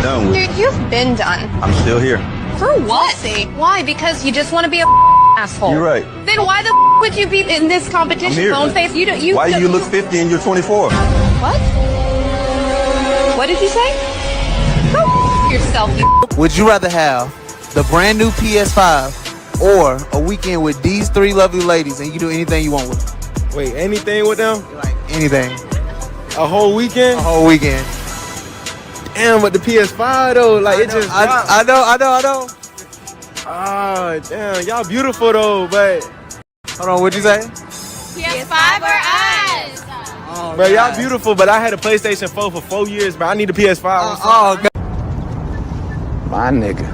done with. Dude, you've been done. I'm still here. For what? Why? Because you just want to be a asshole. You're right. Then why the would you be in this competition, bone face? Why do you look 50 and you're 24? What? What did you say? Go yourself, you. Would you rather have the brand new PS5 or a weekend with these three lovely ladies and you can do anything you want with them? Wait, anything with them? Like anything. A whole weekend? A whole weekend. Damn, but the PS5 though, like it just dropped. I know. Ah, damn, y'all beautiful though, but Hold on, what'd you say? PS5 or us? Oh, bro, y'all beautiful, but I had a PlayStation 4 for 4 years, but I need a PS5. Oh, God. My nigga.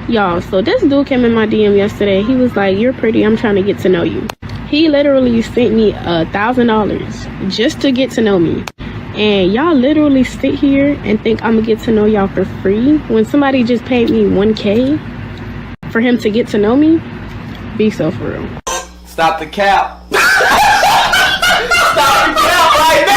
Y'all, so this dude came in my DM yesterday. He was like, "You're pretty, I'm trying to get to know you." He literally sent me $1,000 just to get to know me. And y'all literally sit here and think I'm gonna get to know y'all for free when somebody just paid me $1K for him to get to know me? Be so for real. Stop the cap. Stop the cap right now.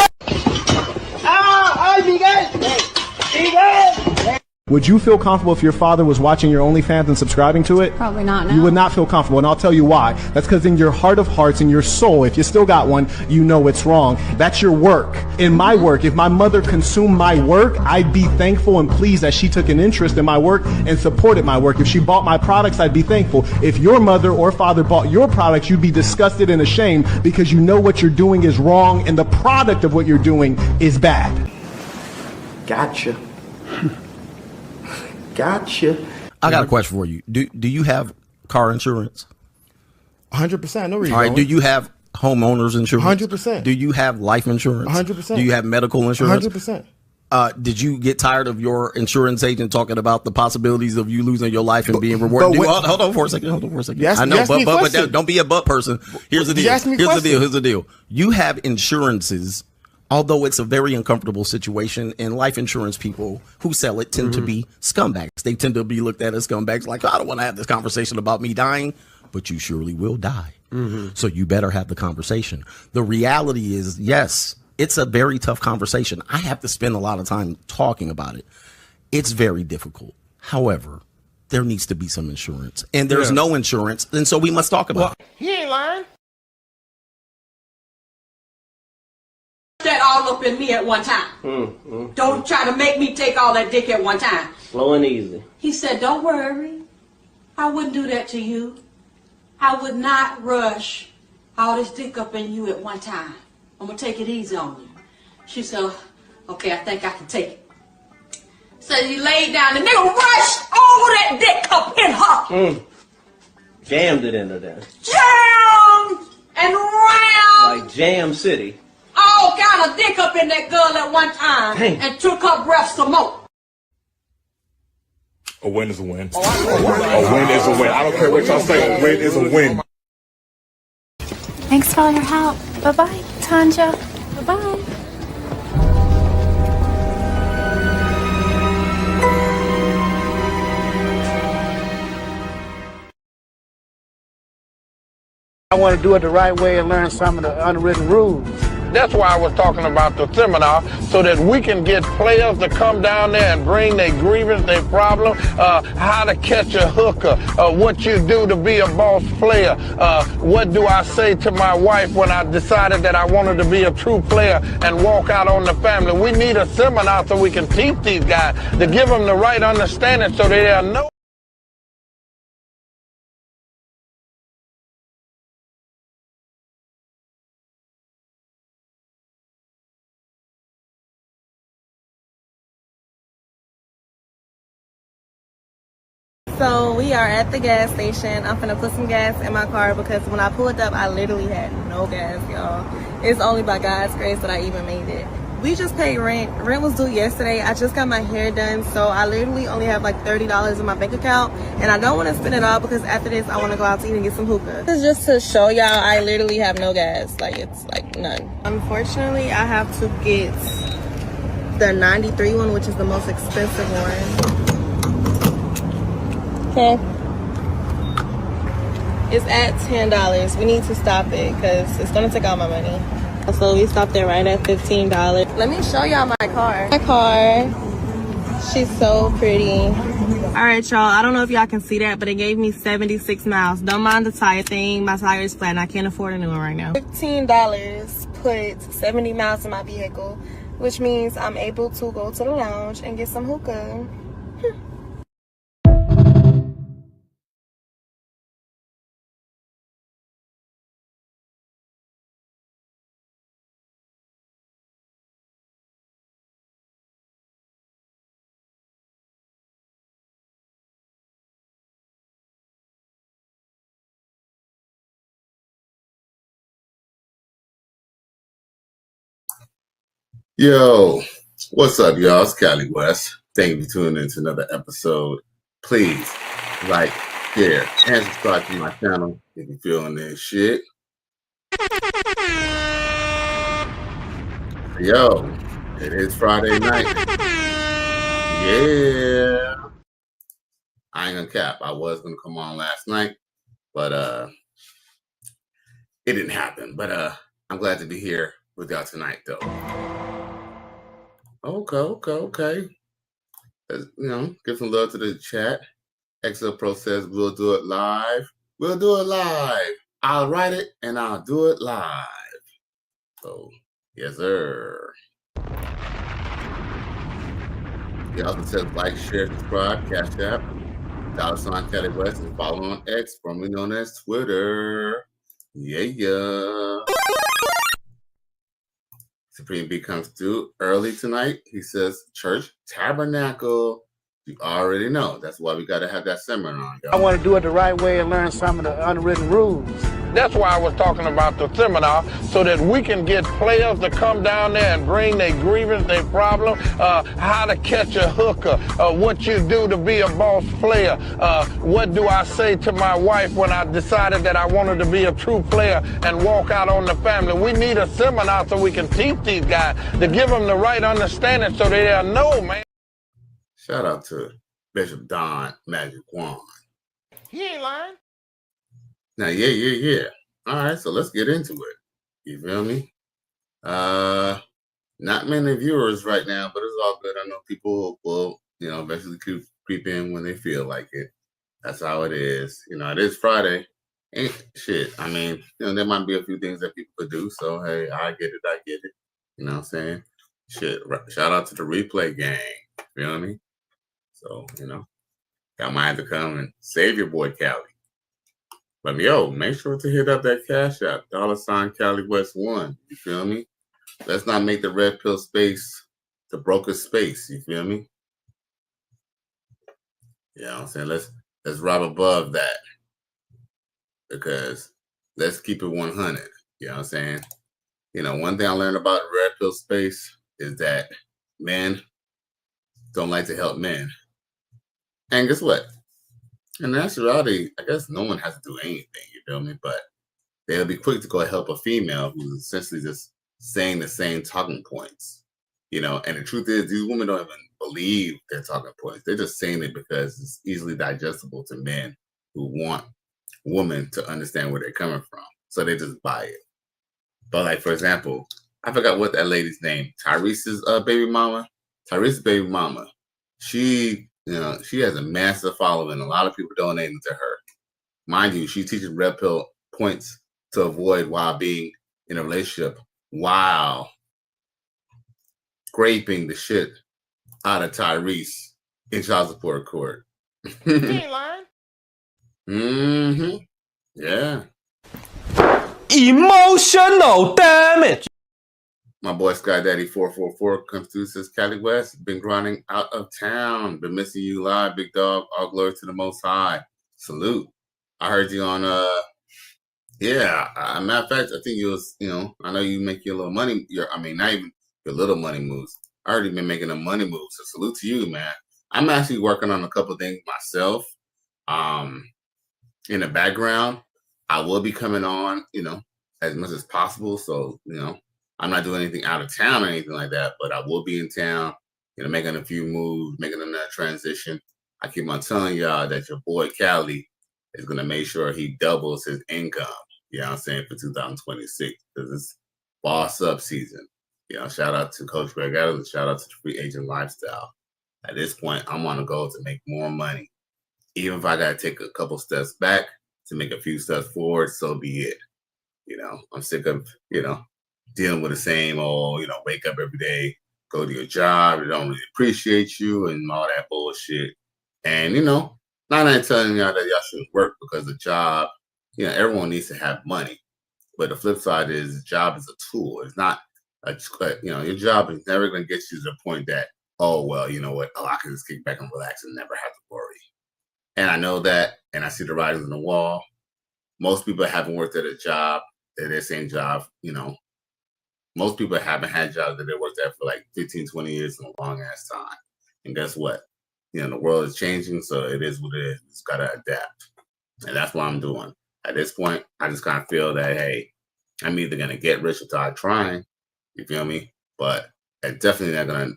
Would you feel comfortable if your father was watching your OnlyFans and subscribing to it? Probably not, no. You would not feel comfortable, and I'll tell you why. That's because in your heart of hearts, in your soul, if you still got one, you know it's wrong. That's your work. In my work, if my mother consumed my work, I'd be thankful and pleased that she took an interest in my work and supported my work. If she bought my products, I'd be thankful. If your mother or father bought your products, you'd be disgusted and ashamed because you know what you're doing is wrong and the product of what you're doing is bad. Gotcha. Gotcha. I got a question for you. Do you have car insurance? 100%. No reason. All right. Do you have homeowners insurance? 100%. Do you have life insurance? 100%. Do you have medical insurance? 100%. Did you get tired of your insurance agent talking about the possibilities of you losing your life and being rewarded? hold on for a second. I know, but don't be a but person. Here's the deal. Here's the deal. You have insurances. Although it's a very uncomfortable situation, and life insurance people who sell it tend to be scumbags. They tend to be looked at as scumbags, like, I don't want to have this conversation about me dying, but you surely will die. So you better have the conversation. The reality is, yes, it's a very tough conversation. I have to spend a lot of time talking about it. It's very difficult. However, there needs to be some insurance, and there's no insurance, and so we must talk about it. He ain't lying. That all up in me at one time. Don't try to make me take all that dick at one time. Slow and easy. He said, "Don't worry. I wouldn't do that to you. I would not rush all this dick up in you at one time. I'm going to take it easy on you." She said, "Okay, I think I can take it." So he laid down. The nigga rushed all that dick up in her. Jammed it into there. Jammed and round. Like Jam City. All kind of dick up in that girl at one time. Dang. And took her breath some more. A win is a win. A win is a win. I don't care what y'all say. A win is a win. Thanks for all your help. Bye-bye, Tanja. Bye-bye. I want to do it the right way and learn some of the unwritten rules. That's why I was talking about the seminar, so that we can get players to come down there and bring their grievance, their problem, how to catch a hooker, what you do to be a boss player, what do I say to my wife when I decided that I wanted to be a true player and walk out on the family. We need a seminar so we can teach these guys to give them the right understanding so they'll know. So we are at the gas station. I'm finna put some gas in my car because when I pulled up, I literally had no gas, y'all. It's only by God's grace that I even made it. We just paid rent. Rent was due yesterday. I just got my hair done, so I literally only have like $30 in my bank account, and I don't want to spend it all because after this, I want to go out to eat and get some hookah. This is just to show y'all I literally have no gas. Like, it's like none. Unfortunately, I have to get the 93 one, which is the most expensive one. Okay. It's at $10. We need to stop it because it's going to take all my money. So we stopped there right at $15. Let me show y'all my car. My car. She's so pretty. All right, y'all. I don't know if y'all can see that, but it gave me 76 miles. Don't mind the tire thing. My tire is flat and I can't afford a new one right now. $15 put 70 miles in my vehicle, which means I'm able to go to the lounge and get some hookah. Yo, what's up, y'all? It's Cali West. Thank you for tuning in to another episode. Please like, share, and subscribe to my channel if you're feeling this shit. Yo, it is Friday night. Yeah. I ain't gonna cap. I was gonna come on last night, but it didn't happen. But I'm glad to be here with y'all tonight, though. Okay. Give some love to the chat. Excel Pro says we'll do it live. We'll do it live. I'll write it and I'll do it live. So, yes, sir. He also says like, share, subscribe, Cash App, $ Cali West, and follow on X, formerly known as Twitter. Yeah. Supreme B comes through early tonight. He says, Church Tabernacle. You already know. That's why we got to have that seminar. I want to do it the right way and learn some of the unwritten rules. That's why I was talking about the seminar, so that we can get players to come down there and bring their grievance, their problem, how to catch a hooker, what you do to be a boss player, what do I say to my wife when I decided that I wanted to be a true player and walk out on the family. We need a seminar so we can teach these guys to give them the right understanding so they'll know, man. Shout out to Bishop Don Magic Wand. He ain't lying. Now, yeah. All right, so let's get into it. You feel me? Not many viewers right now, but it's all good. I know people will, eventually creep in when they feel like it. That's how it is. It is Friday. Ain't shit. I mean, there might be a few things that people could do. So, hey, I get it. You know what I'm saying? Shit. Shout out to the replay gang. You feel me? So, y'all might have to come and save your boy Cali. But make sure to hit up that Cash App, $ Cali West 1. You feel me? Let's not make the red pill space the broker space. You feel me? You know what I'm saying? Let's rob above that. Because let's keep it 100. You know what I'm saying? One thing I learned about red pill space is that men don't like to help men. And guess what? In actuality, I guess no one has to do anything, you feel me? But they'll be quick to go help a female who's essentially just saying the same talking points, And the truth is, these women don't even believe their talking points. They're just saying it because it's easily digestible to men who want women to understand where they're coming from. So they just buy it. But like, for example, I forgot what that lady's name, Tyrese's baby mama. Tyrese's baby mama. She has a massive following. A lot of people donating to her. Mind you, she teaches red pill points to avoid while being in a relationship while scraping the shit out of Tyrese in child support court. He ain't lying. Mm-hmm. Yeah. Emotional damage. My boy Sky Daddy 444 comes through, says Cali West, been grinding out of town. Been missing you live, big dog. All glory to the Most High. Salute. I heard you on Yeah, matter of fact, I think I know you make your little money. Not even your little money moves. I already been making the money moves. So salute to you, man. I'm actually working on a couple things myself. In the background, I will be coming on, as much as possible. So, I'm not doing anything out of town or anything like that, but I will be in town, making a few moves, making another transition. I keep on telling y'all that your boy Cali is going to make sure he doubles his income, you know what I'm saying, for 2026, because it's boss up season. Shout out to Coach Greg Adams, shout out to the free agent lifestyle. At this point, I'm on a goal to make more money. Even if I got to take a couple steps back to make a few steps forward, so be it. I'm sick of, dealing with the same old, wake up every day, go to your job, they don't really appreciate you and all that bullshit. And, not telling y'all that y'all shouldn't work because the job, everyone needs to have money. But the flip side is the job is a tool. It's not, your job is never going to get you to the point that, oh, well, you know what? Oh, I can just kick back and relax and never have to worry. And I know that, and I see the writings on the wall. Most people haven't worked at a job, at their same job, Most people haven't had jobs that they worked at for like 15, 20 years in a long ass time. And guess what? The world is changing, so it is what it is. It's got to adapt. And that's what I'm doing. At this point, I just kind of feel that, hey, I'm either going to get rich or die trying. You feel me? But I'm definitely not gonna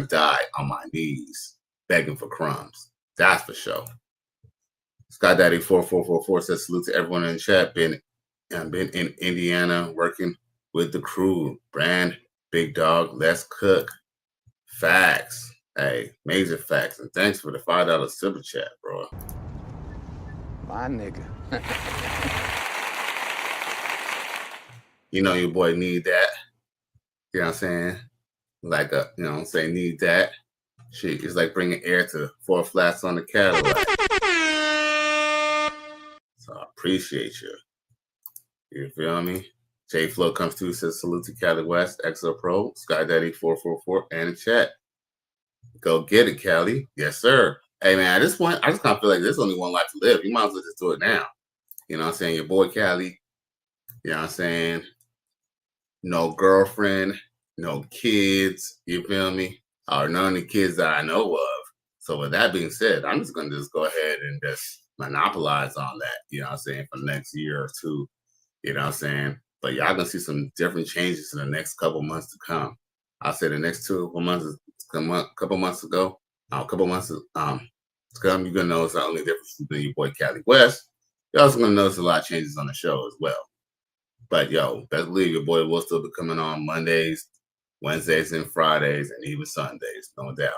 die on my knees begging for crumbs. That's for sure. Scott Daddy 4444 says salute to everyone in the chat. Been in Indiana working with the crew. Brand, Big Dog, Let's Cook. Facts. Hey, major facts. And thanks for the $5 super chat, bro. My nigga. Your boy need that. You know what I'm saying? Like need that. Shit, it's like bringing air to 4 flats on the Cadillac. So I appreciate you. You feel me? J Flow comes through, says salute to Cali West, XO Pro, Sky Daddy 444, and the chat. Go get it, Cali. Yes, sir. Hey man, at this point, I just kind of feel like there's only one life to live. You might as well just do it now. You know what I'm saying? Your boy Cali. You know what I'm saying? No girlfriend, no kids, you feel me? Or none of the kids that I know of. So with that being said, I'm just gonna just go ahead and just monopolize on that, you know what I'm saying, for the next year or two. You know what I'm saying? But y'all gonna see some different changes in the next couple months to come. I'll say the next 2 months, couple months to come, you're gonna notice not only difference between your boy Cali West, you're also gonna notice a lot of changes on the show as well. But yo, best believe your boy will still be coming on Mondays, Wednesdays, and Fridays, and even Sundays, no doubt.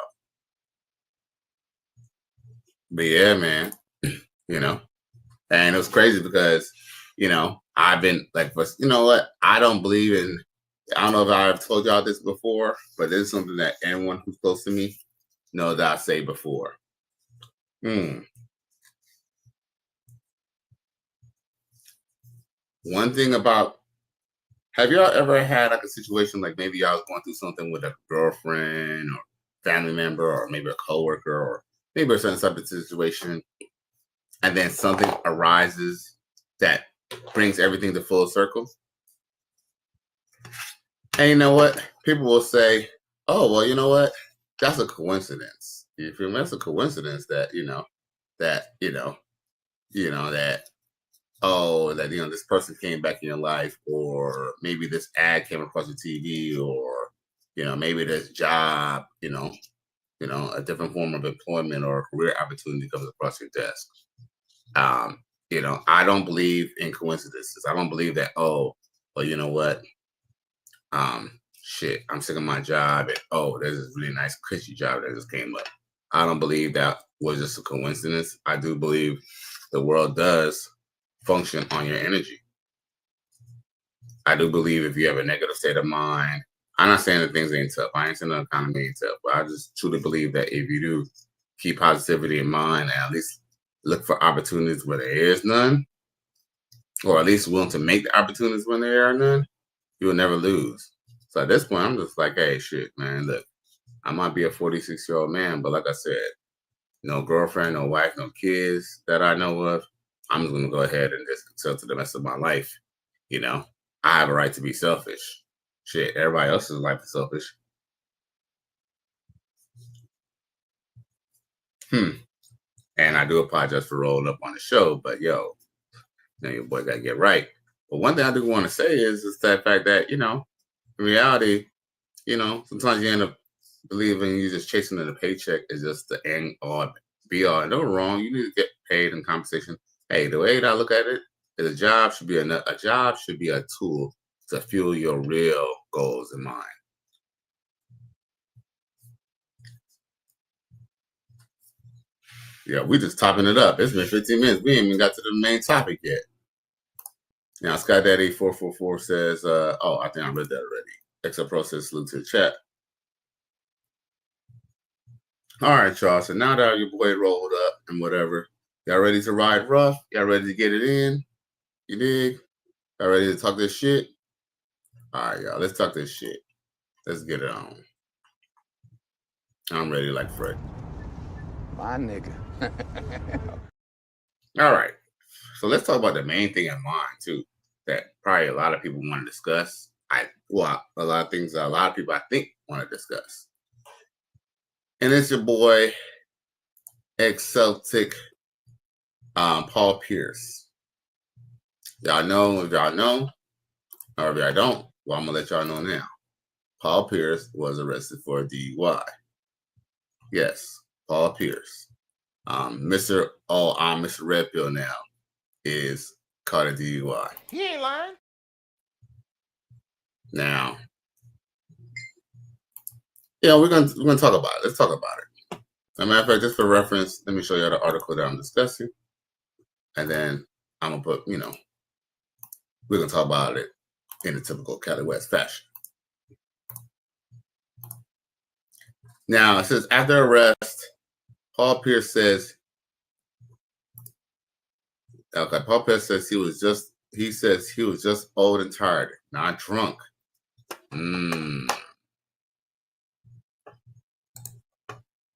But yeah, man, and it was crazy because, I've been like, you know what? I don't believe in, I don't know if I've told y'all this before, but this is something that anyone who's close to me knows that I say before. One thing about, have y'all ever had like a situation like maybe y'all was going through something with a girlfriend or family member or maybe a coworker or maybe a certain type of situation, and then something arises that brings everything to full circle? And you know what? People will say, oh, well, you know what? That's a coincidence. You feel me? That's a coincidence that, this person came back in your life, or maybe this ad came across your TV, or, maybe this job, a different form of employment or career opportunity comes across your desk. I don't believe in coincidences. I don't believe that, oh, well, you know what? Shit, I'm sick of my job, and oh, there's this really nice cushy job that just came up. I don't believe that was just a coincidence. I do believe the world does function on your energy. I do believe if you have a negative state of mind, I'm not saying that things ain't tough. I ain't saying the economy ain't tough, but I just truly believe that if you do keep positivity in mind and at least look for opportunities where there is none, or at least willing to make the opportunities when there are none, you will never lose. So at this point, I'm just like, hey, shit, man, look, I might be a 46-year-old man, but like I said, no girlfriend, no wife, no kids that I know of. I'm just going to go ahead and just sell to the rest of my life. You know, I have a right to be selfish. Shit, everybody else's life is selfish. And I do apologize for rolling up on the show, but yo, you know, your boy got to get right. But one thing I do want to say is that fact that, you know, in reality, you know, sometimes you end up believing you just chasing the paycheck is just the end all be all. No wrong. You need to get paid in compensation. Hey, the way that I look at it is a job should be a tool to fuel your real goals in mind. Yeah, we just topping it up. It's been 15 minutes. We ain't even got to the main topic yet. Now, Sky Daddy 444 says, oh, I think I read that already. XO Pro says, salute to the chat. All right, y'all. So now that your boy rolled up and whatever, y'all ready to ride rough? Y'all ready to get it in? You dig? Y'all ready to talk this shit? All right, y'all. Let's talk this shit. Let's get it on. I'm ready like Fred. My nigga. All right. So let's talk about the main thing in mind, too, that probably a lot of people want to discuss. A lot of things that a lot of people, I think, want to discuss. And it's your boy, ex-Celtic, Paul Pierce. Y'all know, if y'all know, or if y'all don't, well, I'm going to let y'all know now. Paul Pierce was arrested for a DUI. Yes, Paul Pierce. Mr. Red Pill now is caught a DUI. He ain't lying. Now, yeah, we're gonna talk about it. Let's talk about it. As a matter of fact, just for reference, let me show you the article that I'm discussing, and then I'm gonna put, you know, we're gonna talk about it in the typical Cali West fashion. Now, it says after arrest, Paul Pierce says, okay, Paul Pierce says he was just old and tired, not drunk.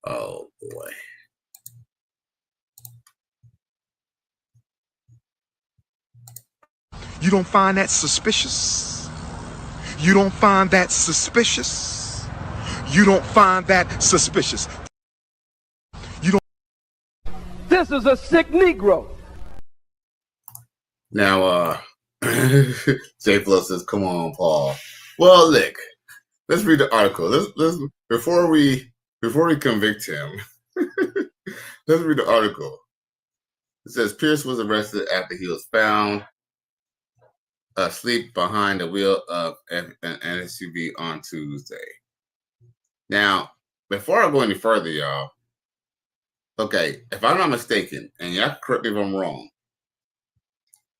Oh boy. You don't find that suspicious? You don't find that suspicious? You don't find that suspicious? You don't. This is a sick Negro. Now, J Flo says, "Come on, Paul." Well, look, let's read the article. Let's before we convict him. Let's read the article. It says Pierce was arrested after he was found asleep behind the wheel of an SUV on Tuesday. Now, before I go any further, y'all, okay, if I'm not mistaken, and y'all correct me if I'm wrong,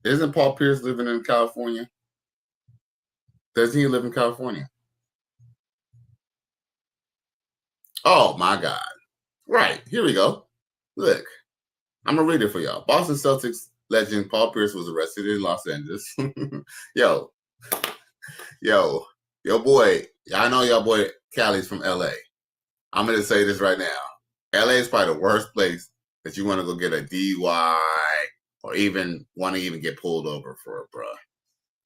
isn't Paul Pierce living in California? Doesn't he live in California? Oh, my God. Right. Here we go. Look, I'm going to read it for y'all. Boston Celtics legend Paul Pierce was arrested in Los Angeles. Yo, boy. I know your boy Cali's from L.A. I'm going to say this right now. L.A. is probably the worst place that you want to go get a DUI or even want to even get pulled over for, bruh.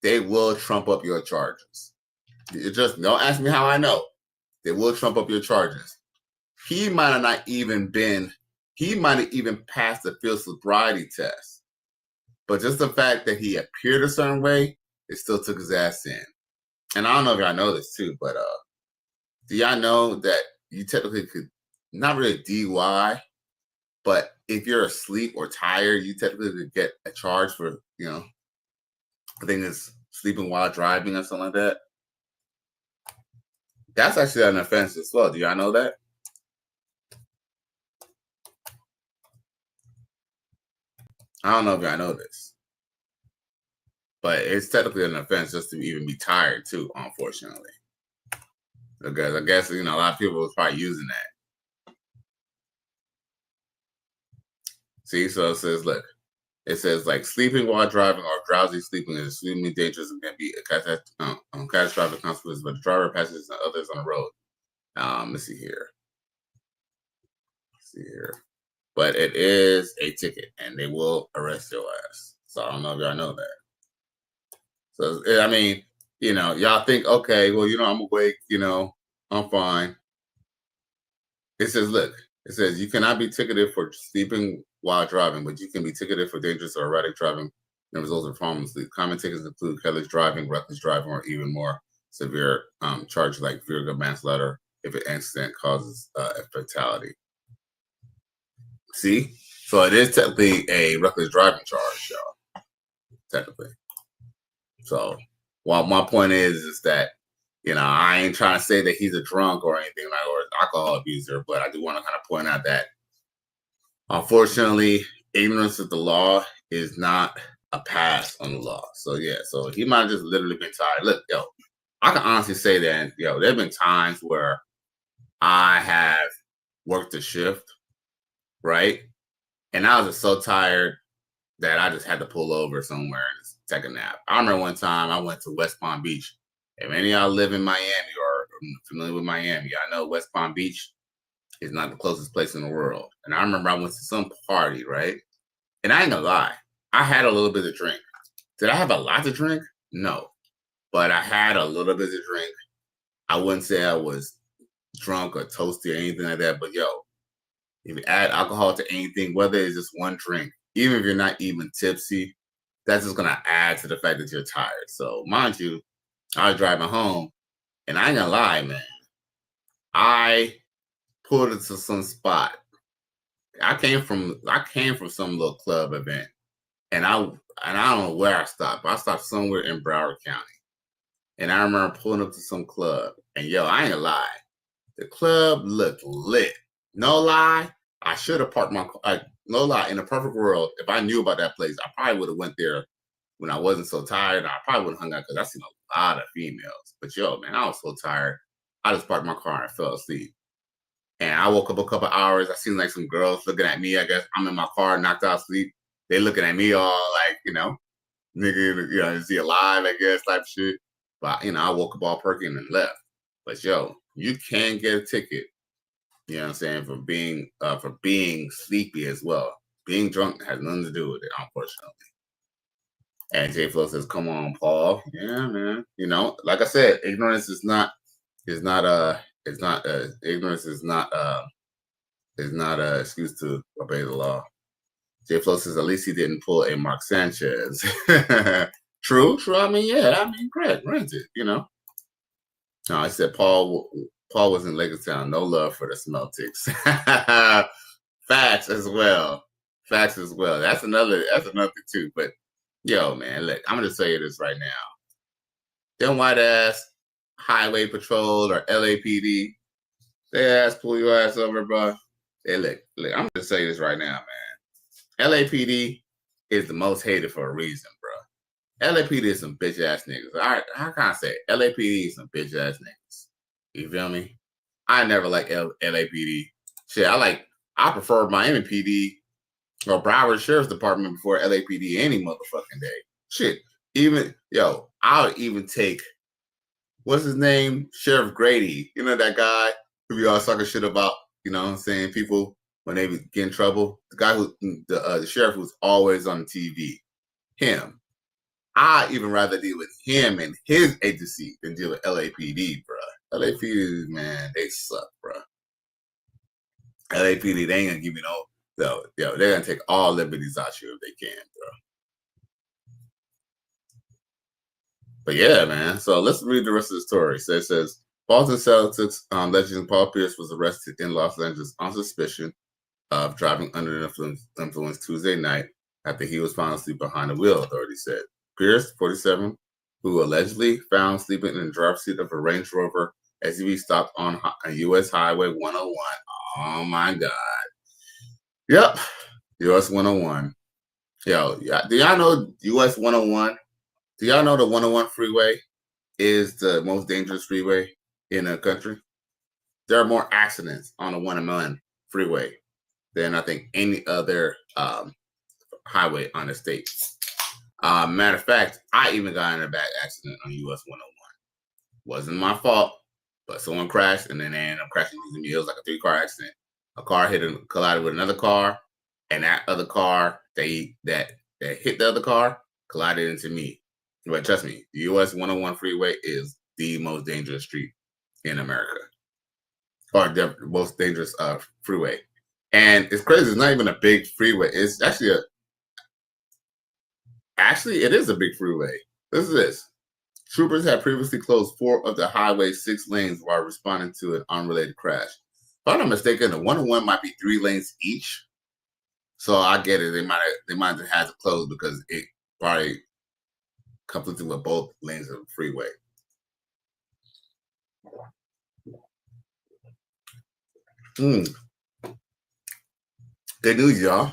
They will trump up your charges. You just don't ask me how I know. They will trump up your charges. He might have not even passed the field sobriety test. But just the fact that he appeared a certain way, it still took his ass in. And I don't know if y'all know this too, but do y'all know that you technically could, not really DUI, but if you're asleep or tired, you technically could get a charge for, you know, I think it's sleeping while driving or something like that. That's actually an offense as well. Do y'all know that? I don't know if y'all know this. But it's technically an offense just to even be tired too, unfortunately. Because I guess, you know, a lot of people was probably using that. See, so it says, look, it says like sleeping while driving or drowsy sleeping is extremely dangerous and can be a catastrophic consequence for the driver, passengers, and others on the road. Let's see here. but it is a ticket, and they will arrest your ass. So I don't know if y'all know that. So I mean, y'all think, okay, well, I'm gonna wait, I'm fine. It says, look, it says you cannot be ticketed for sleeping while driving, but you can be ticketed for dangerous or erratic driving and results of harm sleep. Common tickets include careless driving, reckless driving, or even more severe charges like vehicle manslaughter if an accident causes a fatality. See? So it is technically a reckless driving charge, y'all. Technically. So while my point is that, I ain't trying to say that he's a drunk or anything like, or an alcohol abuser, but I do want to kind of point out that, unfortunately, ignorance of the law is not a pass on the law. So yeah, so he might have just literally been tired. Look, I can honestly say that, there have been times where I have worked a shift, right? And I was just so tired that I just had to pull over somewhere and just take a nap. I remember one time I went to West Palm Beach. If any of y'all live in Miami or familiar with Miami, I know West Palm Beach is not the closest place in the world. And I remember I went to some party, right? And I ain't gonna lie, I had a little bit of drink. Did I have a lot to drink? No. But I had a little bit of drink. I wouldn't say I was drunk or toasty or anything like that, but if you add alcohol to anything, whether it's just one drink, even if you're not even tipsy, that's just gonna add to the fact that you're tired. So mind you, I was driving home, and I ain't gonna lie, man. I pulled into some spot. I came from some little club event, and I don't know where I stopped. But I stopped somewhere in Broward County, and I remember pulling up to some club, and I ain't gonna lie, the club looked lit. No lie, I should have parked my car. No lie, in a perfect world, if I knew about that place, I probably would have went there when I wasn't so tired. I probably would have hung out because I seen a lot of females. But man, I was so tired. I just parked my car and fell asleep. And I woke up a couple hours. I seen like some girls looking at me. I guess I'm in my car, knocked out asleep. They looking at me all like, nigga, is he alive? I guess type shit. But I woke up all perky and then left. But you can get a ticket. You know what I'm saying, for being sleepy as well. Being drunk has nothing to do with it, unfortunately. And J Flow says, "Come on, Paul." Yeah, man. Like I said, ignorance is not an excuse to obey the law. J Flow says, "At least he didn't pull a Mark Sanchez." True. I mean, granted, No, I said Paul was in Lakertown. No love for the Celtics. Facts as well. That's another thing too. But man, look, I'm gonna say this right now. Them white ass highway patrol or LAPD, they ass pull your ass over, bro. Hey, look, I'm gonna say this right now, man. LAPD is the most hated for a reason, bro. LAPD is some bitch ass niggas. All right, how can I say it? LAPD is some bitch ass niggas. You feel me? I never like LAPD. Shit, I prefer Miami PD or Broward Sheriff's Department before LAPD any motherfucking day. Shit, I'll even take, what's his name? Sheriff Grady. You know that guy who be all sucking shit about, saying people when they get in trouble? The guy the sheriff who's always on TV. Him. I even rather deal with him and his agency than deal with LAPD, bro. LAPD, man, they suck, bro. LAPD, they ain't gonna give you they're gonna take all liberties out you if they can, bro. But yeah, man. So let's read the rest of the story. So it says Boston Celtics legend Paul Pierce was arrested in Los Angeles on suspicion of driving under the influence Tuesday night after he was found asleep behind the wheel, authorities said. Pierce, 47, who allegedly found sleeping in the driver's seat of a Range Rover SUV stopped on U.S. Highway 101. Oh my God. Yep. US 101. Do y'all know US 101? Do y'all know the 101 freeway is the most dangerous freeway in the country? There are more accidents on the 101 freeway than I think any other highway on the state. Matter of fact, I even got in a bad accident on US 101. Wasn't my fault, but someone crashed and then they ended up crashing into me. It was like a 3-car accident. A car collided with another car, and that other car that hit the other car collided into me. But trust me, the US 101 freeway is the most dangerous street in America, or the most dangerous freeway. And it's crazy. It's not even a big freeway. It's actually it is a big freeway. Listen to this. Troopers had previously closed 4 of the highway's 6 lanes while responding to an unrelated crash. If I'm not mistaken, the 101 might be 3 lanes each. So I get it. They might have had to close because it probably conflicted with both lanes of the freeway. Good news, y'all.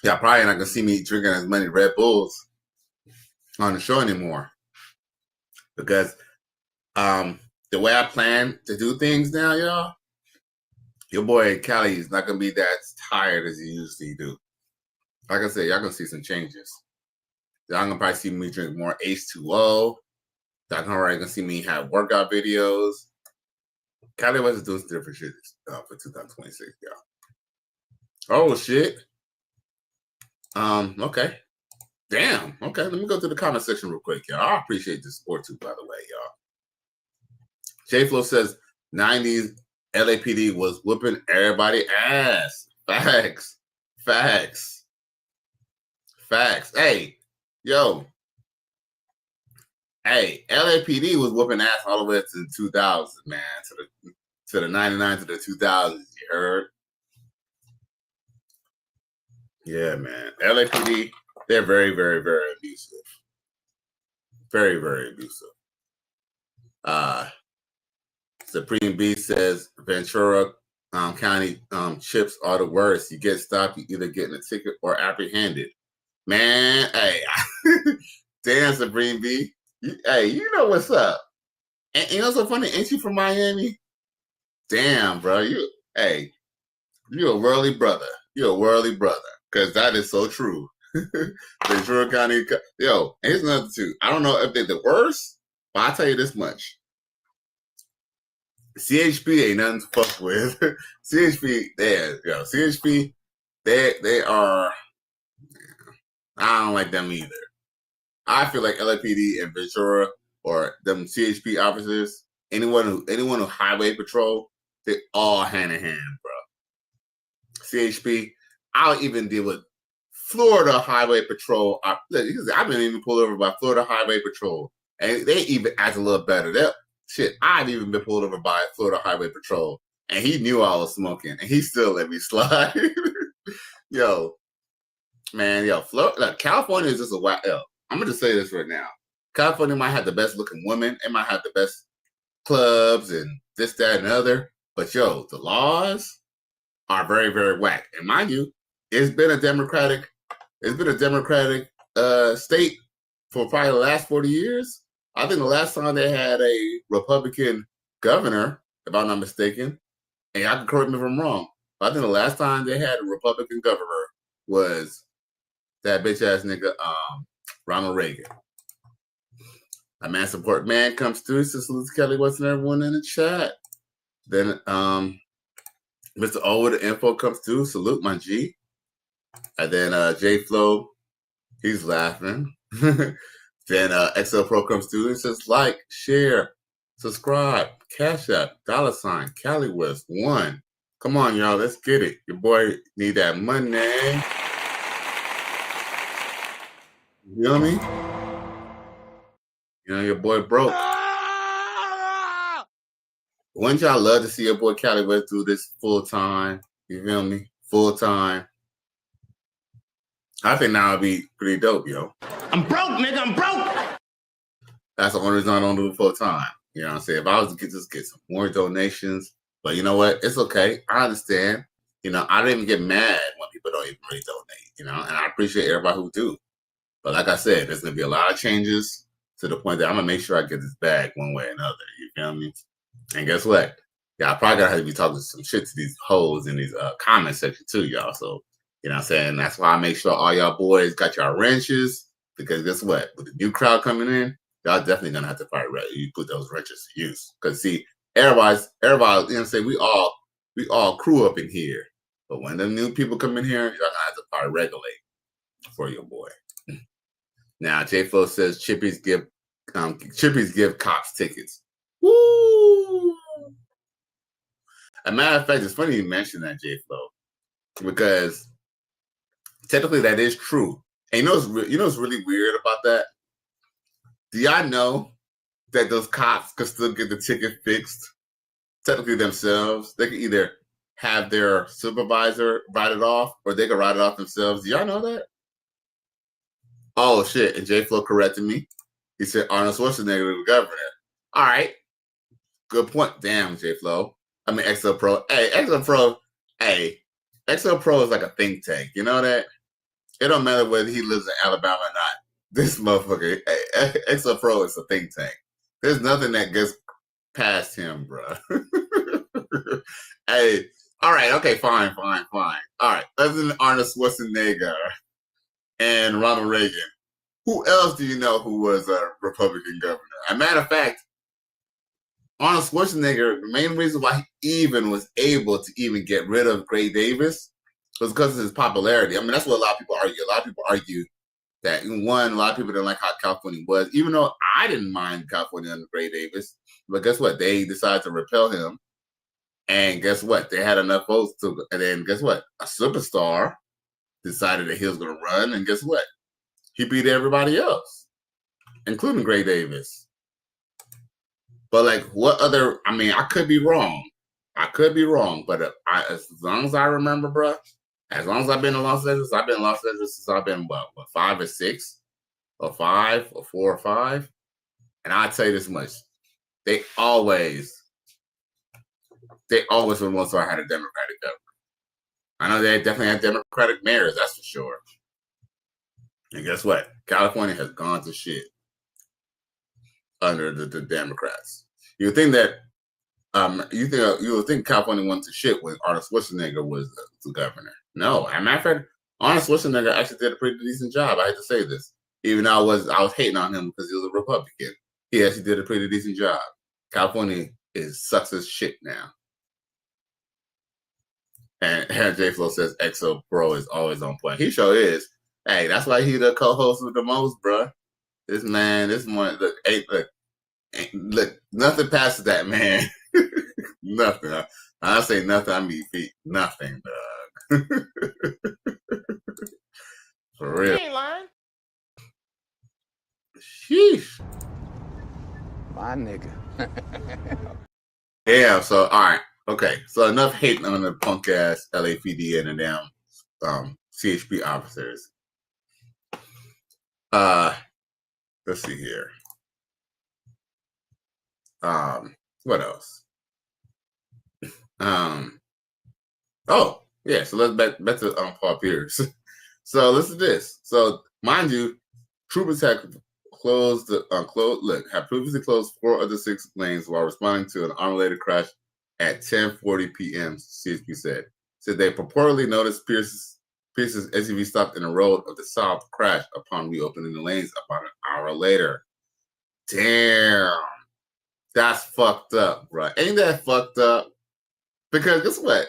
Y'all probably not gonna see me drinking as many Red Bulls on the show anymore, because the way I plan to do things now, y'all, your boy Cali is not gonna be that tired as he usually do. Like I said, y'all gonna see some changes. Y'all gonna probably see me drink more H2O. Y'all gonna see me have workout videos. Cali was doing some different shit for 2026, y'all. Oh shit. Okay. Damn. Okay, let me go to the comment section real quick, y'all. I appreciate the support too, by the way, y'all. J-Flo says 90s LAPD was whooping everybody ass. Facts. Hey, yo. Hey, LAPD was whooping ass all the way to the 2000s, man. To the 99 to the 2000s, you heard? Yeah, man. LAPD, they're very, very, very abusive. Very, very abusive. Supreme B says Ventura County chips are the worst. You get stopped, you either getting a ticket or apprehended. Man, hey, damn, Supreme B. Hey, you know what's up. And you know what's so funny? Ain't you from Miami? Damn, bro. You're a worldly brother. You're a worldly brother. Because that is so true. Ventura County. Yo, and here's another two. I don't know if they're the worst, but I'll tell you this much. CHP ain't nothing to fuck with. CHP, CHP, they are. I don't like them either. I feel like LAPD and Ventura or them CHP officers, anyone who highway patrol, they all hand in hand, bro. CHP, I'll even deal with Florida Highway Patrol. I've been even pulled over by Florida Highway Patrol, and they even act a little better. I've even been pulled over by Florida Highway Patrol, and he knew I was smoking, and he still let me slide. Yo, man, Florida, California is just a wild. I'm gonna just say this right now. California might have the best looking women, it might have the best clubs and this, that, and the other, but the laws are very, very whack. And mind you, it's been a Democratic state for probably the last 40 years. I think the last time they had a Republican governor, if I'm not mistaken, and y'all can correct me if I'm wrong, but I think the last time they had a Republican governor was that bitch ass nigga, Ronald Reagan. A man support man comes through. Says salute to Kelly West and everyone in the chat. Then Mr. O with the info comes through. Salute my G. And then J Flow, he's laughing. Then XL Pro comes through and says like, share, subscribe, Cash App, $, Cali West 1. Come on, y'all, let's get it. Your boy need that money. You know what I mean? Your boy broke. Wouldn't y'all love to see your boy Cali West do this full time? You feel me? Full time. I think now it'd be pretty dope, yo. I'm broke, nigga. I'm broke. That's the only reason I don't do it full time. You know what I'm saying? If I was to get some more donations, but you know what? It's okay. I understand. I don't even get mad when people don't even really donate, and I appreciate everybody who do. But like I said, there's going to be a lot of changes to the point that I'm going to make sure I get this bag one way or another. You feel me? And guess what? Y'all probably going to have to be talking some shit to these hoes in these comment section too, y'all. So, you know what I'm saying? That's why I make sure all y'all boys got y'all wrenches, because guess what? With the new crowd coming in, y'all definitely going to have to fight right. You put those wrenches to use. Because see, everybody, you know what I'm saying? We all crew up in here. But when the new people come in here, you're gonna have to probably regulate for your boy. Now, J Flo says Chippies give cops tickets. Woo! As a matter of fact, it's funny you mentioned that, J Flo, because technically that is true. And you know what's really weird about that? Do y'all know that those cops could still get the ticket fixed technically themselves? They can either have their supervisor write it off or they can write it off themselves. Do y'all know that? Oh, shit. And J Flo corrected me. He said Arnold Schwarzenegger was the governor. All right. Good point. Damn, J Flo. I mean, XL Pro. Hey, XL Pro. Hey, XL Pro is like a think tank. You know that? It don't matter whether he lives in Alabama or not. This motherfucker, hey, XL Pro is a think tank. There's nothing that gets past him, bro. Hey, all right, okay, fine. All right, other than Arnold Schwarzenegger and Ronald Reagan, who else do you know who was a Republican governor? As a matter of fact, Arnold Schwarzenegger, the main reason why he even was able to even get rid of Gray Davis was because of his popularity. I mean, that's what a lot of people argue. A lot of people argue that, one, a lot of people didn't like how California was, even though I didn't mind California under Gray Davis. But guess what? They decided to repel him. And guess what? They had enough votes to, and then guess what? A superstar decided that he was going to run. And guess what? He beat everybody else, including Gray Davis. But like, what other, I mean, I could be wrong. But as long as I remember, bro, as long as I've been in Los Angeles, I've been in Los Angeles since I've been, what 5 or 6, or 5, or 4 or 5. And I'll tell you this much. They always, for the most part, had a Democratic governor. I know they definitely had Democratic mayors, that's for sure. And guess what? California has gone to shit under the Democrats. You would think that you would think California went to shit when Arnold Schwarzenegger was the governor. No, as a matter of fact, Arnold Schwarzenegger actually did a pretty decent job. I hate to say this, even though I was hating on him because he was a Republican. He actually did a pretty decent job. California sucks as shit now. And J Flo says XO Pro is always on point. He sure is. Hey, that's why he the co-host with the most, bro. This one, look, nothing passes that man. Nothing. I say nothing, I mean feet. Nothing, dog. For real. He ain't lying. Sheesh. My nigga. Yeah, so, all right. Okay, so enough hating on the punk ass LAPD and the damn CHP officers. Let's see here. What else? Oh, yeah, so let's back to Paul Pierce. So listen to this. So mind you, troopers had had previously closed 4 other 6 lanes while responding to an unrelated crash at 10:40 p.m. CHP said they purportedly noticed Pierce's SUV stopped in the road of the south crash upon reopening the lanes about an hour later. Damn. That's fucked up, bro. Ain't that fucked up? Because guess what?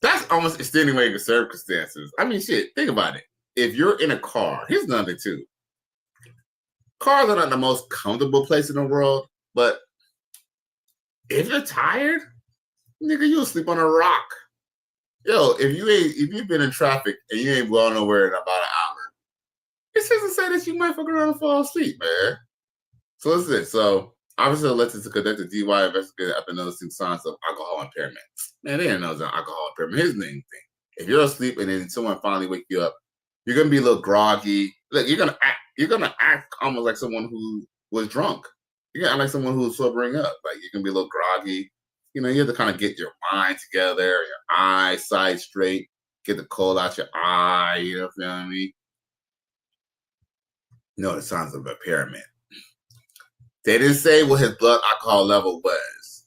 That's almost extenuating circumstances. I mean, shit, think about it. If you're in a car, here's another too. Cars are not the most comfortable place in the world, but if you're tired, nigga, you'll sleep on a rock. Yo, if you've been in traffic and you ain't going nowhere in about an hour, it's just to say that you might fuck around and fall asleep, man. So what's this? So obviously elected to conduct a DUI investigation after noticing signs of alcohol impairment. Man, they didn't know it was an alcohol impairment. Here's the main thing. If you're asleep and then someone finally wake you up, you're gonna be a little groggy. Look, you're gonna act almost like someone who was drunk. You're gonna act like someone who's sobering up. Like you're gonna be a little groggy. You know, you have to kind of get your mind together, your eyesight straight, get the cold out your eye, you know what I mean? No, the signs of impairment. They didn't say what his blood alcohol level was.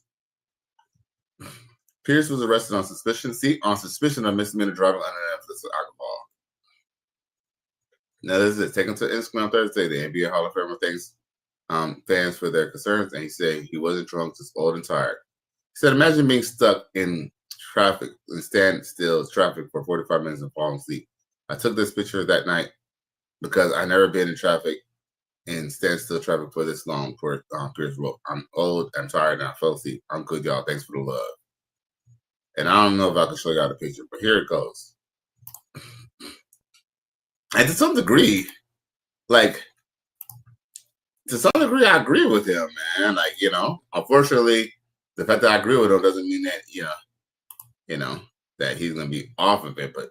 Pierce was arrested on suspicion of misdemeanor driving under the influence of alcohol. Now this is it. Taken to Instagram Thursday, the NBA Hall of Fame thanks fans for their concerns, and he said he wasn't drunk, just old and tired. He said, imagine being stuck in traffic and stand still traffic for 45 minutes and falling asleep. I took this picture that night because I never been in traffic and standstill traffic for this long for Pierce Road. I'm old, I'm tired, and I fell asleep. I'm good, y'all. Thanks for the love. And I don't know if I can show y'all the picture, but here it goes. And to some degree, like, to some degree, I agree with him, man. Like, you know, unfortunately, the fact that I agree with him doesn't mean that, you know, that he's going to be off of it. But,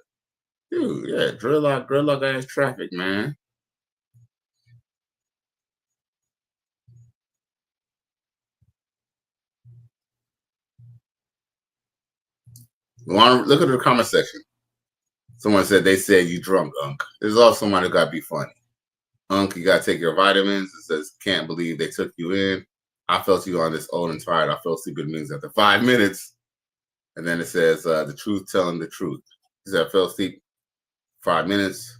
dude, yeah, gridlock ass traffic, man. Look at the comment section. Someone said they said you drunk, Unc. There's also somebody who got to be funny. Unc, you got to take your vitamins. It says, can't believe they took you in. I felt you on this old and tired. I fell asleep in meetings after 5 minutes. And then it says, the truth telling the truth. He said, I fell asleep 5 minutes.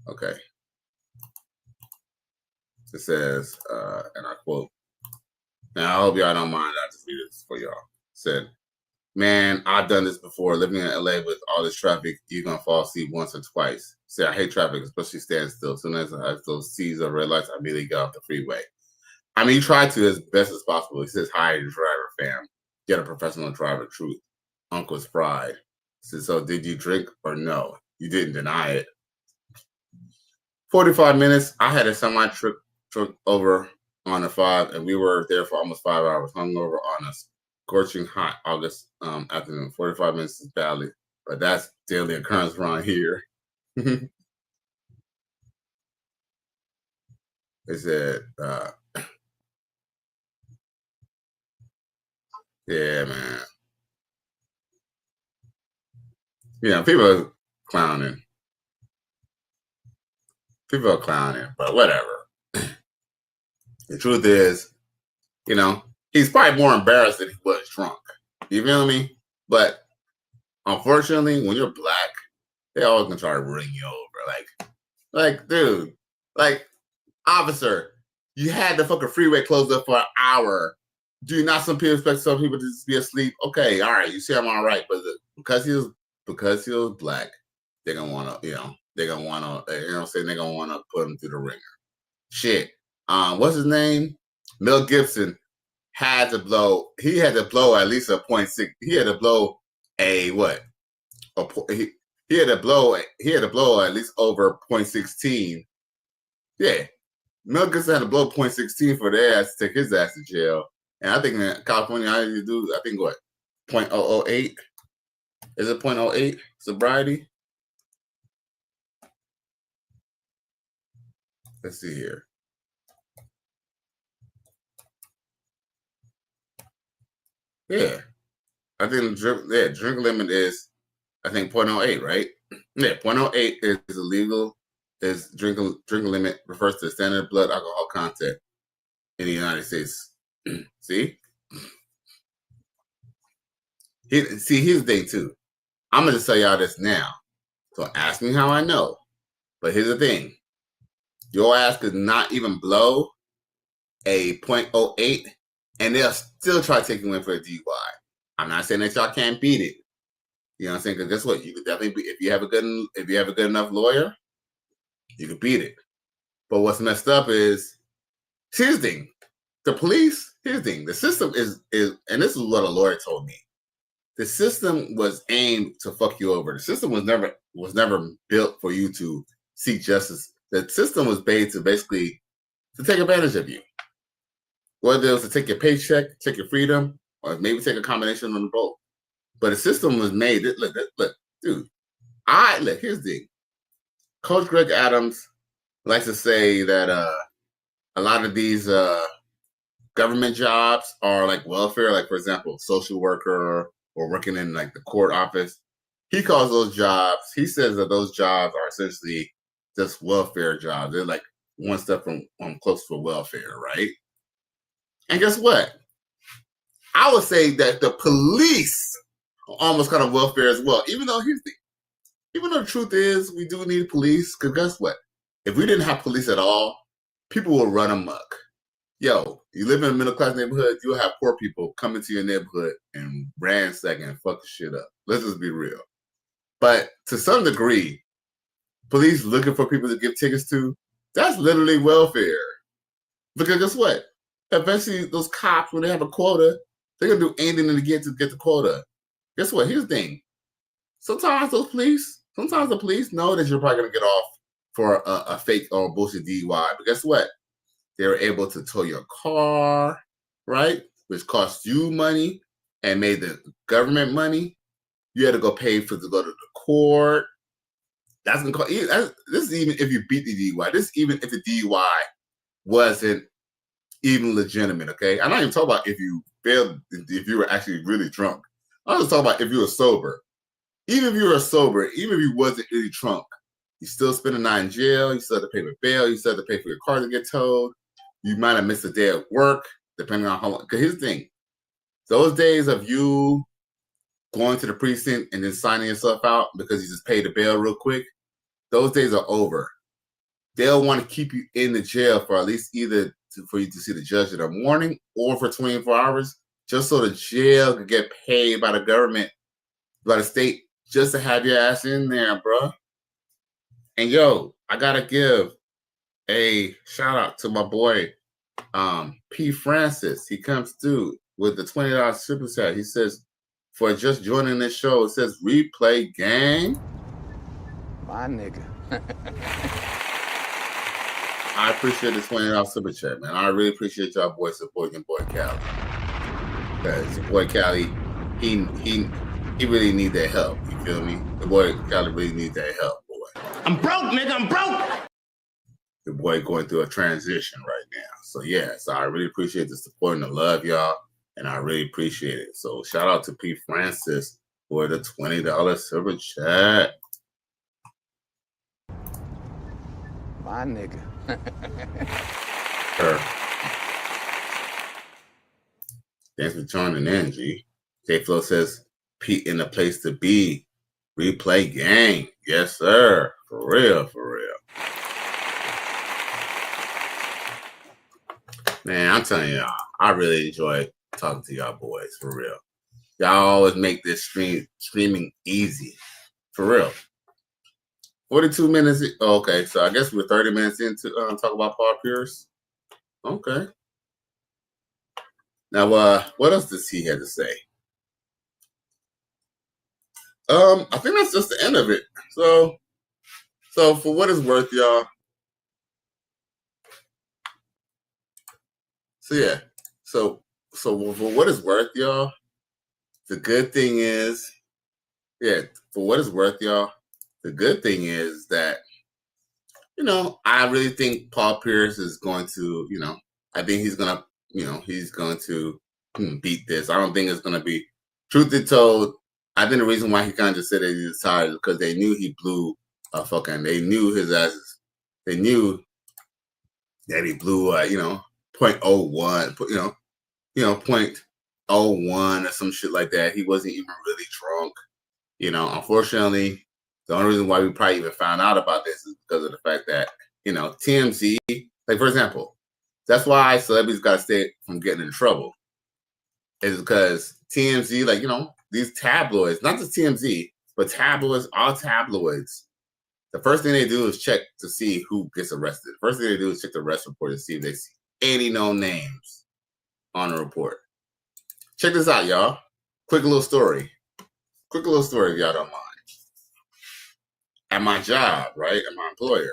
Okay. It says, and I quote, now I hope y'all don't mind. I just read this for y'all. It said, man, I've done this before. Living in LA with all this traffic, you're going to fall asleep once or twice. Say, I hate traffic, especially standstill. As soon as I have those C's or red lights, I immediately get off the freeway. I mean, you try to as best as possible. He says, hire your driver, fam. Get a professional driver, truth. Uncle's pride. He says, so did you drink or no? You didn't deny it. 45 minutes. I had a semi truck over on the 5, and we were there for almost 5 hours, hungover on a scorching hot August afternoon. 45 minutes is badly, but that's daily occurrence around here. They said, yeah, man. Yeah, people are clowning. People are clowning, but whatever. The truth is, you know, he's probably more embarrassed than he was drunk. You feel me? But unfortunately, when you're black, they always gonna try to bring you over. Like, dude, like, officer, you had the fucking freeway closed up for an hour. Do you not some people expect some people to just be asleep? Okay, all right, you see I'm all right, but because he was black, they're gonna wanna, you know, they're gonna wanna, you know what I'm saying, they're gonna wanna put him through the ringer. Shit. What's his name? Mel Gibson had to blow. He had to blow at least a 0.6. He had to blow a what? He had to blow. He had to blow at least over 0.16. Yeah, Mel Gibson had to blow 0.16 for their ass to take his ass to jail. And I think in California, I need to do. I think what 0.008 is it 0.08 sobriety? Let's see here. Yeah, I think drink limit is, I think 0.08, right? Yeah, 0.08 is illegal. Is drink limit refers to the standard blood alcohol content in the United States. See, here's the thing too. I'm gonna just tell y'all this now. So ask me how I know. But here's the thing: your ass could not even blow a 0.08. And they'll still try to take you in for a DUI. I'm not saying that y'all can't beat it. You know what I'm saying? Because guess what? You could definitely be, if you have a good enough lawyer, you could beat it. But what's messed up is, here's the thing. The police, here's the thing. The system is, and this is what a lawyer told me. The system was aimed to fuck you over. The system was never built for you to seek justice. The system was made to basically to take advantage of you. Whether it was to take your paycheck, take your freedom, or maybe take a combination of them both. But the system was made. Look, dude. Here's the thing. Coach Greg Adams likes to say that a lot of these government jobs are like welfare, like for example, social worker or working in like the court office. He calls those jobs. He says that those jobs are essentially just welfare jobs. They're like one step from close to welfare, right? And guess what? I would say that the police are almost kind of welfare as well. Even though the truth is we do need police, because guess what? If we didn't have police at all, people will run amok. Yo, you live in a middle class neighborhood, you'll have poor people come into your neighborhood and ransack and fuck the shit up. Let's just be real. But to some degree, police looking for people to give tickets to, that's literally welfare. Because guess what? Eventually, those cops, when they have a quota, they're gonna do anything to get the quota. Guess what? Here's the thing. Sometimes the police know that you're probably gonna get off for a fake or bullshit DUI. But guess what? They were able to tow your car, right? Which cost you money and made the government money. You had to go pay to go to the court. That's gonna cost. This is even if you beat the DUI. This is even if the DUI wasn't even legitimate. Okay, I'm not even talking about if you failed, if you were actually really drunk. I'm just talking about if you were sober. Even if you were sober, even if you wasn't really drunk, you still spend a night in jail. You still have to pay for bail. You still have to pay for your car to get towed. You might have missed a day at work, depending on how long. Because here's the thing. Those days of you going to the precinct and then signing yourself out because you just paid the bail real quick, those days are over. They'll want to keep you in the jail for at least either for you to see the judge in the morning or for 24 hours, just so the jail could get paid by the government, by the state, just to have your ass in there, bro. And yo, I gotta give a shout out to my boy, P. Francis. He comes through with the $20 super chat. He says, for just joining this show, it says replay gang. My nigga. I appreciate the $20 super chat, man. I really appreciate y'all boys supporting your boy Cali. Because your boy Cali, he really need that help. You feel me? The boy Cali really needs that help, boy. I'm broke, nigga. I'm broke. The boy going through a transition right now. So yeah, so I really appreciate the support and the love, y'all. And I really appreciate it. So shout out to P. Francis for the $20 super chat. My nigga. Sure. Thanks for joining in, G. J-Flow says, Pete in the place to be. Replay gang. Yes, sir. For real, for real. Man, I'm telling y'all, I really enjoy talking to y'all boys, for real. Y'all always make this streaming easy. For real. 42 minutes. Oh, okay, so I guess we're 30 minutes into talk about Paul Pierce. Okay. Now, what else does he have to say? I think that's just the end of it. So for what it's worth, y'all. So yeah. So for what it's worth, y'all. The good thing is, for what it's worth, y'all. The good thing is that, I really think Paul Pierce is going to, I think he's going to beat this. I don't think it's going to be, truth be told, I think the reason why he kind of just said that he was tired is because they knew he blew they knew his asses. They knew that he blew, 0.01, 0.01 or some shit like that. He wasn't even really drunk. Unfortunately, the only reason why we probably even found out about this is because of the fact that, TMZ, like, for example, that's why celebrities got to stay from getting in trouble. Is because TMZ, like, these tabloids, not just TMZ, but tabloids, all tabloids, the first thing they do is check to see who gets arrested. The first thing they do is check the arrest report to see if they see any known names on the report. Check this out, y'all. Quick little story if y'all don't mind. At my job, right? At my employer,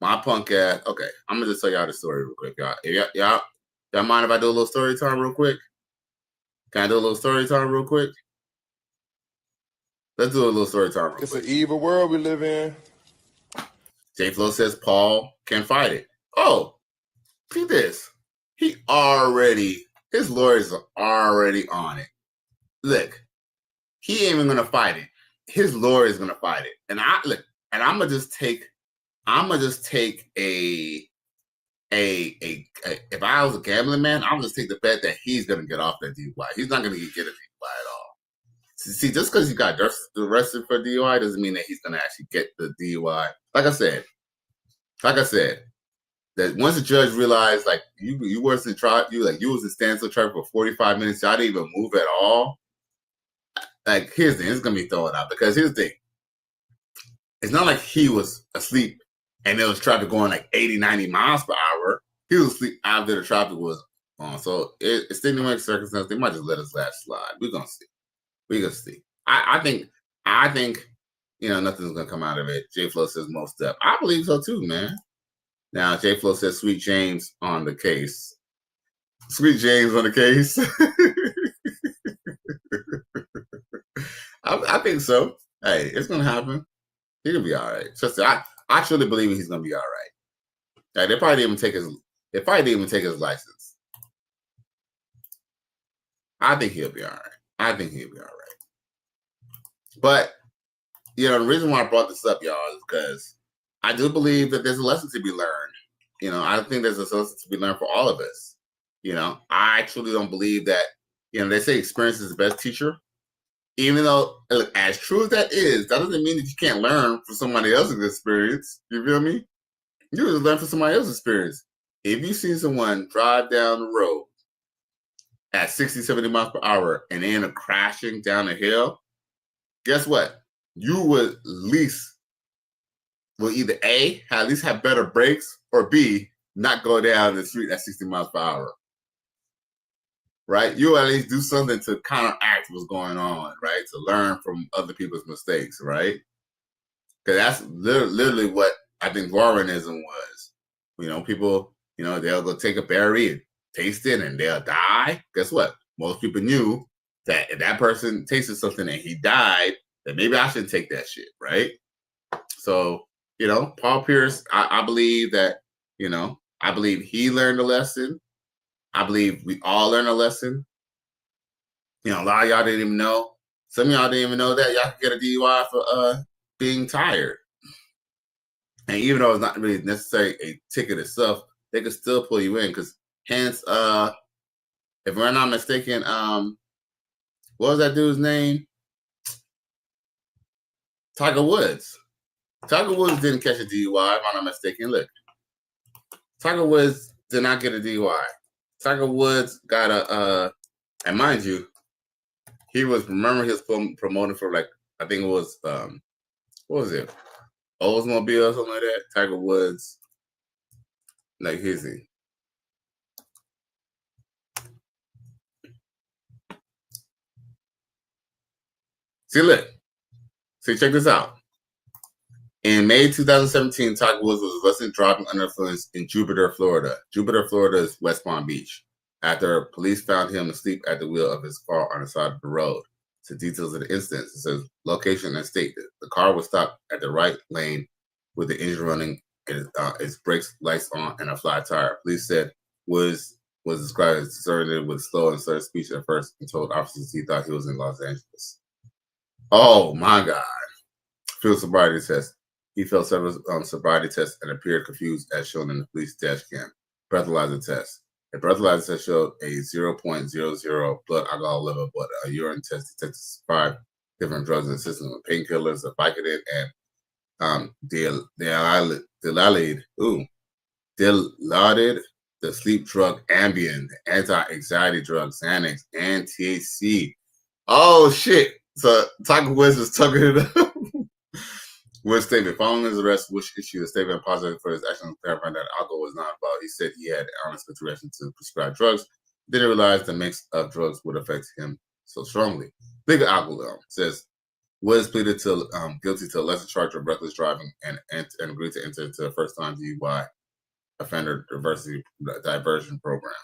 my punk ass. Okay, I'm gonna just tell y'all the story real quick, y'all. Y'all mind if I do a little story time real quick? Can I do a little story time real quick? Let's do a little story time real quick. It's an evil world we live in. J-Flow says Paul can fight it. Oh, see this. His lawyers are already on it. Look, he ain't even gonna fight it. His lawyer is gonna fight it. And I'm gonna just take if I was a gambling man, I'm just take the bet that he's gonna get off that DUI. He's not gonna get a DUI at all. See, just because he got arrested for DUI doesn't mean that he's gonna actually get the DUI. Like I said, that once the judge realized like you was in standstill traffic for 45 minutes, y'all didn't even move at all. Like, here's the thing, it's gonna be thrown out because here's the thing. It's not like he was asleep and there was traffic going like 80, 90 miles per hour. He was asleep after the traffic was on. So it's extenuating circumstances. They might just let us slide. We're gonna see. We're gonna see. I think nothing's gonna come out of it. J Flow says most step. I believe so too, man. Now J Flow says Sweet James on the case. Sweet James on the case. I think so. Hey, it's gonna happen. He'll be all right. I truly believe he's gonna be all right. Like, they probably didn't even take his license. I think he'll be all right. But the reason why I brought this up, y'all, is because I do believe that there's a lesson to be learned. I think there's a lesson to be learned for all of us. I truly don't believe that. They say experience is the best teacher. Even though, look, as true as that is, that doesn't mean that you can't learn from somebody else's experience. You feel me? You just learn from somebody else's experience. If you see someone drive down the road at 60, 70 miles per hour and they end up crashing down a hill, guess what? You would either A, at least have better brakes, or B, not go down the street at 60 miles per hour. Right? You at least do something to counteract what's going on, right? To learn from other people's mistakes, right? Because that's literally what I think Warrenism was. People, they'll go take a berry and taste it and they'll die. Guess what? Most people knew that if that person tasted something and he died, then maybe I shouldn't take that shit, right? So, Paul Pierce, I believe that, I believe he learned a lesson. I believe we all learned a lesson. A lot of y'all didn't even know. Some of y'all didn't even know that y'all could get a DUI for being tired. And even though it's not really necessarily a ticket itself, they could still pull you in. Because hence, if we're not mistaken, what was that dude's name? Tiger Woods. Tiger Woods didn't catch a DUI, if I'm not mistaken. Look, Tiger Woods did not get a DUI. Tiger Woods got and mind you, he was promoting for I think it was, what was it? Oldsmobile or something like that. Tiger Woods, here's he. See, check this out. In May 2017, Tiger Woods was arrested driving under influence in Jupiter, Florida. Jupiter, Florida is West Palm Beach. After police found him asleep at the wheel of his car on the side of the road. To details of the incident, it says location and state. The car was stopped at the right lane with the engine running, its brakes, lights on, and a flat tire. Police said Woods was described as disoriented with slow and slurred speech at first and told officers he thought he was in Los Angeles. Oh my God. Field sobriety test. He failed several sobriety tests and appeared confused as shown in the police dash cam. Breathalyzer test. A breathalyzer test showed a 0.00 blood alcohol level, but a urine test detected 5 different drugs in the system, painkillers, a Vicodin, and Dilaudid, the sleep drug Ambien, the anti-anxiety drug Xanax, and THC. Oh shit! So Tiger Woods is tucking it up. Woods statement following his arrest, Bush issued a statement positive for his actions, clarifying that alcohol was not involved. He said he had honest consideration to prescribe drugs. Didn't realize the mix of drugs would affect him so strongly. Legal alcohol says Woods pleaded guilty to a lesser charge of reckless driving and agreed to enter into a first-time DUI offender diversion program.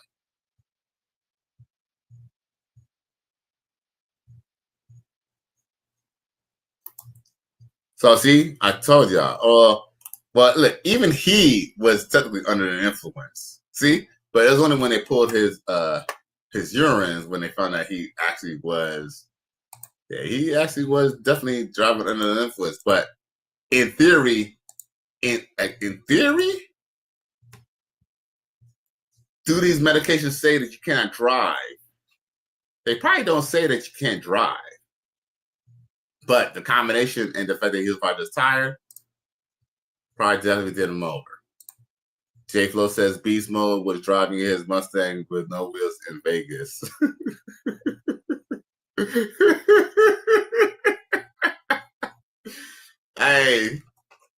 So see, I told y'all. But look, even he was technically under the influence. See, but it was only when they pulled his urines when they found out he actually was. Yeah, he actually was definitely driving under the influence. But in theory, do these medications say that you cannot drive? They probably don't say that you can't drive. But the combination and the fact that he was probably just tired probably definitely did him over. J Flo says Beast Mode was driving his Mustang with no wheels in Vegas. Hey,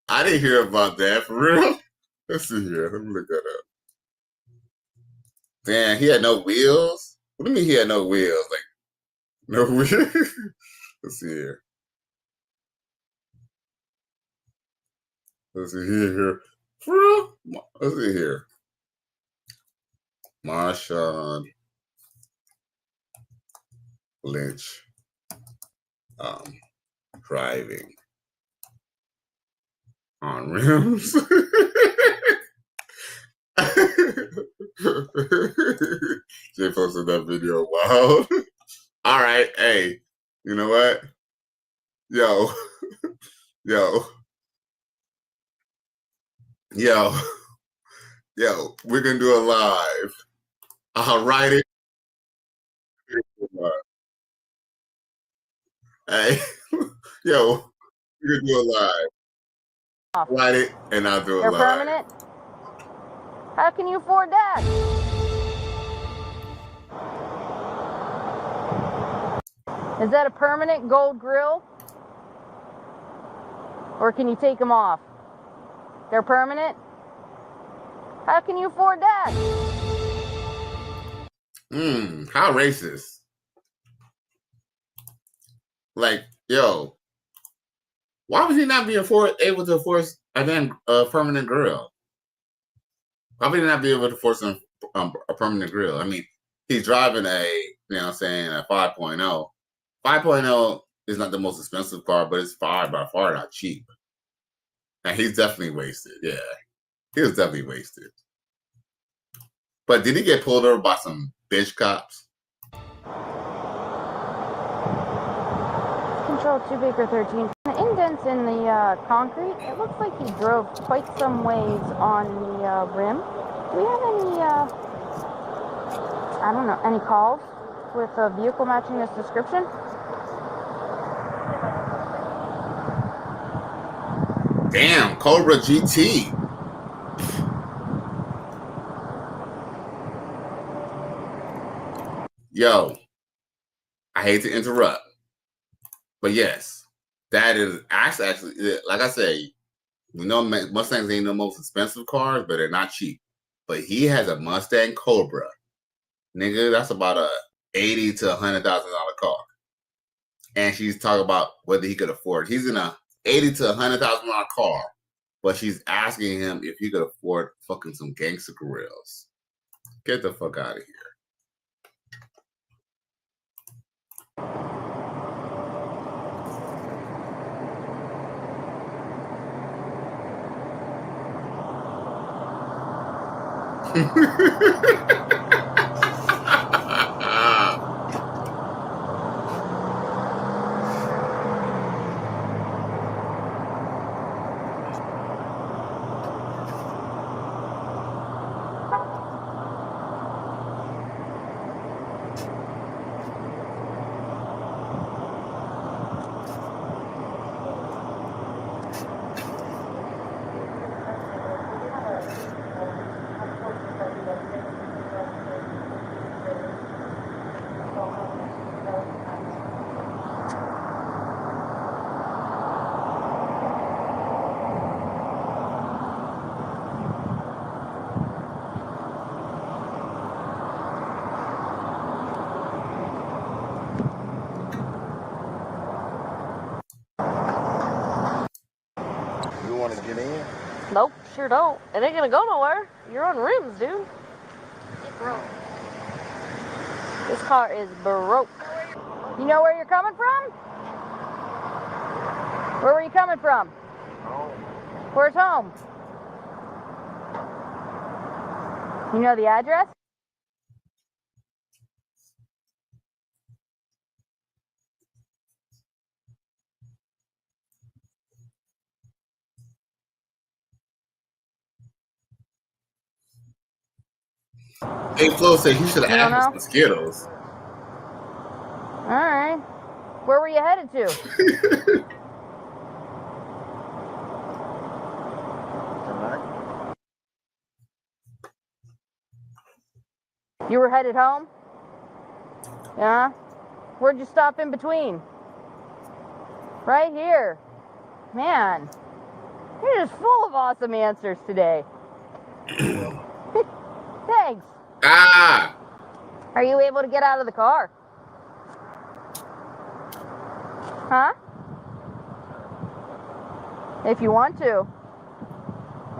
I didn't hear about that for real. Let's see here. Let me look that up. Damn, he had no wheels? What do you mean he had no wheels? Like, no wheels? Let's see here. Let's see here. For real? Let's see here. Marshawn Lynch driving on rims. Jay posted that video. Wow. All right. Hey, you know what? Yo, we're going to do a live. I'll write it. Hey, yo, we're going to do a live. Write it, and I'll do it live. Permanent? How can you afford that? Is that a permanent gold grill? Or can you take them off? They're permanent? How can you afford that? How racist. Like, yo, why was he not being able to force a damn permanent grill? Why would he not be able to force a permanent grill? I mean, he's driving a 5.0. 5.0 is not the most expensive car, but it's by far not cheap. And he's definitely wasted. Yeah, he was definitely wasted. But did he get pulled over by some bitch cops? Control 2 Baker 13. Indents in the concrete. It looks like he drove quite some ways on the rim. Do we have any, I don't know, any calls with a vehicle matching this description? Damn, Cobra GT. Yo, I hate to interrupt, but yes, that is actually, like I say, we know Mustangs ain't the most expensive cars, but they're not cheap. But he has a Mustang Cobra. Nigga, that's about a $80,000 to $100,000 car. And she's talking about whether he could afford. He's in a $80,000 to $100,000 car, but she's asking him if he could afford fucking some gangster grills. Get the fuck out of here. Nope, sure don't. It ain't gonna go nowhere. You're on rims, dude. It broke. This car is broke. You know where you're coming from? Where were you coming from? Home. Where's home? You know the address? Hey, Flo said he should have asked for some Skittles. All right. Where were you headed to? You were headed home? Yeah? Where'd you stop in between? Right here. Man, you're just full of awesome answers today. Thanks. Ah! Are you able to get out of the car? Huh? If you want to.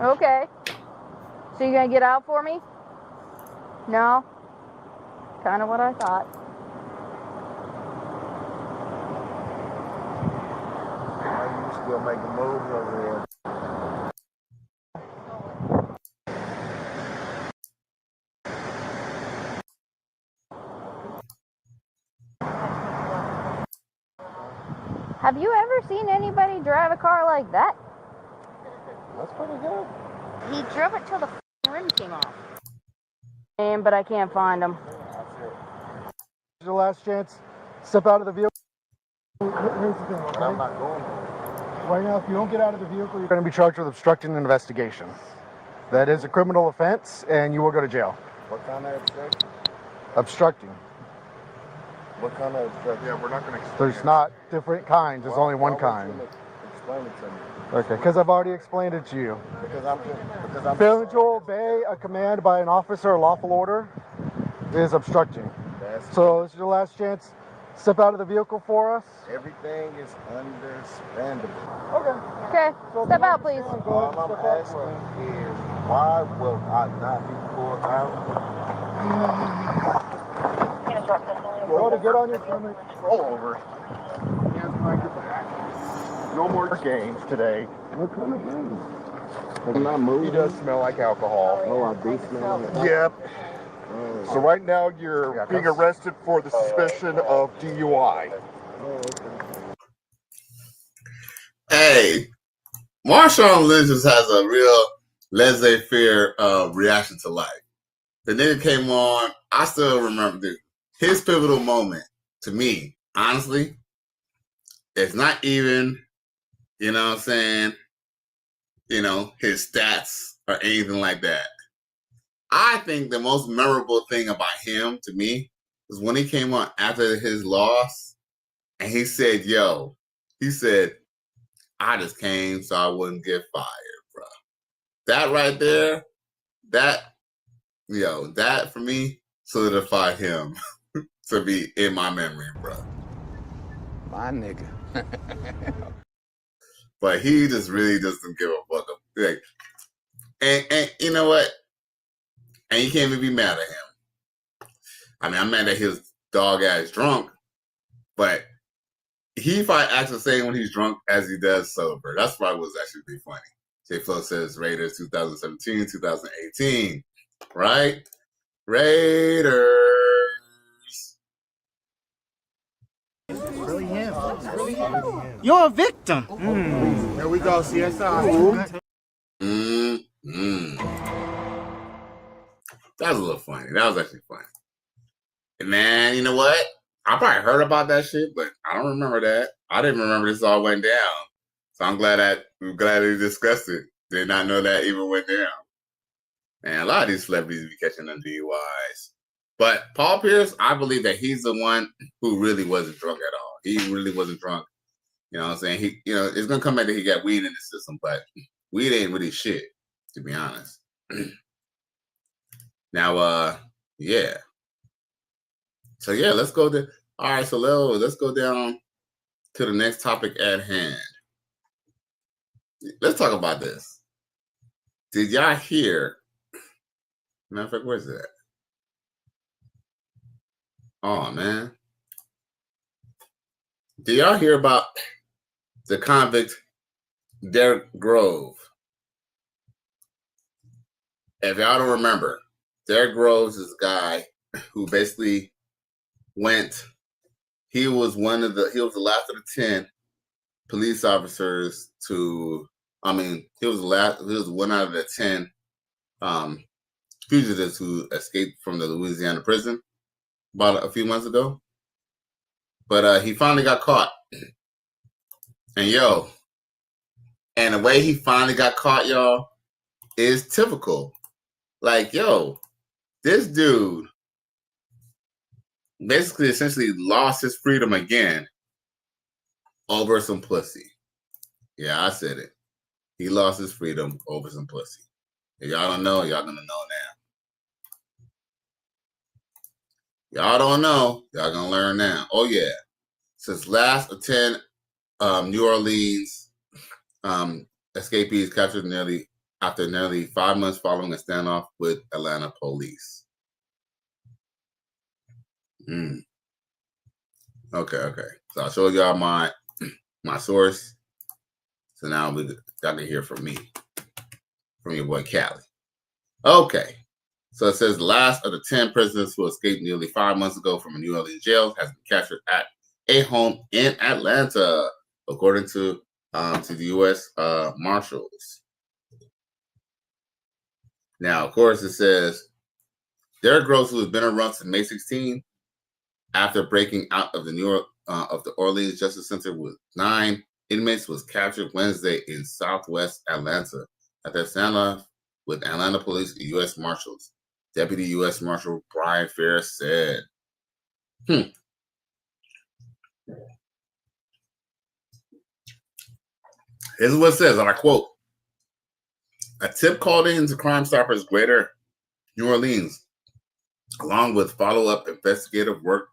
Okay. So you gonna get out for me? No? Kind of what I thought. You still making moves over there. Have you ever seen anybody drive a car like that? That's pretty good. He drove it till the rim came off. But I can't find him. Your last chance. Step out of the vehicle. Here's the thing, okay? I'm not going. Right now, if you don't get out of the vehicle, you're going to be charged with obstructing an investigation. That is a criminal offense, and you will go to jail. What kind of obstruction? Obstructing. What kind of obstruction? Yeah, we're not going to explain. There's not different kinds. There's only one kind. Explain it to me. Okay, because I've already explained it to you. Because I'm Failing to obey a command by an officer or lawful order is obstructing. So this is your last chance. Step out of the vehicle for us. Everything is understandable. Okay. Okay, step out, please. All I'm asking is, why will I not be pulled out? Go to get on your stomach. Roll over. No more games today. What kind of games? I'm not moving. He does smell like alcohol. Oh, I do smell it. Yep. So right now you're being arrested for the suspicion of DUI. Hey, Marshawn Lynch just has a real laissez-faire reaction to life. The nigga came on. I still remember his pivotal moment to me, honestly. It's not even, you know what I'm saying, you know, his stats or anything like that. I think the most memorable thing about him to me was when he came on after his loss and he said, I just came so I wouldn't get fired, bro. That right there, that for me solidified him to be in my memory, bro. My nigga. But he just really doesn't give a fuck. Like, and you know what? And you can't even be mad at him. I mean, I'm mad that he was dog ass drunk, but he probably acts the same when he's drunk as he does sober. That's probably what's actually pretty funny. J Flo says Raiders 2017, 2018, right? Raiders. Really him. Really him. You're a victim. There we go, CSI. That was a little funny. That was actually funny. And man, you know what? I probably heard about that shit, but I don't remember that. I didn't remember this all went down. So I'm glad we discussed it. Did not know that even went down. And a lot of these celebrities be catching them DUIs. But Paul Pierce, I believe that he's the one who really wasn't drunk at all. He really wasn't drunk. You know what I'm saying? It's gonna come back that he got weed in the system, but weed ain't really shit, to be honest. Now, yeah. So yeah, let's go to. All right, so let's go down to the next topic at hand. Let's talk about this. Did y'all hear? Matter of fact, where's that? Oh man, did y'all hear about the convict Derek Grove? If y'all don't remember, Derek Groves is a guy who basically he was the last of the 10 police officers he was one out of the 10 fugitives who escaped from the Louisiana prison about a few months ago. But he finally got caught. And the way he finally got caught, y'all, is typical. Like, this dude basically essentially lost his freedom again over some pussy. Yeah, I said it. He lost his freedom over some pussy. If y'all don't know, y'all gonna know now. Y'all don't know, y'all gonna learn now. Oh yeah. Since last of 10 New Orleans escapees captured after nearly 5 months following a standoff with Atlanta police. Okay. So I'll show y'all my source. So now y'all can hear from me, from your boy Cali. Okay. So it says the last of the 10 prisoners who escaped nearly 5 months ago from a New Orleans jail has been captured at a home in Atlanta, according to the U.S. Marshals. Now, of course, it says Derrick Rose, who has been around since May 16, after breaking out of the Orleans Justice Center with 9 inmates, was captured Wednesday in Southwest Atlanta at the standoff with Atlanta Police and U.S. Marshals. Deputy U.S. Marshal Brian Ferris said, Here's what it says, and I quote, "A tip called in to Crime Stoppers Greater New Orleans, along with follow-up investigative work,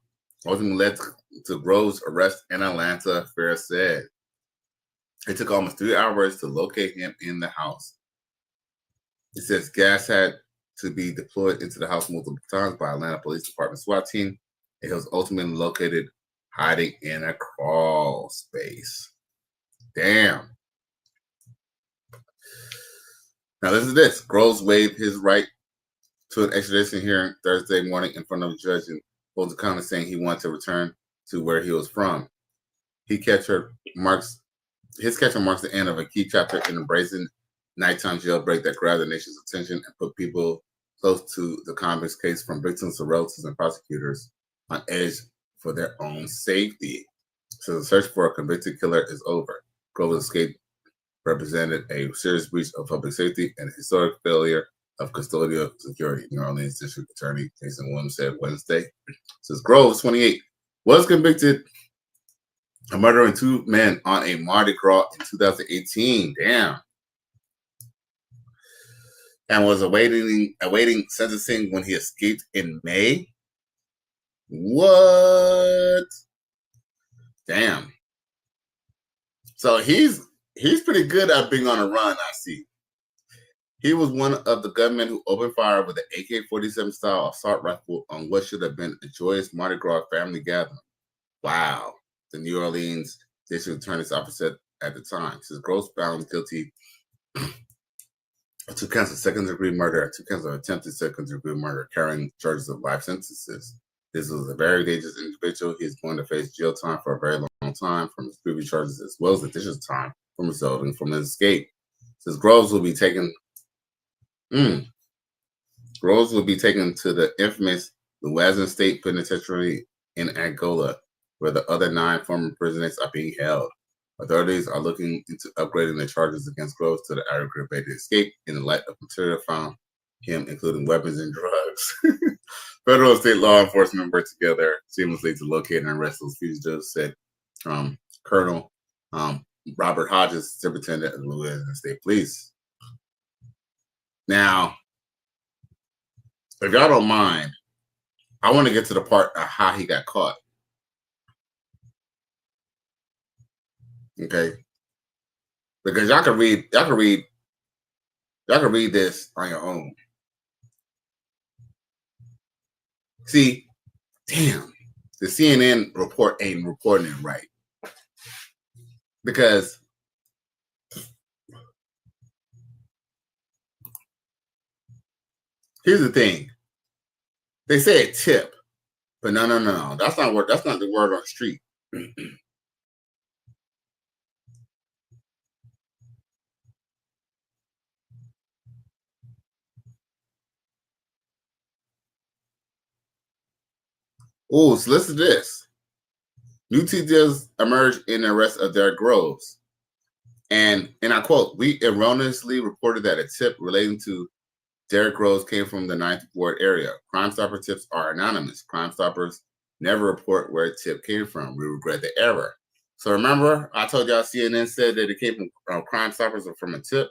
ultimately led to Grove's arrest in Atlanta," Ferris said. It took almost 3 hours to locate him in the house. It says gas had to be deployed into the house multiple times by Atlanta Police Department SWAT team. It was ultimately located hiding in a crawl space. Damn. Now listen to this. Groves waived his right to an extradition hearing Thursday morning in front of a judge in Fulton County, saying he wanted to return to where he was from. His capture marks the end of a key chapter in the brazen nighttime jailbreak that grabbed the nation's attention and put people close to the convict's case, from victims to relatives and prosecutors, on edge for their own safety. So the search for a convicted killer is over. Grove's escape represented a serious breach of public safety and a historic failure of custodial security, New Orleans District Attorney Jason Williams said Wednesday. Says Groves, 28, was convicted of murdering 2 men on a Mardi Gras in 2018. Damn. And was awaiting sentencing when he escaped in May. What? Damn. So he's pretty good at being on a run, I see. He was one of the gunmen who opened fire with an AK-47 style assault rifle on what should have been a joyous Mardi Gras family gathering. Wow. The New Orleans District Attorney's Office said at the time. Says Groves found guilty of 2 counts of second-degree murder and 2 counts of attempted second-degree murder, carrying charges of life sentences. This was a very dangerous individual. He is going to face jail time for a very long time from his previous charges, as well as additional time from resulting from his escape. Says Groves will be taken to the infamous Louisiana State Penitentiary in Angola, where the other 9 former prisoners are being held. Authorities are looking into upgrading the charges against Groves to the aggravated escape in the light of material found him, including weapons and drugs. Federal and state law enforcement work together seamlessly to locate and arrest those fugitives, said Colonel Robert Hodges, superintendent of the Louisiana State Police. Now, if y'all don't mind, I want to get to the part of how he got caught. Okay, because y'all can read this on your own. See, damn, the CNN report ain't reporting it right, because here's the thing. They say a tip, but no. That's not the word on the street. Oh, so listen to this. New details emerged in the arrest of Derrick Groves. And I quote, "We erroneously reported that a tip relating to Derrick Groves came from the 9th Ward area. Crime Stopper tips are anonymous. Crime Stoppers Never report where a tip came from. We regret the error. So remember, I told y'all CNN said that it came from Crime Stoppers or from a tip.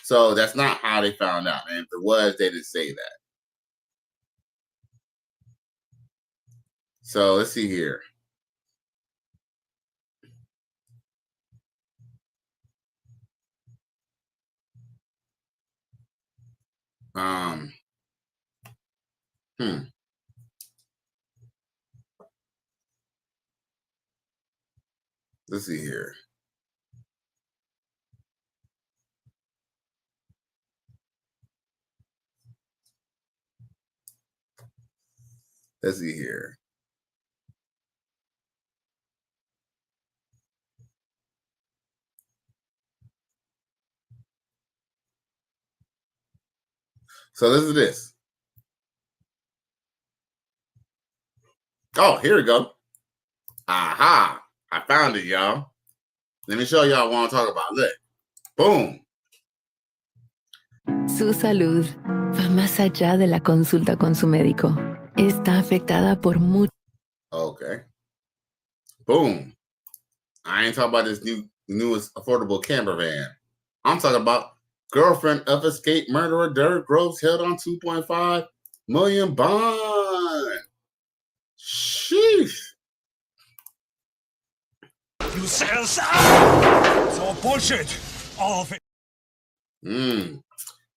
So that's not how they found out. And if it was, they didn't say that. So let's see here. Let's see here. Let's see here. So this is this. Oh, here we go. Aha. I found it, y'all. Let me show y'all what I'm talking about. Look. Boom. Su salud va más allá de la consulta con su médico. Está afectada por mucho. Okay. Boom. I ain't talking about this newest affordable camper van. I'm talking about girlfriend of escaped murderer Derek Groves held on $2.5 million bond. Sheesh. You sell some! It's all bullshit. All of it.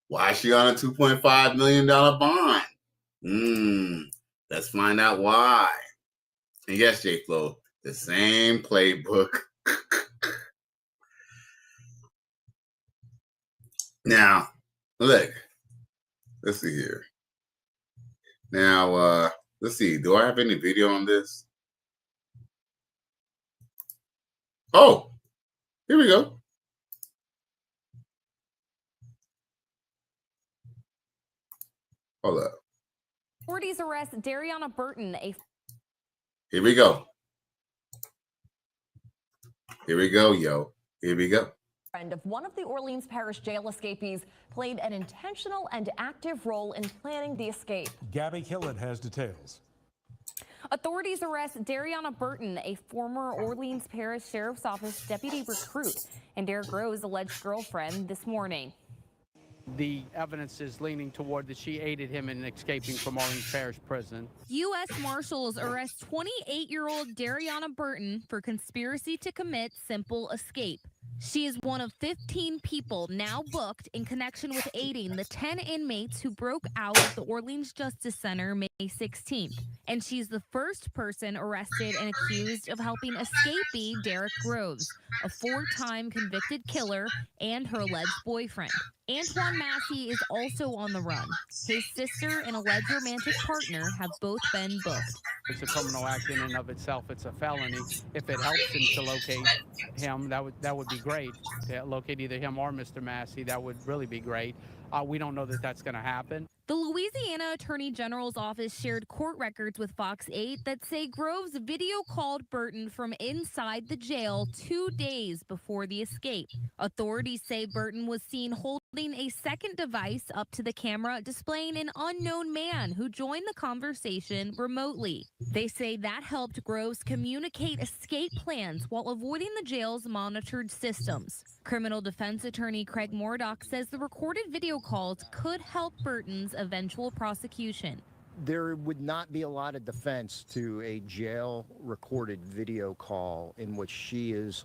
Why is she on a $2.5 million bond? Let's find out why. And yes, J Flo, the same playbook. Now, look. Let's see here. Now, let's see. Do I have any video on this? Oh, here we go. Hold up. Authorities arrest Dariana Burton, Here we go. Here we go, yo. Here we go. Friend of one of the Orleans Parish jail escapees, played an intentional and active role in planning the escape. Gabby Hillett has details. Authorities arrest Dariana Burton, a former Orleans Parish Sheriff's Office deputy recruit, and Derek Groves' alleged girlfriend this morning. The evidence is leaning toward that she aided him in escaping from Orleans Parish Prison. U.S. Marshals arrest 28-year-old Dariana Burton for conspiracy to commit simple escape. She is one of 15 people now booked in connection with aiding the 10 inmates who broke out of the Orleans Justice Center May 16th. And she's the first person arrested and accused of helping escapee Derek Groves, a 4-time convicted killer, and her alleged boyfriend. Antoine Massey is also on the run. His sister and alleged romantic partner have both been booked. It's a criminal act in and of itself. It's a felony. If it helps him to locate him, that would be great. To locate either him or Mr. Massey, that would really be great. We don't know that that's going to happen. The Louisiana Attorney General's office shared court records with Fox 8 that say Groves video called Burton from inside the jail 2 days before the escape. Authorities say Burton was seen holding a second device up to the camera displaying an unknown man who joined the conversation remotely. They say that helped Groves communicate escape plans while avoiding the jail's monitored systems. Criminal defense attorney Craig Mordock says the recorded video calls could help Burton's eventual prosecution. There would not be a lot of defense to a jail recorded video call in which she is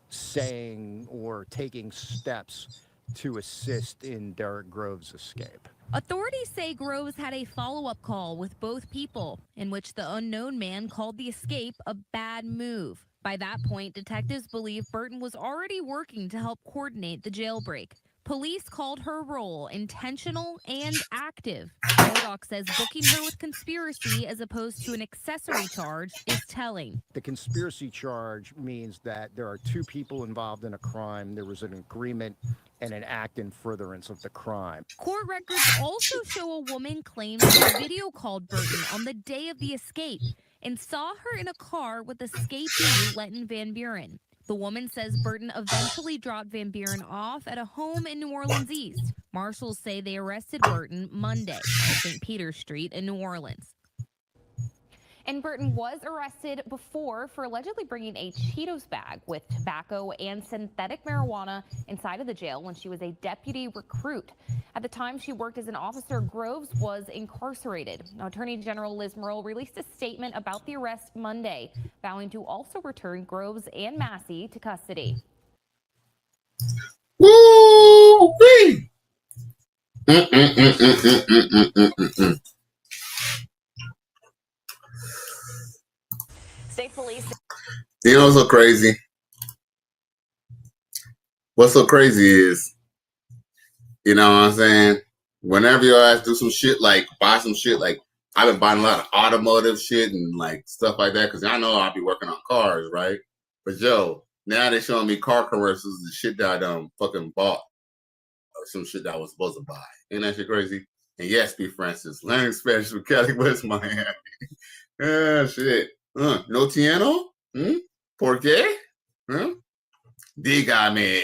saying or taking steps to assist in Derek Groves' escape. Authorities say Groves had a follow-up call with both people in which the unknown man called the escape a bad move. By that point, detectives believe Burton was already working to help coordinate the jailbreak. Police called her role intentional and active. Mordock says booking her with conspiracy as opposed to an accessory charge is telling. The conspiracy charge means that there are two people involved in a crime. There was an agreement and an act in furtherance of the crime. Court records also show a woman claims she video called Burton on the day of the escape and saw her in a car with escapee Lenton Van Buren. The woman says Burton eventually dropped Van Buren off at a home in New Orleans East. Marshals say they arrested Burton Monday on St. Peter's Street in New Orleans. And Burton was arrested before for allegedly bringing a Cheetos bag with tobacco and synthetic marijuana inside of the jail when she was a deputy recruit. At the time she worked as an officer, Groves was incarcerated. Now, Attorney General Liz Murrill released a statement about the arrest Monday, vowing to also return Groves and Massey to custody. Woo-wee! State police. You know what's so crazy? What's so crazy is, you know what I'm saying? Whenever your ass do some shit, like buy some shit, like I've been buying a lot of automotive shit and like stuff like that, because I know I'll be working on cars, right? But yo, now they're showing me car commercials and shit that I done fucking bought, or some shit that I was supposed to buy. Ain't that shit crazy? And yes, B. Francis, learning Spanish with Cali, West Miami. Ah, shit. No tiano? ¿Por qué? Dígame.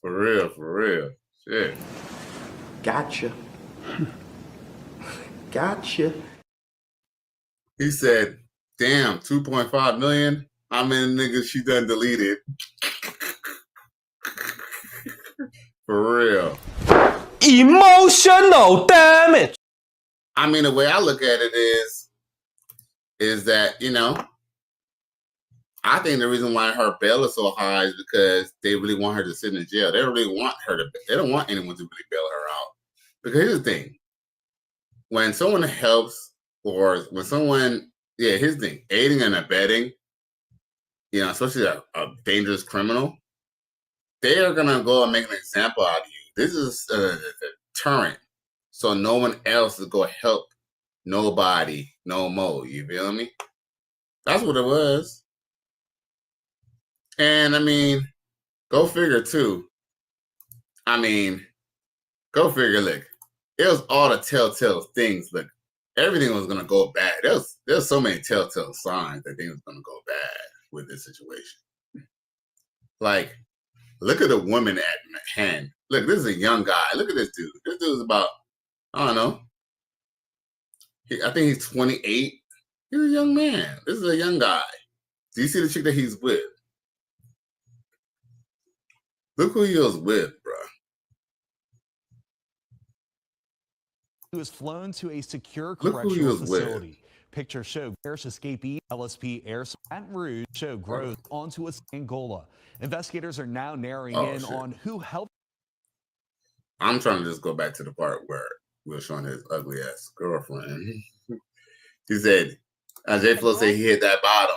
For real. Shit. Gotcha. Gotcha. He said, damn, 2.5 million? How many niggas she done deleted? For real. Emotional damage. I mean, the way I look at it is that, you know, I think the reason why her bail is so high is because they really want her to sit in jail. They really want her to, they don't want anyone to really bail her out. Because here's the thing. When someone helps, or when someone, here's the thing, aiding and abetting, you know, especially a dangerous criminal, they are going to go and make an example out of you. This is a deterrent. So no one else is going to help nobody no more. You feel me? That's what it was. And I mean, go figure too. I mean, go figure, look. It was all the telltale things. Look, everything was going to go bad. There's so many telltale signs that things was going to go bad with this situation. Like, look at the woman at hand. Look, this is a young guy. Look at this dude. This dude's about, I don't know. I think he's 28. He's a young man. This is a young guy. Do you see the chick that he's with? Look who he was with, bro. He was flown to a secure correctional facility. Pictures show Irish escapee LSP Air Baton Rouge show Groves onto a Angola. Investigators are now narrowing in on who helped. I'm trying to just go back to the part where we're showing his ugly ass girlfriend. He said, J Flo said he hit that bottom.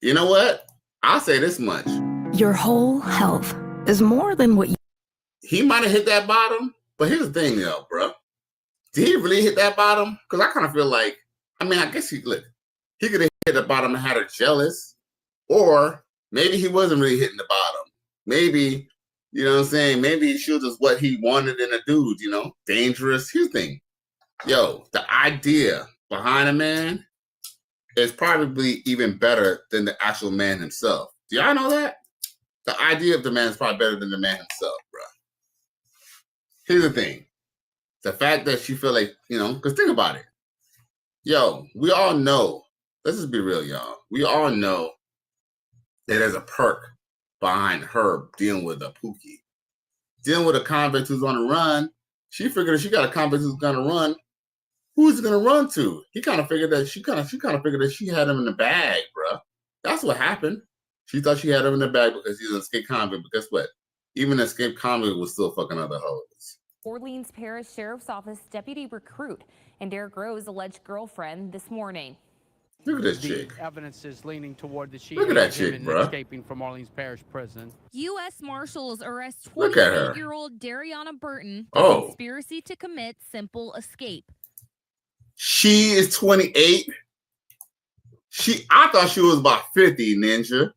You know what? I'll say this much. Your whole health is more than what you. He might have hit that bottom, but here's the thing, though, bro. Did he really hit that bottom? Because I kind of feel like, I mean, I guess he could have hit the bottom and had her jealous, or maybe he wasn't really hitting the bottom. Maybe, you know what I'm saying? Maybe she was just what he wanted in a dude, you know, dangerous. Here's the thing. Yo, the idea behind a man is probably even better than the actual man himself. Do y'all know that? The idea of the man is probably better than the man himself, bro. Here's the thing. The fact that she feel like, you know, because think about it. Yo, we all know, let's just be real, y'all. We all know that there's a perk behind her dealing with a pookie. Dealing with a convict who's on the run, she figured if she got a convict who's gonna run, who's it gonna run to? He kind of figured that she kind of figured that she had him in the bag, bro. That's what happened. She thought she had him in the bag because he's an escaped convict, but guess what? Even an escaped convict was still fucking other hoes. Orleans Parish Sheriff's Office deputy recruit and Derek Grove's alleged girlfriend this morning. Look at this chick. Evidence is leaning toward the Look at that chick, bro. Escaping from Orleans Parish Prison. U.S. Marshals arrest Look at her. 28-year-old Dariana Burton for conspiracy to commit simple escape. She is 28. I thought she was about 50, Ninja.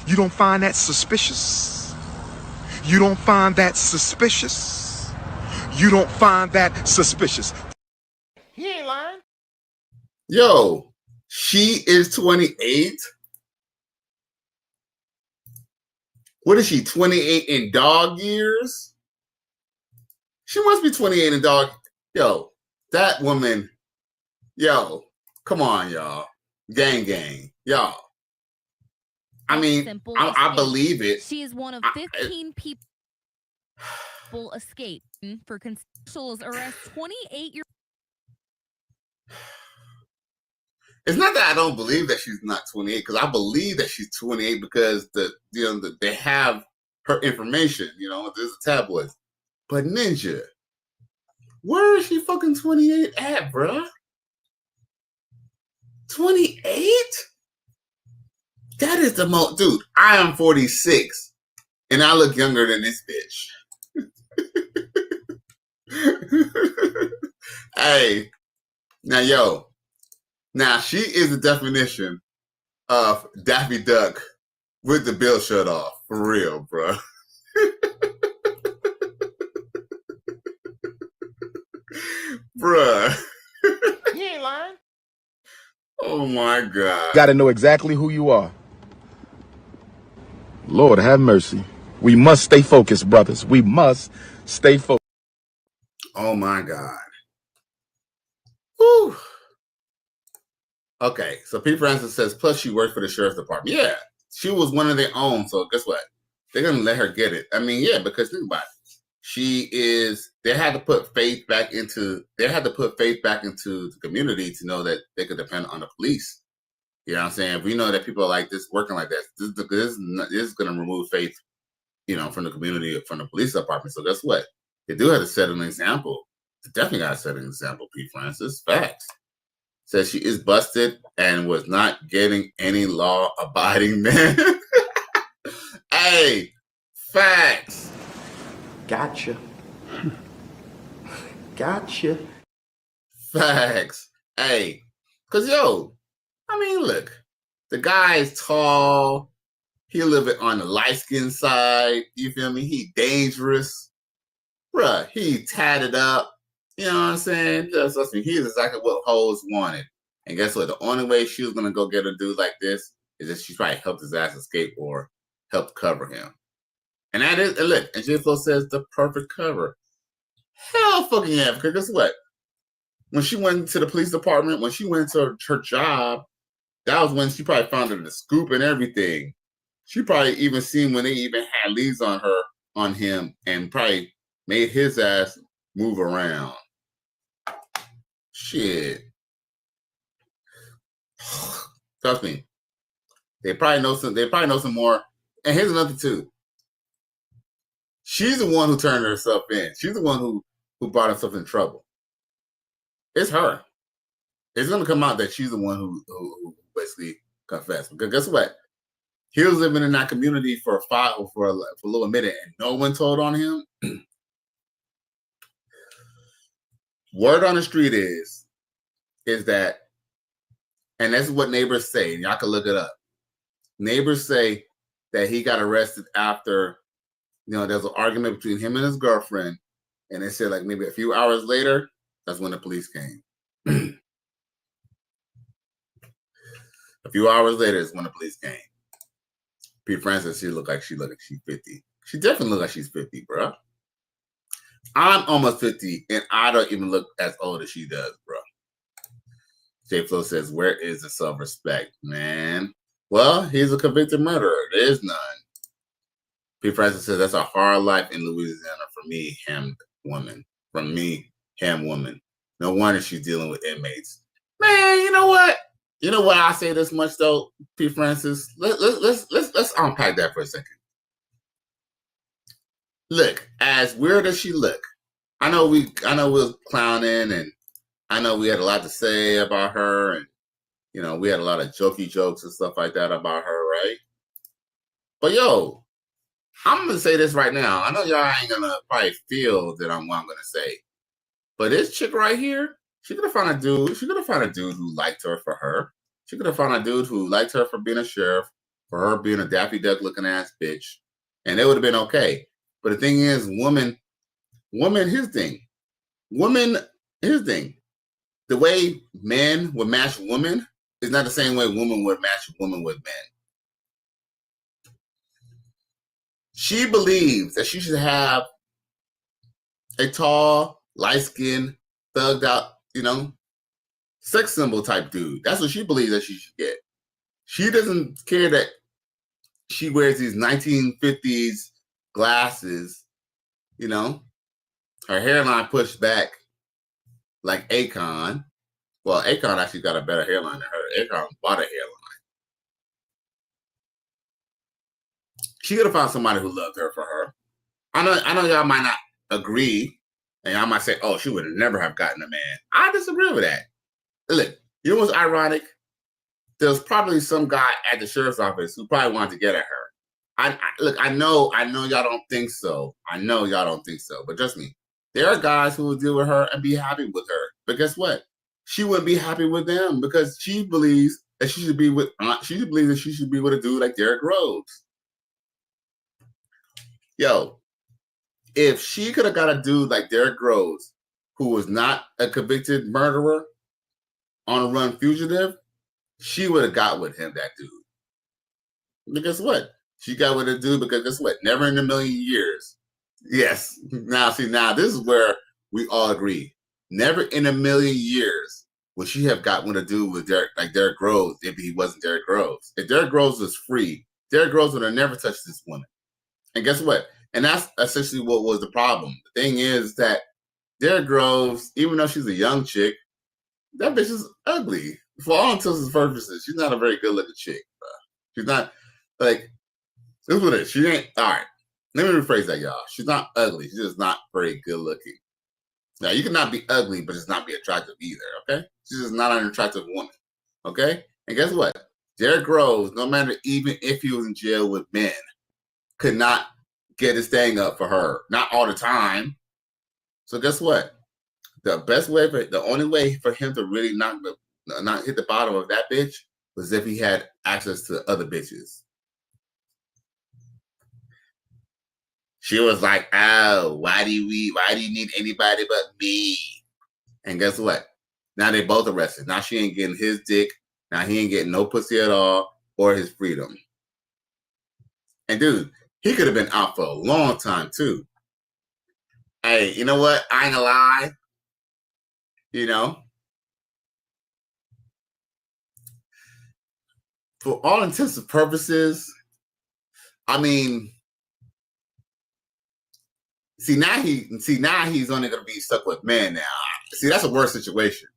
You don't find that suspicious? You don't find that suspicious? You don't find that suspicious? He ain't lying. Yo, she is 28. What is she, 28 in dog years? She must be 28 in dog. Yo, that woman, yo, come on, y'all. Gang, y'all. I mean, I believe it. She is one of 15 people escape for consensual arrest. 28-year. It's not that I don't believe that she's not 28, because I believe that she's 28 because they have her information. There's a tabloid. But Ninja, where is she fucking 28 at, bruh? 28? That is the most, dude. I am 46, and I look younger than this bitch. Hey, now she is the definition of Daffy Duck with the bill shut off, for real, bro. Bruh. You ain't lying. Oh my God. Got to know exactly who you are. Lord have mercy. We must stay focused, brothers. We must stay focused. Oh my God. Whew. Okay, so Pete Francis says, plus she worked for the sheriff's department. Yeah, she was one of their own, so guess what? They're going to let her get it. I mean, yeah, because think about it. They had to put faith back into the community to know that they could depend on the police. You know what I'm saying? If we know that people are like this, working like that, this is going to remove faith, from the community, from the police department. So guess what? They do have to set an example. They definitely got to set an example, Pete Francis. Facts. Says she is busted and was not getting any law-abiding man. Hey, facts. Gotcha. Gotcha. Facts. Hey, because, look, the guy is tall. He a little bit on the light-skinned side. You feel me? He dangerous. Bruh, he tatted up. You know what I'm saying? He's exactly what hoes wanted. And guess what? The only way she was going to go get a dude like this is that she probably helped his ass escape or helped cover him. And that is, and look, and J. Flo says the perfect cover. Hell fucking yeah, because guess what? When she went to the police department, when she went to her job, that was when she probably found her the scoop and everything. She probably even seen when they even had leads on him, and probably made his ass move around. Shit. Trust me. They probably know some more. And here's another too. She's the one who turned herself in. She's the one who brought herself in trouble. It's her. It's gonna come out that she's the one who basically confessed. Because guess what? He was living in that community for a little minute, and no one told on him. Word on the street is that, and that's what neighbors say, and y'all can look it up. Neighbors say that he got arrested after, there's an argument between him and his girlfriend, and they said like maybe a few hours later, that's when the police came. A few hours later is when the police came. Pete Francis, she look like she's 50. She definitely look like she's 50, bro. I'm almost 50, and I don't even look as old as she does, bro. J. Flo says, where is the self-respect, man? Well, he's a convicted murderer. There is none. Pete Francis says, that's a hard life in Louisiana for me, ham woman. From me, ham woman. No wonder she's dealing with inmates. Man, you know what? You know what? I say this much though, Pete Francis. Let's unpack that for a second. Look, as weird as she look, I know we was clowning, and I know we had a lot to say about her, and we had a lot of jokey jokes and stuff like that about her, right? But yo, I'm gonna say this right now. I know y'all ain't gonna probably feel that what I'm gonna say, but this chick right here, she could have found a dude. She could have found a dude who liked her for her. She could have found a dude who liked her for being a sheriff, for her being a Daffy Duck looking ass bitch, and it would have been okay. But the thing is, woman, here's the thing. The way men would match women is not the same way women would match women with men. She believes that she should have a tall, light-skinned thugged out, sex symbol type dude. That's what she believes that she should get. She doesn't care that she wears these 1950s glasses, her hairline pushed back like Akon. Well, Akon actually got a better hairline than her. Akon bought a hairline. She could have found somebody who loved her for her. I know y'all might not agree, and y'all might say, oh, she would never have gotten a man. I disagree with that. Look, you know what's ironic? There's probably some guy at the sheriff's office who probably wanted to get at her. Look, I know y'all don't think so. I know y'all don't think so, but trust me, there are guys who will deal with her and be happy with her. But guess what? She wouldn't be happy with them because she believes that she should be with a dude like Derrick Rose. Yo, if she could have got a dude like Derrick Rose, who was not a convicted murderer, on a run fugitive, she would have got with him, that dude. But guess what? She got with a dude because guess what? Never in a million years. Yes. Now this is where we all agree. Never in a million years would she have got with a dude with Derrick Rose if he wasn't Derrick Rose. If Derrick Rose was free, Derrick Rose would have never touched this woman. And guess what? And that's essentially what was the problem. The thing is that Derrick Rose, even though she's a young chick, that bitch is ugly. For all intents and purposes, she's not a very good looking chick, bro. She's not this is what it is. She ain't all right. Let me rephrase that, y'all. She's not ugly. She's just not very good looking. Now you cannot be ugly, but just not be attractive either, okay? She's just not an attractive woman. Okay? And guess what? Derrick Rose, no matter even if he was in jail with men, could not get his thing up for her. Not all the time. So guess what? The only way for him to really not hit the bottom of that bitch was if he had access to other bitches. She was like, oh, why do you need anybody but me? And guess what? Now they both arrested. Now she ain't getting his dick. Now he ain't getting no pussy at all or his freedom. And dude, he could have been out for a long time too. Hey, you know what? I ain't gonna lie. For all intents and purposes, I mean, now he's only gonna be stuck with men now. See, that's a worse situation.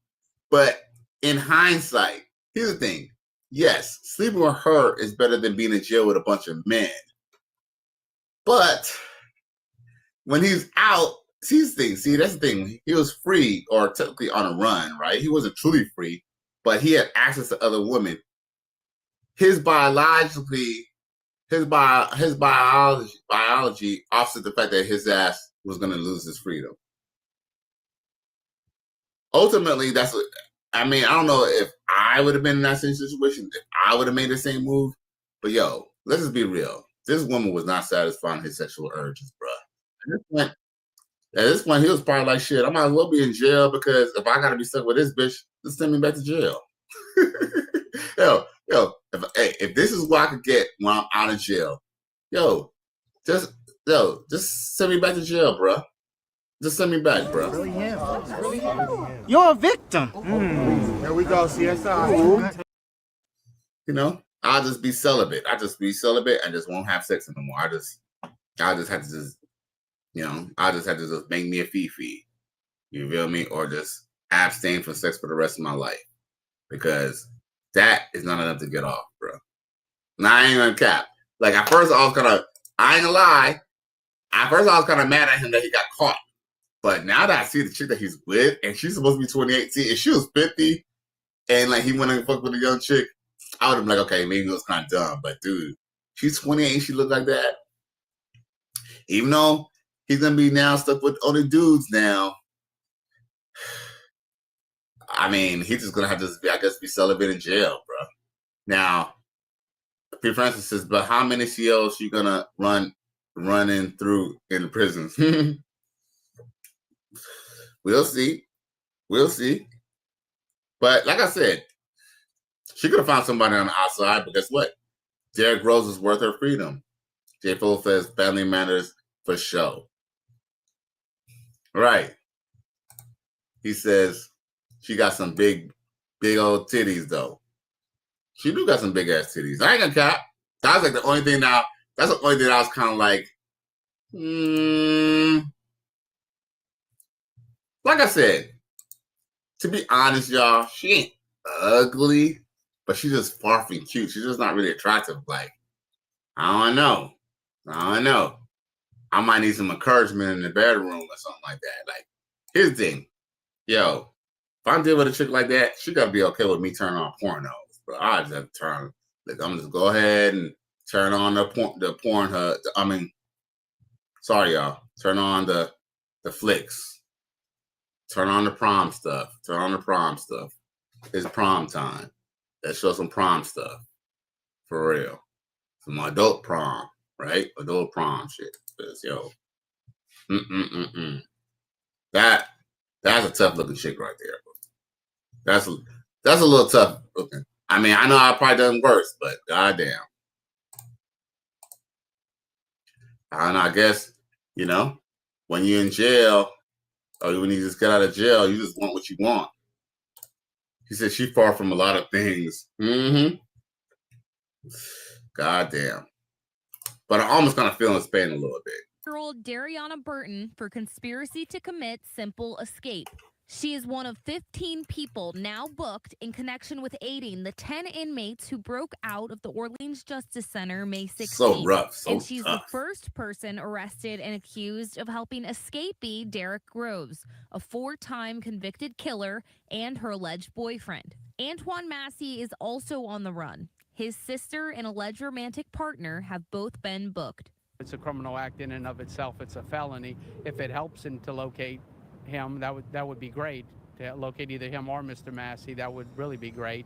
But in hindsight, here's the thing. Yes, sleeping with her is better than being in jail with a bunch of men. But when he's out, that's the thing. He was free, or technically on a run, right? He wasn't truly free, but he had access to other women. His biology offset the fact that his ass was going to lose his freedom. Ultimately, I don't know if I would have been in that same situation, if I would have made the same move. But yo, let's just be real. This woman was not satisfying his sexual urges, bro. At this point, he was probably like, shit, I might as well be in jail because if I got to be stuck with this bitch, just send me back to jail. If this is what I could get when I'm out of jail, just send me back to jail, bro. Just send me back, bro. Really him. You're a victim. There we go, CSI. I'll just be celibate. I just be celibate and just won't have sex anymore. I just have to just make me a fifi. You feel me? Or just abstain from sex for the rest of my life. Because that is not enough to get off, bro. Now, I ain't gonna cap. Like, at first I ain't gonna lie. At first I was kind of mad at him that he got caught. But now that I see the chick that he's with, and she's supposed to be 28, see, if she was 50, and like he went and fucked with a young chick, I would have been like, okay, maybe it was kind of dumb. But dude, she's 28 and she looked like that. Even though he's gonna be now stuck with other dudes now. I mean, he's just gonna have to be celibate in jail, bro. Now, P. Francis says, but how many CLs you gonna running through in the prisons? We'll see. But like I said, she could have found somebody on the outside, but guess what? Derrick Rose is worth her freedom. J. Full says family matters for show. Right. He says she got some big old titties though. She do got some big ass titties. I ain't gonna cap. That's like the only thing now. That's the only thing I was kind of like, like I said, to be honest, y'all, she ain't ugly, but she's just far from cute. She's just not really attractive. Like, I don't know. I might need some encouragement in the bedroom or something like that. Like, here's the thing. Yo, if I'm dealing with a chick like that, she gotta be okay with me turning on pornos. Bro, I just have to turn. Like, I'm just go ahead and turn on the Pornhub. Sorry, y'all. Turn on the flicks. Turn on the prom stuff. It's prom time. Let's show some prom stuff. For real. Some adult prom, right? Adult prom shit. Yo. That's a tough looking chick right there. That's a little tough looking. I mean, I know I probably done worse, but goddamn. I don't know, I guess, when you're in jail or when you just get out of jail, you just want what you want. He said she's far from a lot of things. Goddamn. But I almost kind of feel his pain a little bit. Year-old Dariana Burton for conspiracy to commit simple escape. She is one of 15 people now booked in connection with aiding the 10 inmates who broke out of the Orleans Justice Center May 16th. So rough, and she's the first person arrested and accused of helping escapee Derek Groves, a 4-time convicted killer, and her alleged boyfriend. Antoine Massey is also on the run. His sister and alleged romantic partner have both been booked. It's a criminal act in and of itself. It's a felony. If it helps him to locate him, that would be great. To locate either him or Mr. Massey, that would really be great.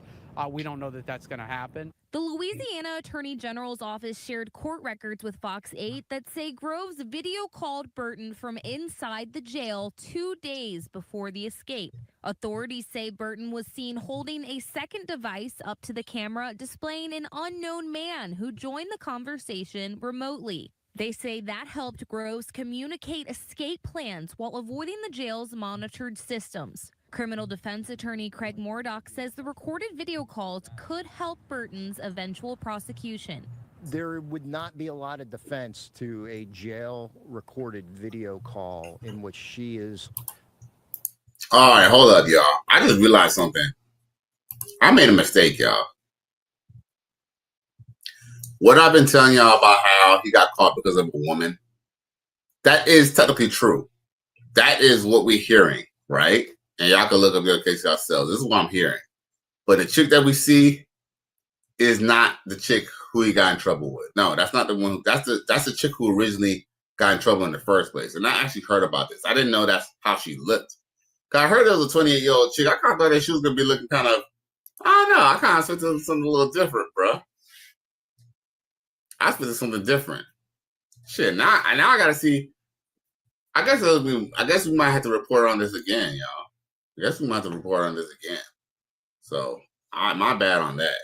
We don't know that that's going to happen. The Louisiana Attorney General's office shared court records with Fox 8 that say Groves video called Burton from inside the jail 2 days before the escape. Authorities say Burton was seen holding a second device up to the camera displaying an unknown man who joined the conversation remotely. They say that helped Groves communicate escape plans while avoiding the jail's monitored systems. Criminal defense attorney Craig Mordock says the recorded video calls could help Burton's eventual prosecution. There would not be a lot of defense to a jail recorded video call in which she is. All right, hold up, y'all. I just realized something. I made a mistake, y'all. What I've been telling y'all about how he got caught because of a woman, that is technically true. That is what we're hearing, right? And y'all can look up your case yourselves. This is what I'm hearing. But the chick that we see is not the chick who he got in trouble with. No, that's not the one. That's the chick who originally got in trouble in the first place. And I actually heard about this. I didn't know that's how she looked. Cause I heard there was a 28-year-old chick. I kind of thought that she was gonna be looking kind of. I don't know. I kind of expected something a little different, bro. I expected something different. Shit. Now I gotta see. I guess we might have to report on this again, y'all. I guess we might have to report on this again. So, my bad on that.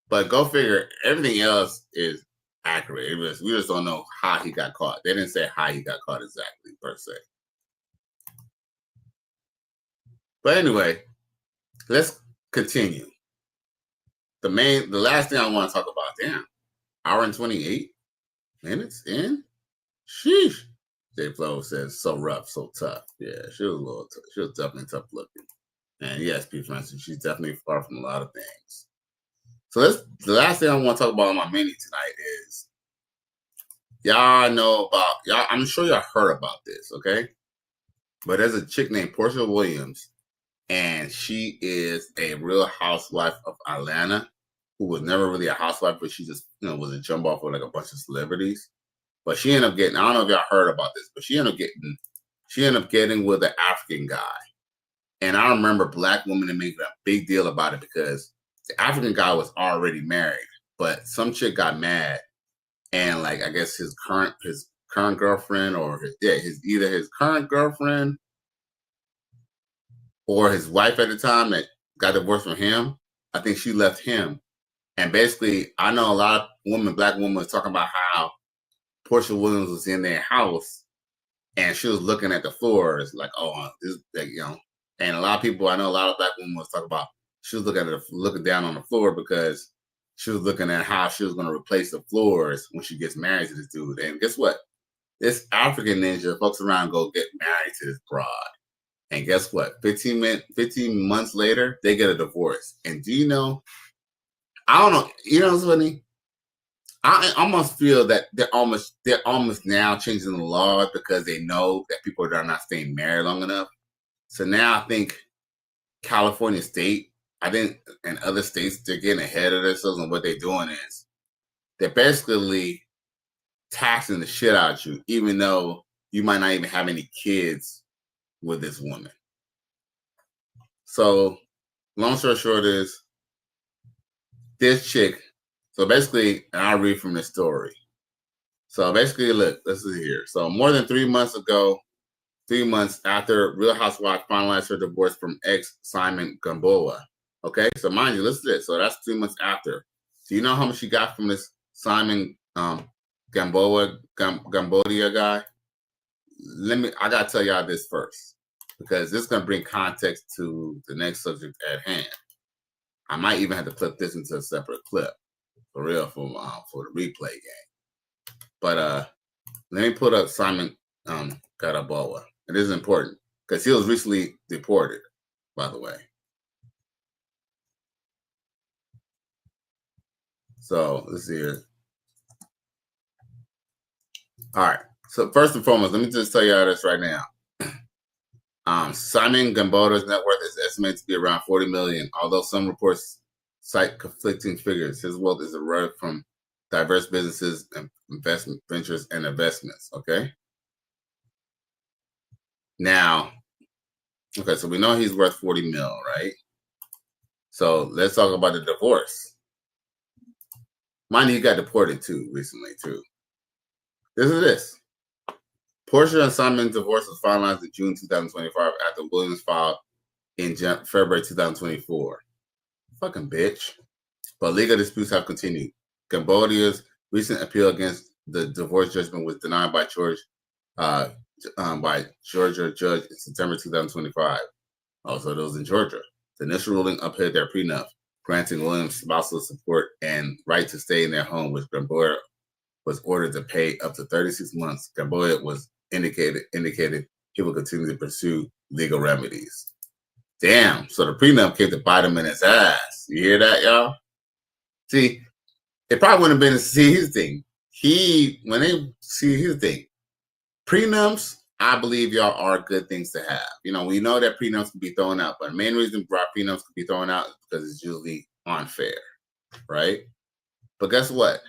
But go figure, everything else is accurate. We just don't know how he got caught. They didn't say how he got caught exactly, per se. But anyway, let's continue. The last thing I want to talk about, damn, hour and 28 minutes in? Sheesh. J Flo says, so rough, so tough. Yeah, she was definitely tough looking. And yes, P. Francis, she's definitely far from a lot of things. So the last thing I want to talk about on my mini tonight is, y'all know about, I'm sure y'all heard about this, okay? But there's a chick named Porsha Williams, and she is a real housewife of Atlanta, who was never really a housewife, but she just, was a jump off with like a bunch of celebrities. But she ended up getting, I don't know if y'all heard about this, but she ended up getting with an African guy. And I remember black women making a big deal about it because the African guy was already married, but some chick got mad. And like, I guess his current girlfriend or either his current girlfriend or his wife at the time that got divorced from him, I think she left him. And basically, I know a lot of black women was talking about how Porsha Williams was in their house and she was looking at the floors like, oh, this, like, And a lot of people, I know a lot of black women was talking about she was looking down on the floor because she was looking at how she was going to replace the floors when she gets married to this dude. And guess what? This African ninja fucks around and go get married to this broad. And guess what? 15 months later, they get a divorce. And do you know, I don't know, you know what's funny? I almost feel that they're almost now changing the law because they know that people are not staying married long enough. So now I think California State, and other states, they're getting ahead of themselves, and what they're doing is they're basically taxing the shit out of you, even though you might not even have any kids with this woman. So, long story short is, this chick, so basically, and I'll read from this story. So basically, look, this is here. So more than 3 months ago, 3 months after Real Housewives finalized her divorce from ex Simon Gamboa. Okay, so mind you, listen to this. So that's 3 months after. Do you know how much she got from this Simon Gamboa guy? I gotta tell y'all this first, because this is gonna bring context to the next subject at hand. I might even have to clip this into a separate clip for real for the replay game. But let me put up Simon Gamboa. It is important because he was recently deported, by the way. So let's see here. All right. So first and foremost, let me just tell you all this right now. Simon Gamboa's net worth is estimated to be around $40 million, although some reports cite conflicting figures. His wealth is derived from diverse businesses and investment ventures and investments. Okay. Now, okay, so we know he's worth 40 mil, right? So let's talk about the divorce. Mind you, he got deported too recently too. This. Porsha and Simon's divorce was finalized in June 2025 after Williams filed in February 2024. Fucking bitch. But legal disputes have continued. Cambodia's recent appeal against the divorce judgment was denied by Georgia judge in September 2025. Also, it was in Georgia. The initial ruling upheld their prenup, granting Williams spousal support and right to stay in their home, which Gamboa was ordered to pay up to 36 months. Gamboa was indicated he will continue to pursue legal remedies. Damn, so the prenup came to bite him in his ass. You hear that, y'all? See, it probably wouldn't have been to see his thing. When they see his thing, prenups, I believe, y'all, are good things to have. You know, we know that prenups can be thrown out, but the main reason why prenups can be thrown out is because it's usually unfair, right? But guess what?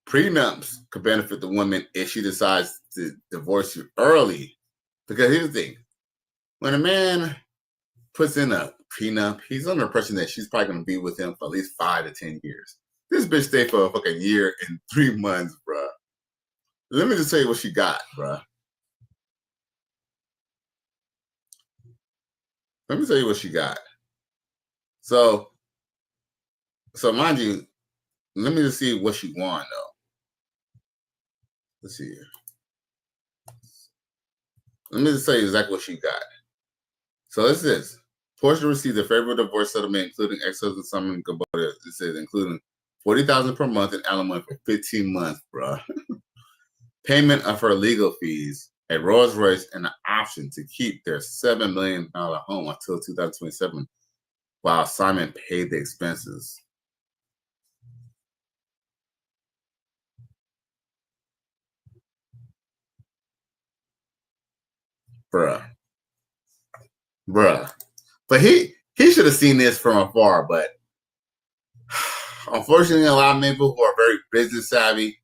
Prenups could benefit the woman if she decides to divorce you early. Because here's the thing. When a man puts in a prenup, he's under the impression that she's probably going to be with him for at least 5 to 10 years. This bitch stayed for a fucking year and 3 months, bruh. Let me just tell you what she got, bruh. Let me tell you what she got. So mind you, let me just see what she won, though. Let's see here. Let me just tell you exactly what she got. So this is Porsha received a favorable divorce settlement, including ex-husband Simon Gamboa. It says including $40,000 per month in alimony for 15 months, bruh. Payment of her legal fees, a Rolls Royce, and an option to keep their $7 million home until 2027, while Simon paid the expenses. Bruh. But he should have seen this from afar, but unfortunately, a lot of people who are very business savvy,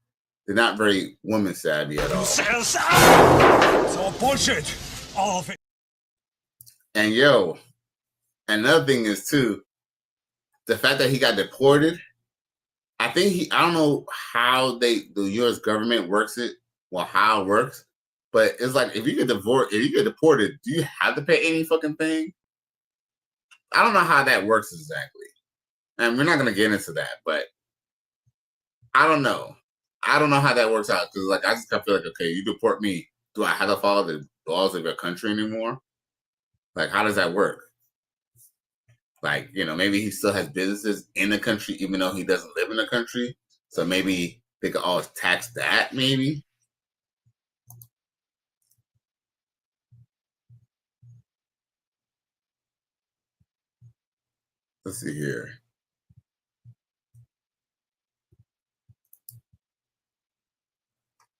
they're not very woman savvy at all. It's all bullshit. All of it. And yo, another thing is too, the fact that he got deported, I don't know how the US government works it, well, how it works, but it's like if you get deported, do you have to pay any fucking thing? I don't know how that works exactly. And we're not gonna get into that, but I don't know. I don't know how that works out, because like I just kind of feel like, okay, you deport me, do I have to follow the laws of your country anymore? Like, how does that work? Like, you know, maybe he still has businesses in the country, even though he doesn't live in the country. So maybe they could always tax that, maybe. Let's see here.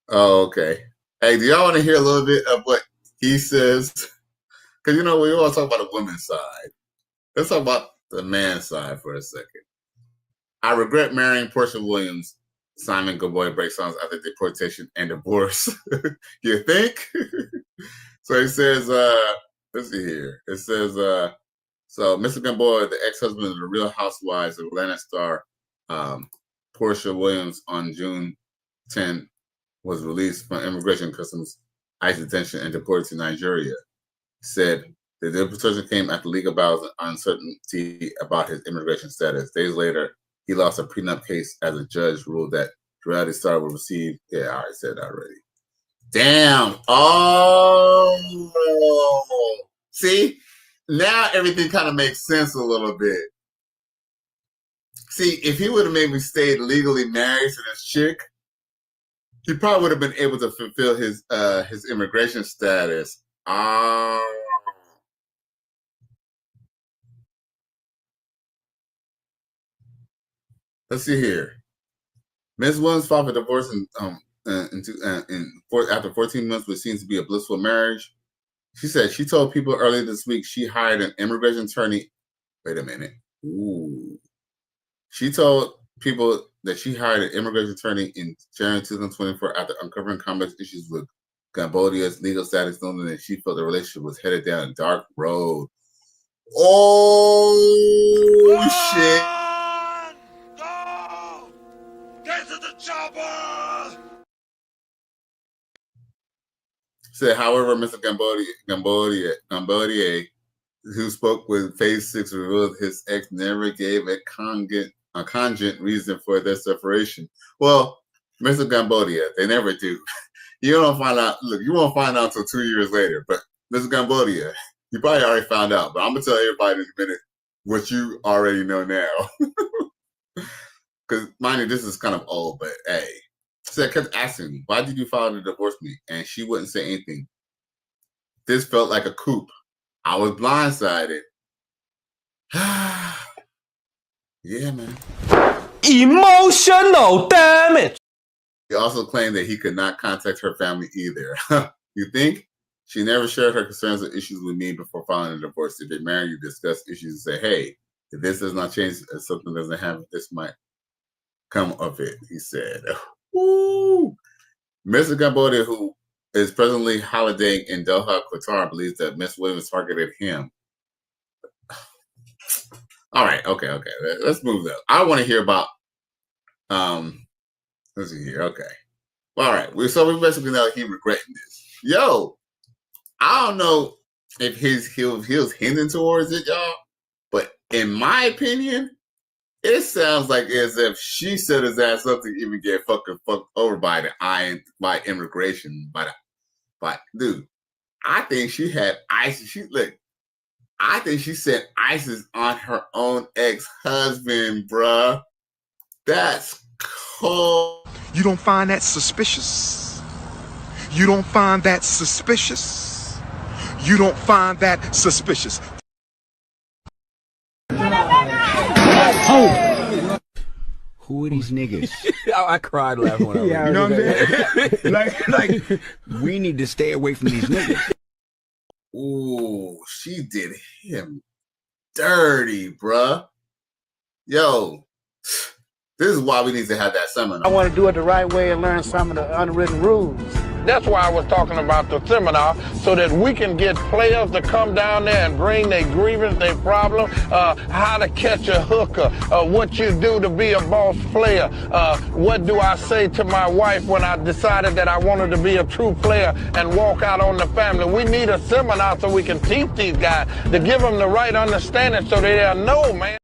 Oh, okay. Hey, do y'all want to hear a little bit of what he says? Because, you know, we all talk about the women's side. Let's talk about the man's side for a second. I regret marrying Porsha Williams. Simon Goboy breaks songs after deportation and divorce. You think? So he says, let's see here. It says, so Mr. Gamboa, the ex-husband of the Real Housewives of Atlanta star Porsha Williams on June 10, was released from Immigration Customs ICE detention and deported to Nigeria. Said the deportation came after legal battles and uncertainty about his immigration status. Days later, he lost a prenup case as a judge ruled that the reality star would receive. Yeah, I already said that already. Damn. Oh. See? Now everything kind of makes sense a little bit. See, if he would have maybe stayed legally married to this chick, he probably would have been able to fulfill his immigration status. Let's see here. Ms. Williams filed for divorce after 14 months, which seems to be a blissful marriage. She said she told people earlier this week she hired an immigration attorney. Wait a minute. Ooh. She told people that she hired an immigration attorney in January 2024 after uncovering complex issues with Cambodia's legal status, knowing that she felt the relationship was headed down a dark road. Oh, shit. Go! Get to the chopper! Said, however, Mr. Gamboa, who spoke with Phase 6, revealed his ex never gave a cogent reason for their separation. Well, Mr. Gamboa, they never do. You don't find out. Look, you won't find out until 2 years later. But Mr. Gamboa, you probably already found out. But I'm gonna tell everybody in a minute what you already know now. Because mind you, this is kind of old. But hey, so I kept asking me, why did you file to divorce me? And she wouldn't say anything. This felt like a coup. I was blindsided. Yeah, man. Emotional damage. He also claimed that he could not contact her family either. You think? She never shared her concerns or issues with me before filing a divorce. If they marry, you discuss issues and say, hey, if this does not change, if something doesn't happen, this might come of it, he said. Woo! Mr. Gamboa, who is presently holidaying in Doha, Qatar, believes that Miss Williams targeted him. All right, okay. Let's move that. I want to hear about let's see here. Okay. All right. So we basically know he regretting this. Yo, I don't know if he was hinting towards it, y'all, but in my opinion, it sounds like as if she set his ass up to even get fucked over by immigration. But dude, I think she had ISIS. I think she set ISIS on her own ex-husband, bruh. That's cold. You don't find that suspicious? You don't find that suspicious? You don't find that suspicious? Oh. Who are these niggas? I cried laughing when I read it. You know what I'm saying? like, we need to stay away from these niggas. Ooh, she did him dirty, bruh. Yo, this is why we need to have that seminar. I want to do it the right way and learn some of the unwritten rules. That's why I was talking about the seminar, so that we can get players to come down there and bring their grievance, their problem, how to catch a hooker, what you do to be a boss player, what do I say to my wife when I decided that I wanted to be a true player and walk out on the family. We need a seminar so we can teach these guys to give them the right understanding so they'll know, man.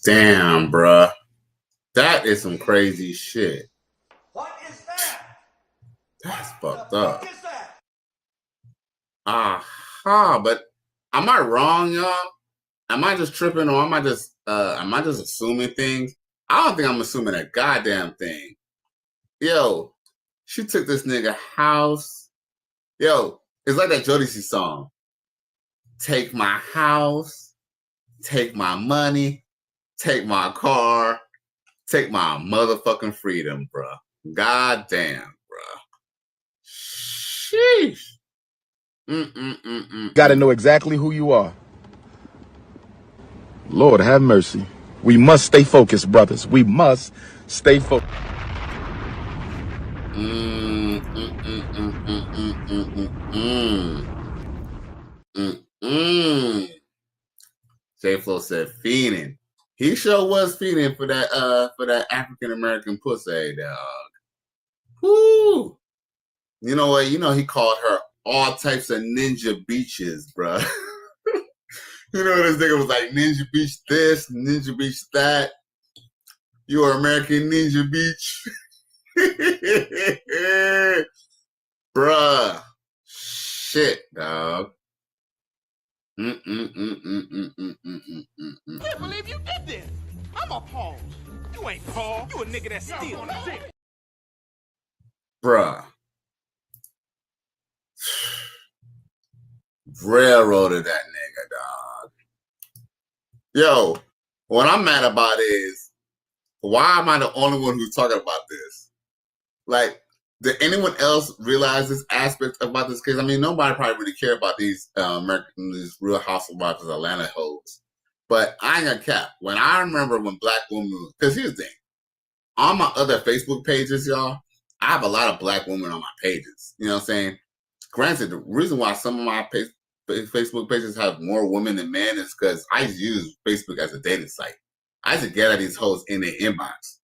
Damn, bruh. That is some crazy shit. That's fucked up. But am I wrong, y'all? Am I just tripping, or am I just assuming things? I don't think I'm assuming a goddamn thing. Yo, she took this nigga house. Yo, it's like that Jodeci song. Take my house, take my money, take my car, take my motherfucking freedom, bruh. Goddamn, bruh. Sheesh. Got to know exactly who you are. Lord have mercy. We must stay focused, brothers. We must stay focused. J-Flo said fiending. He sure was fiending for that African American pussy, dog. Whoo! You know what? You know he called her all types of ninja beaches, bruh. You know this nigga was like Ninja Beach this, Ninja Beach that. You are American Ninja Beach. Bruh. Shit, dog. I can't believe you did this. I'm appalled. You ain't Paul. You a nigga that steals. Bruh. Railroaded that nigga, dog. Yo, what I'm mad about is, why am I the only one who's talking about this? Like, did anyone else realize this aspect about this case? I mean, nobody probably really care about these these Real Housewives of Atlanta hoes. But I ain't gonna cap. When I remember when Black women, because here's the thing, on my other Facebook pages, y'all, I have a lot of Black women on my pages. You know what I'm saying? Granted, the reason why some of my Facebook pages have more women than men is because I use Facebook as a dating site. I used to get at these hoes in their inbox.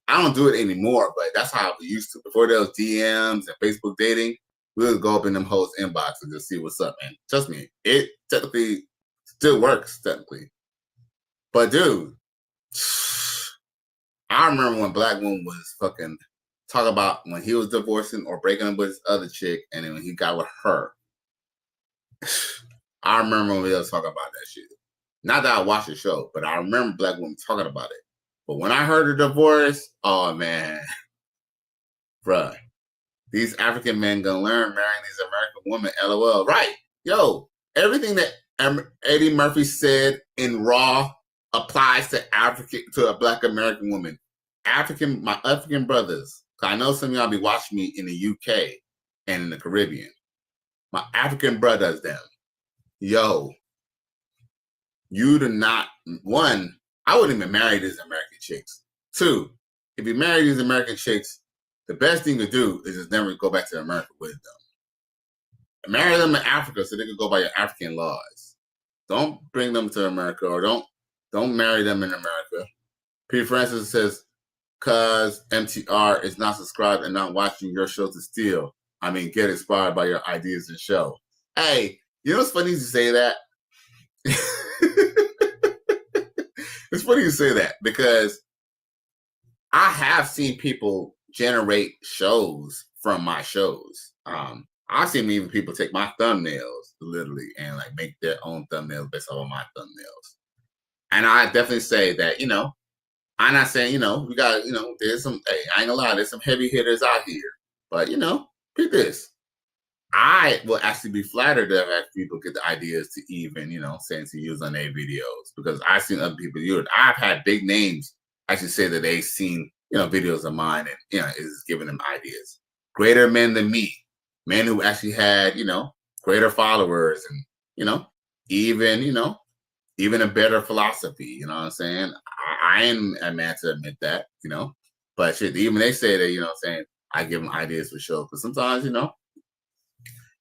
I don't do it anymore, but that's how we used to. Before there was DMs and Facebook dating, we would go up in them hoes' inbox and just see what's up, man. Trust me, it technically still works, technically. But dude, I remember when Black woman was fucking talking about when he was divorcing or breaking up with his other chick, and then when he got with her. I remember when we was talking about that shit. Not that I watched the show, but I remember Black women talking about it. But when I heard the divorce, oh man, bruh, these African men gonna learn marrying these American women. LOL. Right, yo, everything that Eddie Murphy said in RHOA applies to a Black American woman. My African brothers. I know some of y'all be watching me in the UK and in the Caribbean. My African brothers, them, yo, you do not, one, I wouldn't even marry these American chicks. Two, if you marry these American chicks, the best thing to do is just never go back to America with them. Marry them in Africa so they can go by your African laws. Don't bring them to America, or don't marry them in America. Peter Francis says, cause MTR is not subscribed and not watching your show to steal. I mean, get inspired by your ideas and show. Hey, you know what's funny to say that? It's funny you say that because I have seen people generate shows from my shows. I've seen even people take my thumbnails literally and like make their own thumbnails based off of my thumbnails. And I definitely say that, you know, I'm not saying, you know, we got, you know, there's some, hey, I ain't gonna lie, there's some heavy hitters out here. But, you know, pick this. I will actually be flattered to have people get the ideas to even, you know, saying to use on their videos, because I've seen other people use it. I've had big names actually say that they've seen, you know, videos of mine and, you know, is giving them ideas. Greater men than me, men who actually had, you know, greater followers and, you know, even a better philosophy, you know what I'm saying? I am a man to admit that, you know, but shit, even they say that, you know what I'm saying, I give them ideas for shows, because sometimes, you know,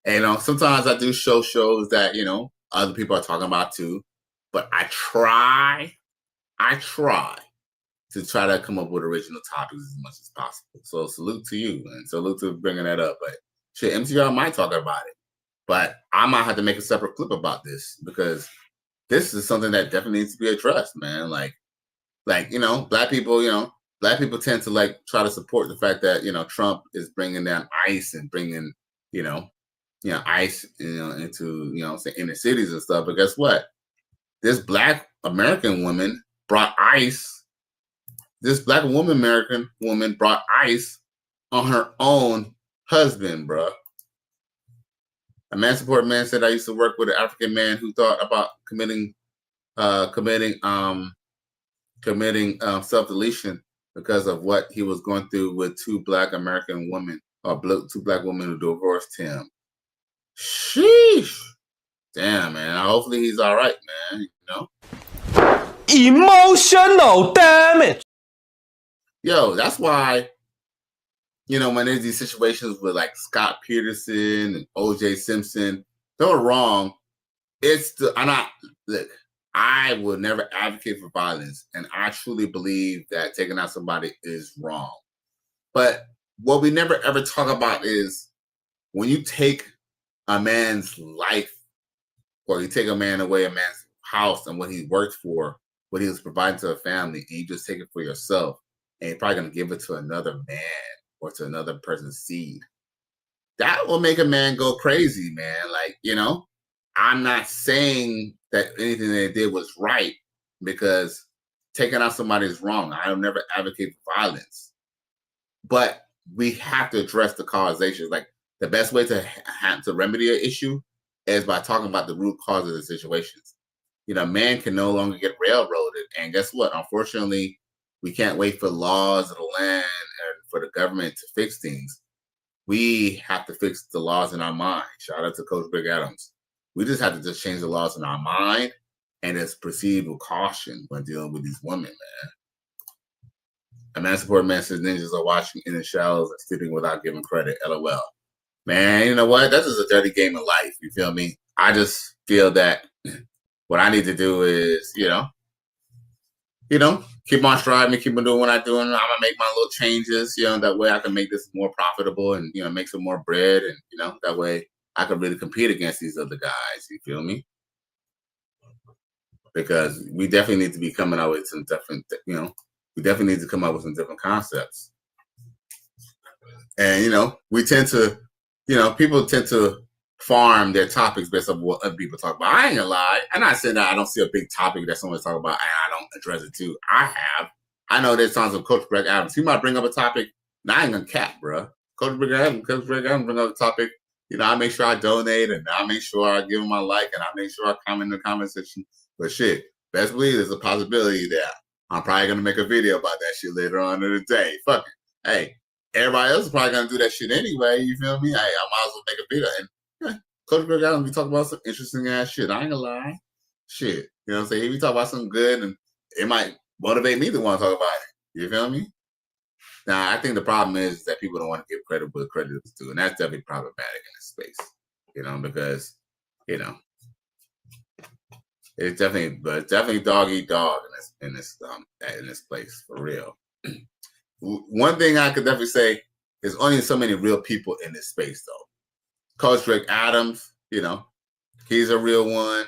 and, you know, sometimes I do shows that, you know, other people are talking about too, but I try to come up with original topics as much as possible. So salute to you, and salute to bringing that up. But shit, MTR might talk about it, but I might have to make a separate clip about this, because this is something that definitely needs to be addressed, man. Like, you know, black people tend to like try to support the fact that, you know, Trump is bringing down ICE and bringing, you know, ICE, into, say inner cities and stuff. But guess what? This Black American woman brought ICE. This Black American woman brought ICE on her own husband, bruh. A man support man said, I used to work with an African man who thought about committing self-deletion because of what he was going through with two Black American women, or two Black women who divorced him. Sheesh. Damn, man. Hopefully he's all right, man. Emotional damage. Yo, that's why, when there's these situations with like Scott Peterson and OJ Simpson, they're wrong. I would never advocate for violence, and I truly believe that taking out somebody is wrong. But what we never ever talk about is when you take a man's life, or you take a man away, a man's house and what he worked for, what he was providing to a family, and you just take it for yourself, and you're probably going to give it to another man or to another person's seed. That will make a man go crazy, man. Like, I'm not saying that anything they did was right, because taking out somebody is wrong. I'll never advocate for violence. But we have to address the causations. Like, the best way to remedy an issue is by talking about the root cause of the situations. Man can no longer get railroaded. And guess what? Unfortunately, we can't wait for laws of the land and for the government to fix things. We have to fix the laws in our mind. Shout out to Coach Greg Adams. We just have to change the laws in our mind and just proceed with caution when dealing with these women, man. A man support man says ninjas are watching in the shallows and sleeping without giving credit. LOL. Man, you know what? That's just a dirty game of life. You feel me? I just feel that what I need to do is, keep on striving, keep on doing what I'm doing. I'm gonna make my little changes, that way I can make this more profitable and make some more bread, and that way I can really compete against these other guys. You feel me? Because we definitely need to be coming out with some different, we definitely need to come up with some different concepts. And we tend to, people tend to farm their topics based on what other people talk about. I ain't gonna lie. I'm not saying that I don't see a big topic that someone's talking about and I don't address it too. I know there's times of Coach Greg Adams. He might bring up a topic, and I ain't gonna cap, bro. Coach Greg Adams bring up a topic. I make sure I donate, and I make sure I give him my like, and I make sure I comment in the comment section. But shit, best believe there's a possibility that I'm probably gonna make a video about that shit later on in the day. Fuck it. Hey, everybody else is probably gonna do that shit anyway. You feel me? Hey, I might as well make a video. And Coach Greg Adams, we talk about some interesting ass shit. I ain't gonna lie. Shit. You know what I'm saying? If we talk about something good, and it might motivate me to want to talk about it. You feel me? Now, I think the problem is that people don't want to give credit where credit is due, and that's definitely problematic in this space. Because it's definitely dog eat dog in this place, for real. One thing I could definitely say is only so many real people in this space, though. Coach Greg Adams, he's a real one.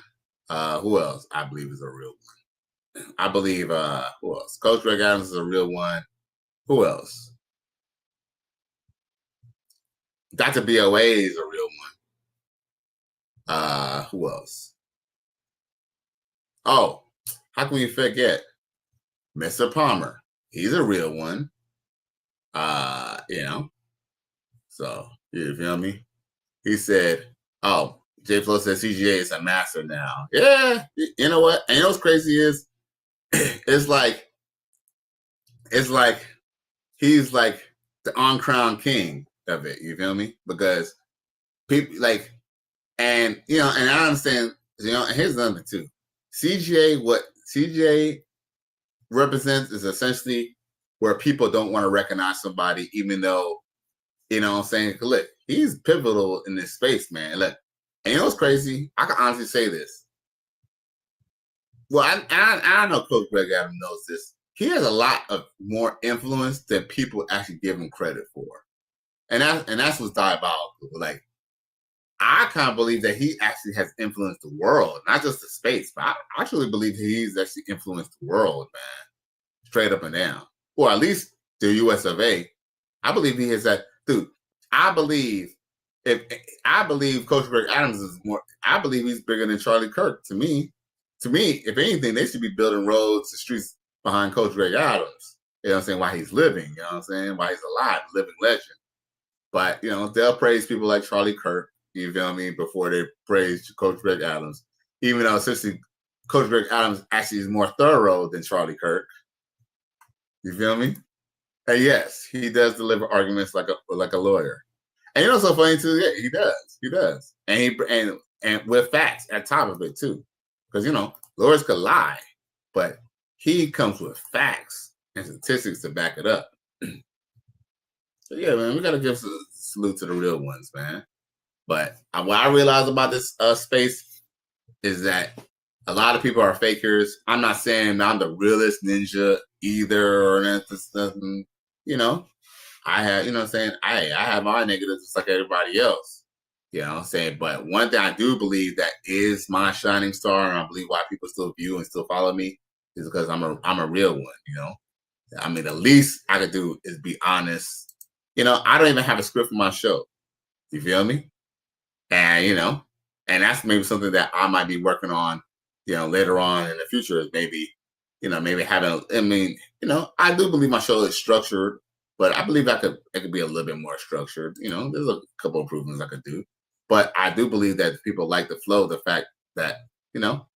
Who else? I believe is a real one. I believe who else? Coach Greg Adams is a real one. Who else? Dr. BOA is a real one. Who else? Oh, how can we forget Mr. Palmer? He's a real one. So you feel me? He said, "Oh, J Flo says CGA is a master now." Yeah, you know what? And what's crazy is, it's like he's like the uncrowned king of it. You feel me? Because people and I understand. And here's another too. CGA, what CGA represents is essentially where people don't want to recognize somebody, even though, what I'm saying? Look, he's pivotal in this space, man. Look, and what's crazy? I can honestly say this. Well, I know Coach Greg Adams knows this. He has a lot of more influence than people actually give him credit for. And that's what's diabolical. Like, I kind of believe that he actually has influenced the world, not just the space, but I actually believe he's actually influenced the world, man. Straight up and down. Or at least the US of A. I believe he has that. Dude, I believe if I believe Coach Greg Adams is more, I believe he's bigger than Charlie Kirk. To me, if anything, they should be building roads and streets behind Coach Greg Adams. You know what I'm saying? While he's living, you know what I'm saying? While he's alive, living legend. But, you know, they'll praise people like Charlie Kirk, you feel me, before they praise Coach Greg Adams. Even though essentially Coach Greg Adams actually is more thorough than Charlie Kirk. You feel me? And yes, he does deliver arguments like a lawyer. And you know what's so funny too? Yeah, he does. And with facts at top of it too. Because you know, lawyers could lie, but he comes with facts and statistics to back it up. So yeah, man, we gotta give a salute to the real ones, man. But what I realized about this space is that a lot of people are fakers. I'm not saying I'm the realest ninja either or nothing. You know, I have, you know what I'm saying? I have my negatives just like everybody else. You know what I'm saying? But one thing I do believe that is my shining star, and I believe why people still view and still follow me, is because I'm a real one, you know? I mean, the least I could do is be honest. You know, I don't even have a script for my show. You feel me? And, you know, and that's maybe something that I might be working on, you know, later on in the future, is maybe, you know, maybe having, I mean, you know, I do believe my show is structured, but I believe it could be a little bit more structured. You know, there's a couple improvements I could do. But I do believe that people like the flow, the fact that, you know,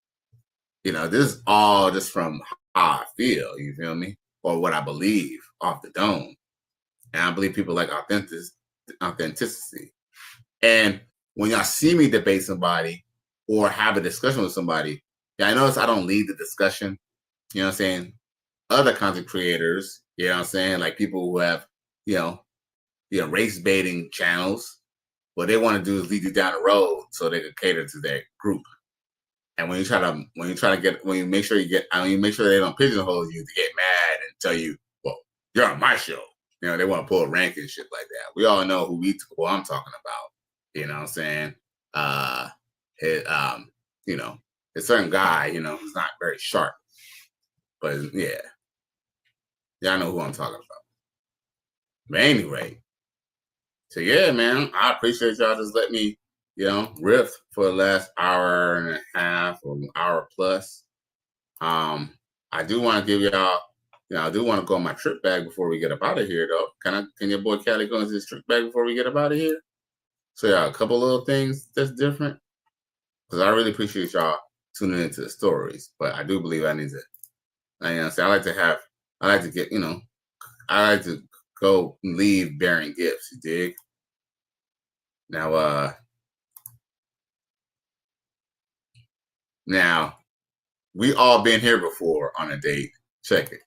this is all just from how I feel, you feel me? Or what I believe off the dome. And I believe people like authenticity. And when y'all see me debate somebody or have a discussion with somebody, yeah, I notice I don't lead the discussion. You know what I'm saying? Other content creators, you know what I'm saying? Like people who have, you know, race baiting channels. What they want to do is lead you down the road so they can cater to their group. And when you make sure they don't pigeonhole you to get mad and tell you, well, you're on my show. You know, they want to pull rank and shit like that. We all know who I'm talking about. You know what I'm saying? You know, a certain guy, you know, who's not very sharp. But yeah. Y'all know who I'm talking about. But anyway. So yeah, man, I appreciate y'all just let me, you know, riff for the last hour and a half or an hour plus. I do want to give y'all, you know, I do want to go on my trip bag before we get up out of here, though. Can your boy Cali go into his trip bag before we get up out of here? So yeah, a couple little things that's different. Because I really appreciate y'all tuning into the stories. But I do believe I need to, you know, I like to get, you know, I like to go leave bearing gifts, you dig? Now, we all been here before on a date. Check it.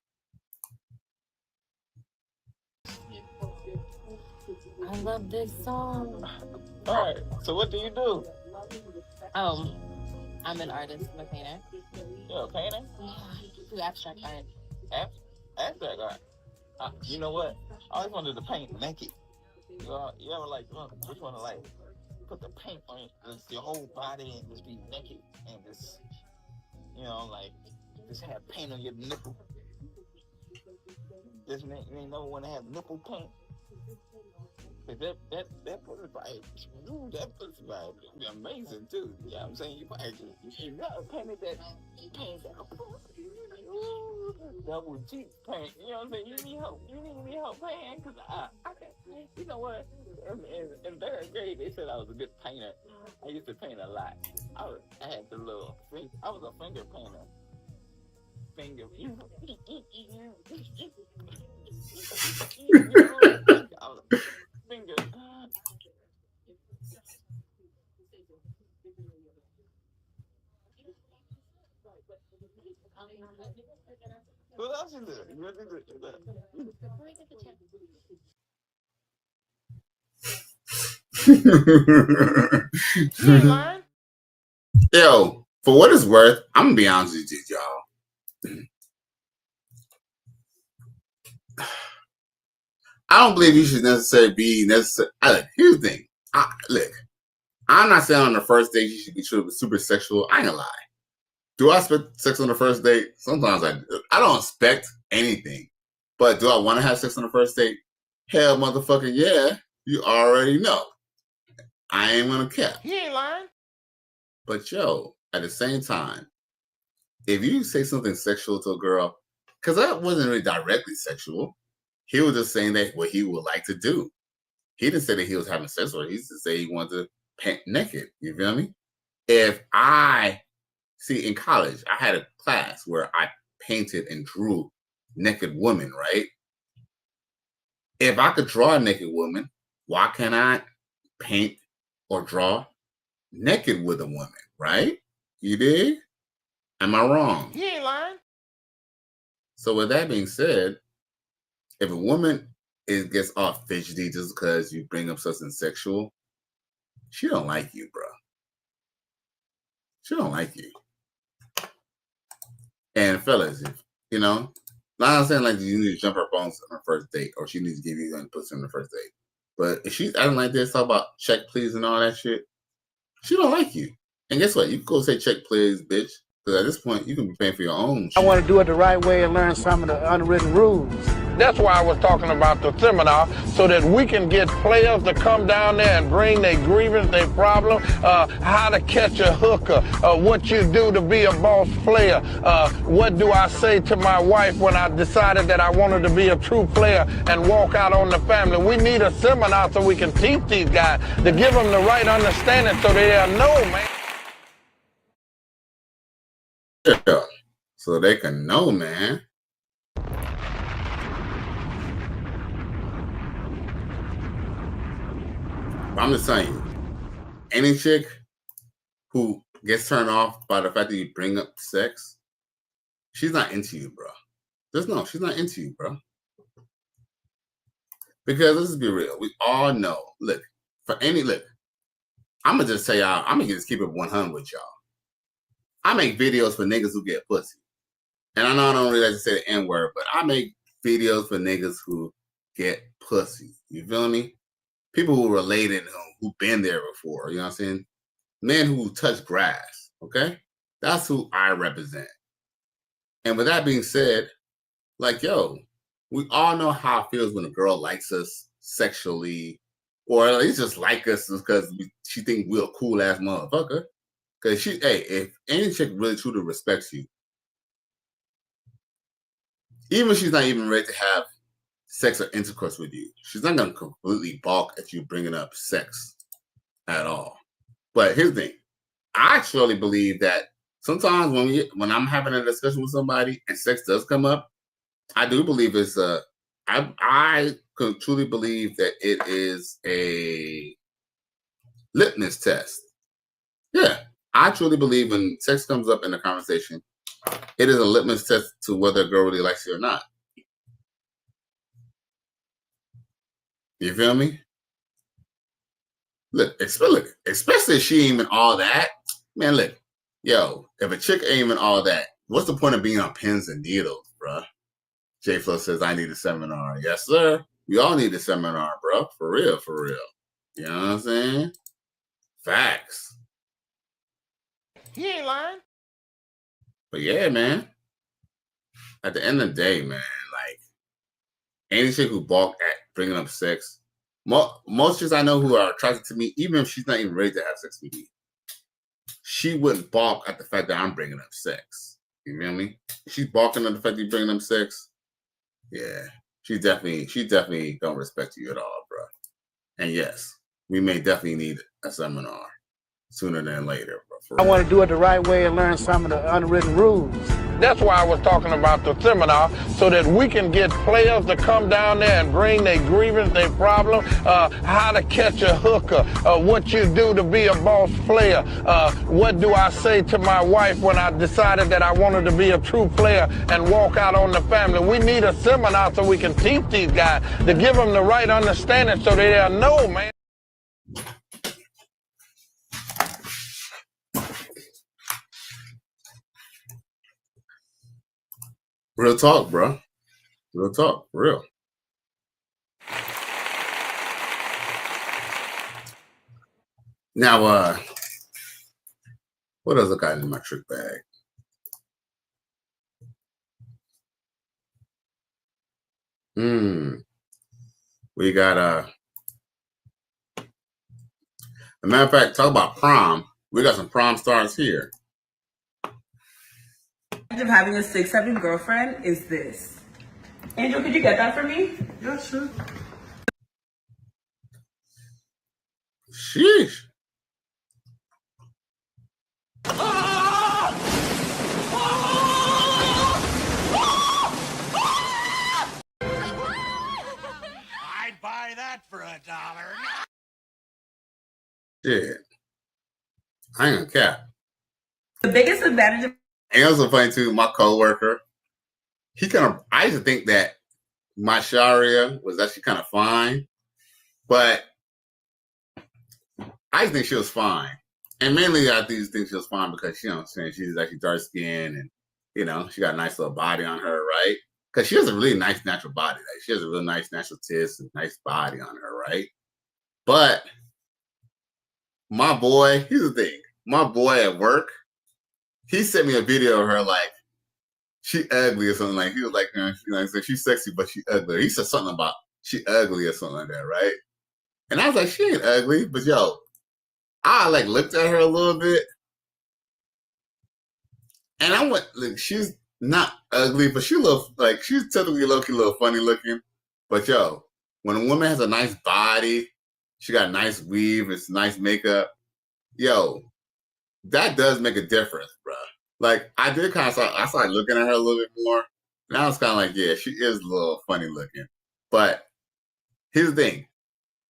I love this song. All right. So what do you do? I'm an artist. I'm a painter. You're a painter? Yeah, do abstract art. Abstract art. You know what? I always wanted to paint naked. You ever like just want to like put the paint on your whole body and just be naked and just, you know, like just have paint on your nipple. Just you ain't never want to have nipple paint. But that pussy vibe, ooh, that pussy vibe would be amazing too. You know what I'm saying? You never painted that paint that double cheek paint. You know what I'm saying? You need help painting, because I can't. You know what? In third grade, they said I was a good painter. I used to paint a lot. I had the little finger. I was a finger painter. Finger. Finger. What else is there? Yo, for what it's worth, I'm gonna be honest with you, y'all. I don't believe you should necessarily be necessary. Here's the thing. Look, I'm not saying on the first date you should be super sexual. I ain't gonna lie. Do I expect sex on the first date? Sometimes I do. I don't expect anything. But do I want to have sex on the first date? Hell, motherfucker, yeah. You already know. I ain't gonna care. He ain't lying. But yo, at the same time, if you say something sexual to a girl, because that wasn't really directly sexual, he was just saying that what he would like to do. He didn't say that he was having sex with her. He just said he wanted to paint naked. You feel me? If I see in college, I had a class where I painted and drew naked women, right? If I could draw a naked woman, why can't I paint or draw naked with a woman, right? You dig? Am I wrong? He ain't lying. So with that being said, if a woman gets all fidgety just because you bring up something sexual, she don't like you, bro. She don't like you. And fellas, if, you know, not saying like you need to jump her bones on her first date, or she needs to give you pussy on the first date. But if she's acting like this, talk about check please and all that shit, she don't like you. And guess what? You can go say check please, bitch. Because at this point, you can be paying for your own shit. I want to do it the right way and learn some of the unwritten rules. That's why I was talking about the seminar, so that we can get players to come down there and bring their grievance, their problem, how to catch a hooker, what you do to be a boss player, what do I say to my wife when I decided that I wanted to be a true player and walk out on the family. We need a seminar so we can teach these guys to give them the right understanding so they'll know, man. Yeah. So they can know, man. I'm just saying you, any chick who gets turned off by the fact that you bring up sex, she's not into you, bro. She's not into you, bro. Because let's be real, we all know. Look, I'm gonna just tell y'all, I'm gonna just keep it 100 with y'all. I make videos for niggas who get pussy. And I know I don't really like to say the N-word, but I make videos for niggas who get pussy. You feel me? People who related, who've been there before. You know what I'm saying? Men who touch grass. Okay? That's who I represent. And with that being said, like, yo, we all know how it feels when a girl likes us sexually, or at least just like us because she think we're a cool ass motherfucker. Because if any chick really truly respects you, even if she's not even ready to have sex or intercourse with you, she's not going to completely balk at you bringing up sex at all. But here's the thing. I actually believe that sometimes when I'm having a discussion with somebody and sex does come up, I do believe it's I could truly believe that it is a litmus test. Yeah, I truly believe when sex comes up in the conversation, it is a litmus test to whether a girl really likes you or not. You feel me? Look, especially if she ain't even all that. Man, look, yo, if a chick ain't even all that, what's the point of being on pins and needles, bruh? J Flo says, I need a seminar. Yes, sir. We all need a seminar, bro. For real, for real. You know what I'm saying? Facts. He ain't lying. But yeah, man. At the end of the day, man, like, any chick who balk at bringing up sex, most chicks I know who are attracted to me, even if she's not even ready to have sex with me, she wouldn't balk at the fact that I'm bringing up sex. You feel me? If she's balking at the fact that you're bringing up sex, yeah, she definitely don't respect you at all, bro. And yes, we may definitely need a seminar sooner than later, bro. I want to do it the right way and learn some of the unwritten rules. That's why I was talking about the seminar, so that we can get players to come down there and bring their grievance, their problem, how to catch a hooker, what you do to be a boss player, what do I say to my wife when I decided that I wanted to be a true player and walk out on the family. We need a seminar so we can teach these guys to give them the right understanding so they'll know, man. Real talk, bro. Real talk, real. Now, what else I got in my trick bag? We got As a matter of fact, talk about prom. We got some prom stars here. Of having a 6'7" girlfriend is this. Angel, could you get that for me? Yeah, sure. Sheesh. I'd buy that for $1. Shit. I ain't gonna cap. The biggest advantage of And it was so funny too, my coworker, I used to think that my Sharia was actually kind of fine, but I think she was fine. And mainly I think she was fine because, you know what I'm saying, she's actually dark skinned and, you know, she got a nice little body on her, right? Because she has a really nice natural body. Like, she has a really nice natural tits and nice body on her, right? But my boy, here's the thing. My boy at work, he sent me a video of her like, she ugly or something. Like, he was like, you know, so she's sexy, but she ugly. He said something about she ugly or something like that, right? And I was like, she ain't ugly, but yo, I like looked at her a little bit, and I went, like, she's not ugly, but she looks like she's typically low-key, a little funny looking. But yo, when a woman has a nice body, she got a nice weave, it's nice makeup, yo, that does make a difference, bro. Like, I did kind of I started looking at her a little bit more, and I was kind of like, yeah, she is a little funny looking. But here's the thing.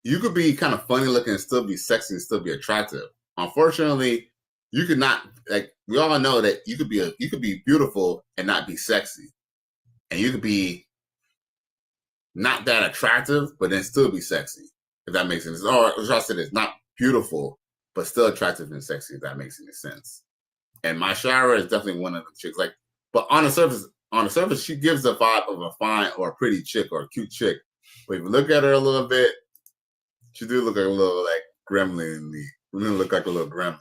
You could be kind of funny looking and still be sexy and still be attractive. Unfortunately, you could not, like, we all know that you could be beautiful and not be sexy. And you could be not that attractive, but then still be sexy, if that makes sense. Or as I said, it's not beautiful, but still attractive and sexy, if that makes any sense. And my Shara is definitely one of the chicks. Like, but on the surface, she gives the vibe of a fine or a pretty chick or a cute chick. But if you look at her a little bit, she do look like a little like gremlin. Look like a little gremlin.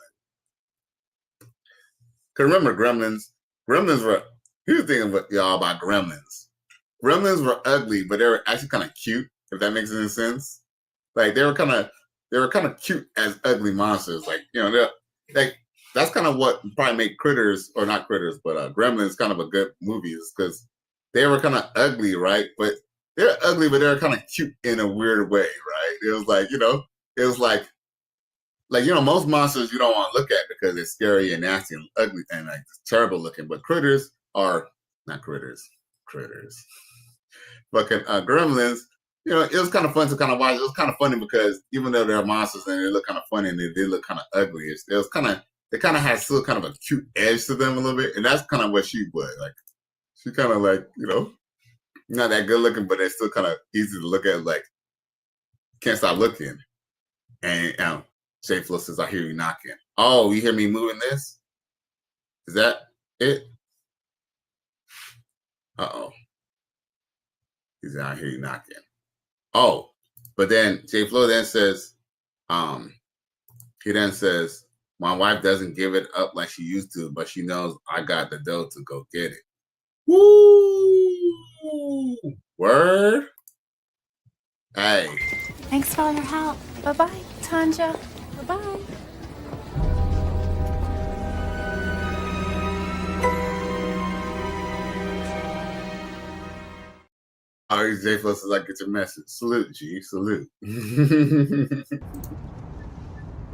Cause remember, gremlins were. Here's the thing about y'all about gremlins. Gremlins were ugly, but they were actually kind of cute. If that makes any sense. Like they were kind of cute as ugly monsters. Like, you know, like that's kind of what probably made Critters, or not Critters, but Gremlins kind of a good movie, is because they were kind of ugly, right? But they're ugly, but they're kind of cute in a weird way, right? It was like, you know, it was like, you know, most monsters you don't want to look at because they're scary and nasty and ugly and like terrible looking. But critters are not critters. Fucking gremlins, you know, it was kind of fun to kind of watch. It was kind of funny because even though they're monsters and they look kind of funny and they look kind of ugly, they kind of had still kind of a cute edge to them a little bit. And that's kind of what she was. Like, she kind of like, you know, not that good looking, but they're still kind of easy to look at. Like, can't stop looking. And Jay Flo says, I hear you knocking. Oh, you hear me moving this? Is that it? Uh-oh. He said, I hear you knocking. Oh, but then Jay Flo then says, he then says, my wife doesn't give it up like she used to, but she knows I got the dough to go get it. Woo! Word? Hey. Thanks for all your help. Bye-bye, Tanja. Bye-bye. All right, Jay Flo says, I get your message. Salute, G. Salute.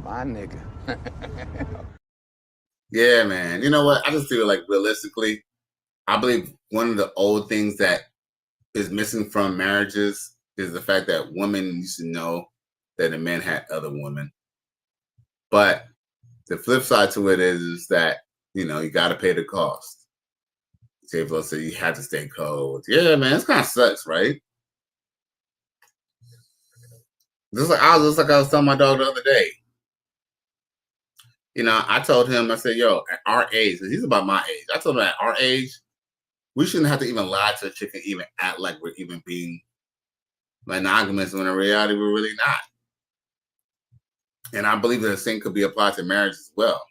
My nigga. Yeah, man. You know what? I just feel like realistically, I believe one of the old things that is missing from marriages is the fact that women used to know that the men had other women. But the flip side to it is that, you know, you got to pay the cost. Jay Flo said you had to stay cold. Yeah, man, this kind of sucks, right? Just like I was telling my dog the other day. You know, I told him, I said, yo, at our age, because he's about my age, I told him at our age, we shouldn't have to even lie to a chick and even act like we're even being monogamous when in reality we're really not. And I believe that the same could be applied to marriage as well.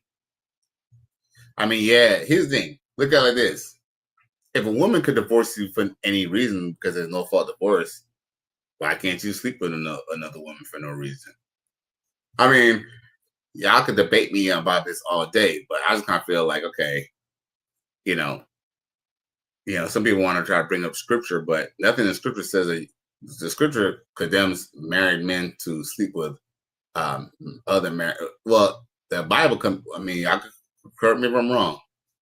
I mean, yeah, here's the thing. Look at it like this. If a woman could divorce you for any reason because there's no fault divorce, why can't you sleep with another woman for no reason? I mean, y'all could debate me about this all day, but I just kind of feel like, okay, you know, some people want to try to bring up scripture, but nothing in scripture says that the scripture condemns married men to sleep with other married. Well, the Bible, I could correct me if I'm wrong,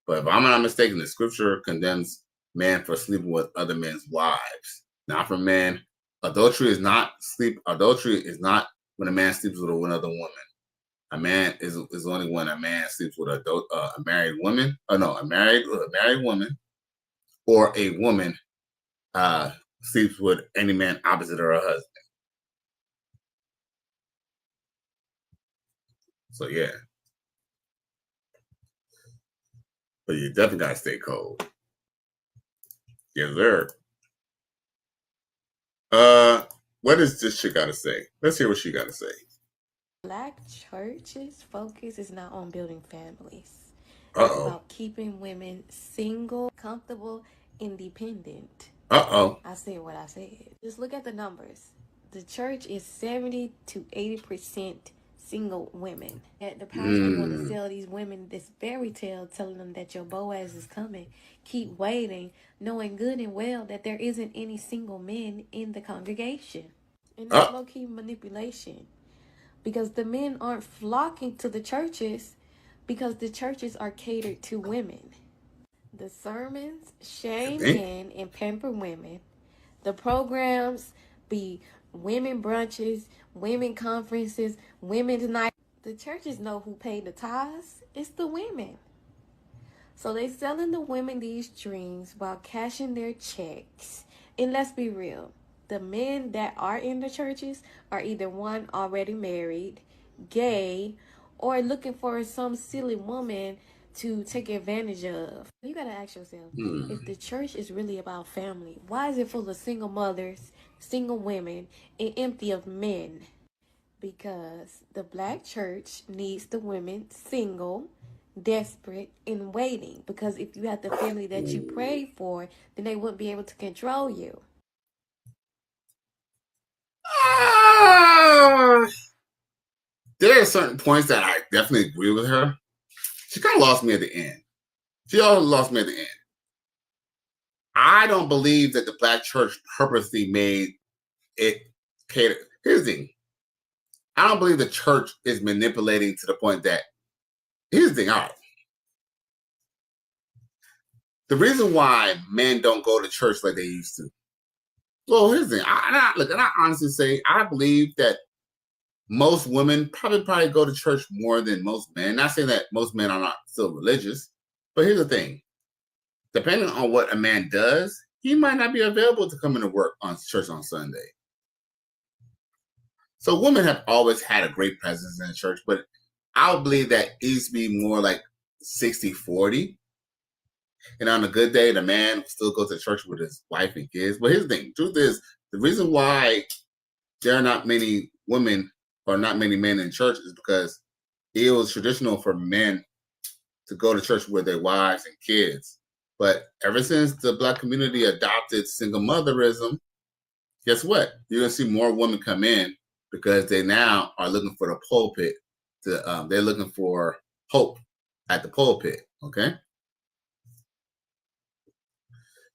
but if I'm not mistaken, the scripture condemns men for sleeping with other men's wives, not for men. Adultery is not when a man sleeps with another woman. A man is only when a man sleeps with a married woman. Oh no, a married woman, or a woman sleeps with any man opposite her husband. So yeah, but you definitely gotta stay cold. Yes, sir. What does this chick gotta say? Let's hear what she gotta say. Black church's focus is not on building families. Uh-oh. It's about keeping women single, comfortable, independent. Uh-oh. I said what I said. Just look at the numbers. The church is 70 to 80% single women. And the pastor want to sell these women this fairy tale, telling them that your Boaz is coming. Keep waiting, knowing good and well that there isn't any single men in the congregation. And that's low-key manipulation. Because the men aren't flocking to the churches because the churches are catered to women. The sermons shame men and pamper women. The programs be women brunches, women conferences, women's night. The churches know who paid the tithes. It's the women. So they selling the women these dreams while cashing their checks. And let's be real. The men that are in the churches are either one, already married, gay, or looking for some silly woman to take advantage of. You gotta ask yourself, if the church is really about family, why is it full of single mothers, single women, and empty of men? Because the black church needs the women single, desperate, and waiting. Because if you have the family that you prayed for, then they wouldn't be able to control you. There are certain points that I definitely agree with her. She kind of lost me at the end. She also lost me at the end. I don't believe that the black church purposely made it cater. Here's the thing. I don't believe the church is manipulating to the point that, here's the thing, all right. The reason why men don't go to church like they used to. Well, here's the thing. I honestly say, I believe that most women probably go to church more than most men. Not saying that most men are not still religious, but here's the thing. Depending on what a man does, he might not be available to come into work on church on Sunday. So women have always had a great presence in the church, but I would believe that it used to be more like 60-40. And on a good day, the man will still go to church with his wife and kids. But here's the thing. Truth is, the reason why there are not many women or not many men in church is because it was traditional for men to go to church with their wives and kids. But ever since the black community adopted single motherism, guess what? You're going to see more women come in because they now are looking for the pulpit. They're looking for hope at the pulpit, okay?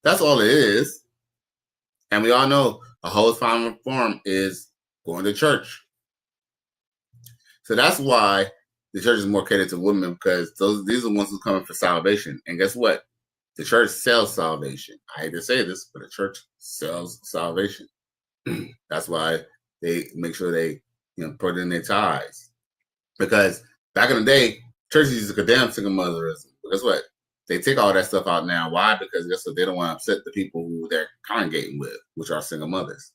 That's all it is. And we all know a whole final form is going to church. So that's why the church is more catered to women, because these are the ones who come in for salvation. And guess what? The church sells salvation. I hate to say this, but the church sells salvation. That's why they make sure they put in their tithes. Because back in the day, churches used to condemn single motherism. But guess what? They take all that stuff out now. Why? Because guess what? They don't want to upset the people who they're congregating with, which are single mothers.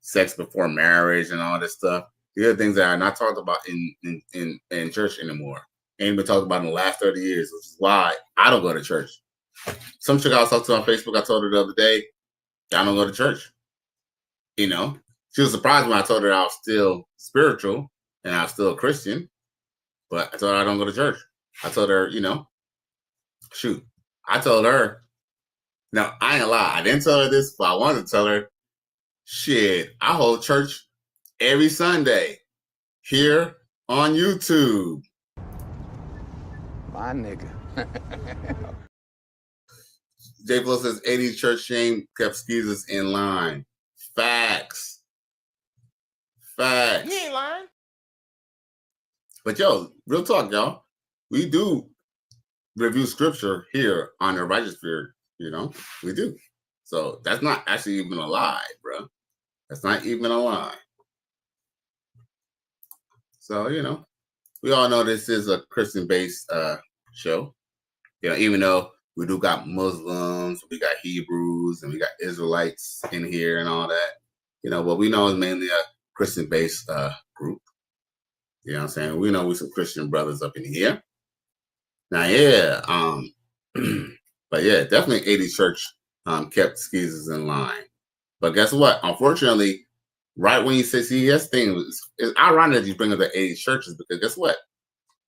Sex before marriage and all this stuff. These are things that are not talked about in church anymore. Ain't been talked about in the last 30 years, which is why I don't go to church. Some chick I was talking to on Facebook, I told her the other day, I don't go to church. She was surprised when I told her I was still spiritual and I was still a Christian, but I told her I don't go to church. I told her, I told her, now I ain't gonna lie, I didn't tell her this, but I wanted to tell her, shit, I hold church every Sunday here on YouTube. My nigga. J Flo says 80s church shame kept skeezers in line. Facts. Facts. He ain't lying. But yo, real talk, y'all. We do review scripture here on the Righteous Spirit, you know? We do. So that's not actually even a lie, bro. That's not even a lie. So, you know, we all know this is a Christian-based show. You know, even though we do got Muslims, we got Hebrews, and we got Israelites in here and all that. You know, what we know is mainly a Christian-based group. You know what I'm saying? We know we some Christian brothers up in here. Now, yeah, but yeah, definitely 80 church kept skeezers in line. But guess what? Unfortunately, right when you say CES thing, it's ironic that you bring up the 80 churches because guess what?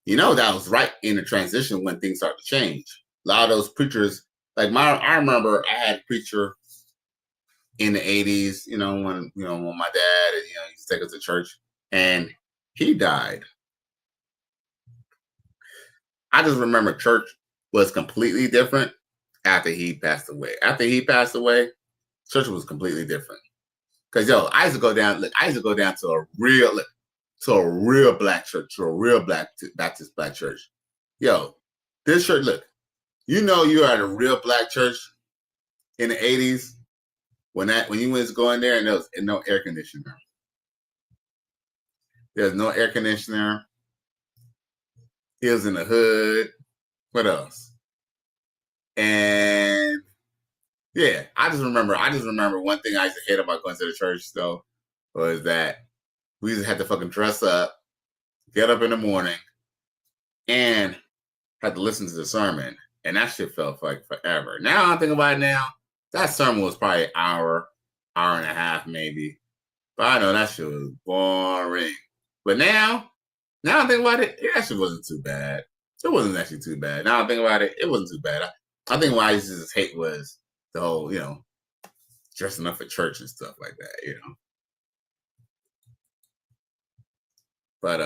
You know that was right in the transition when things started to change. A lot of those preachers, like I remember I had a preacher in the 80s, when my dad, used to take us to church, and he died. I just remember church was completely different after he passed away. After he passed away, church was completely different. Cause I used to go down to a real black church, to a real Baptist black church. Yo, this church, look, you are at a real black church in the 80s when you went to go in there and there was no air conditioner. There's no air conditioner. He was in the hood. What else? And yeah, I just remember one thing I used to hate about going to the church though was that we used to have to fucking dress up, get up in the morning, and had to listen to the sermon. And that shit felt like forever. Now I think about it now, that sermon was probably an hour and a half maybe. But I know that shit was boring. But now I think about it, it actually wasn't too bad. It wasn't actually too bad. Now I think about it, it wasn't too bad. I think what I used to just hate was the whole, dressing up for church and stuff like that, But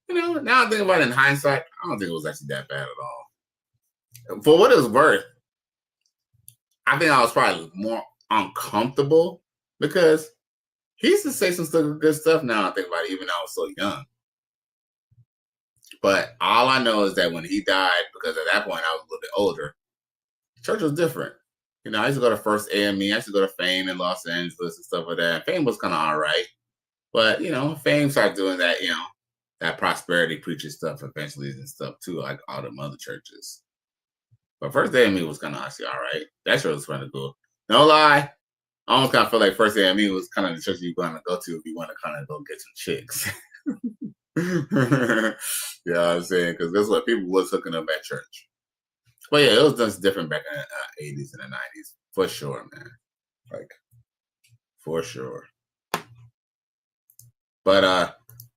now I think about it in hindsight, I don't think it was actually that bad at all. For what it was worth, I think I was probably more uncomfortable because he used to say some good stuff now I think about it, even though I was so young. But all I know is that when he died, because at that point I was a little bit older, church was different. I used to go to First AME, I used to go to Fame in Los Angeles and stuff like that. Fame was kind of all right. But, Fame started doing that, that prosperity preacher stuff eventually and stuff too, like all the other churches. But First AME was kind of actually all right. That church was kind of cool. No lie, I almost kind of feel like First AME was kind of the church you want to go to if you want to kind of go get some chicks. You know what I'm saying? Because that's what people was hooking up at church. But yeah, it was just different back in the 80s and the 90s. For sure, man. Like, for sure. But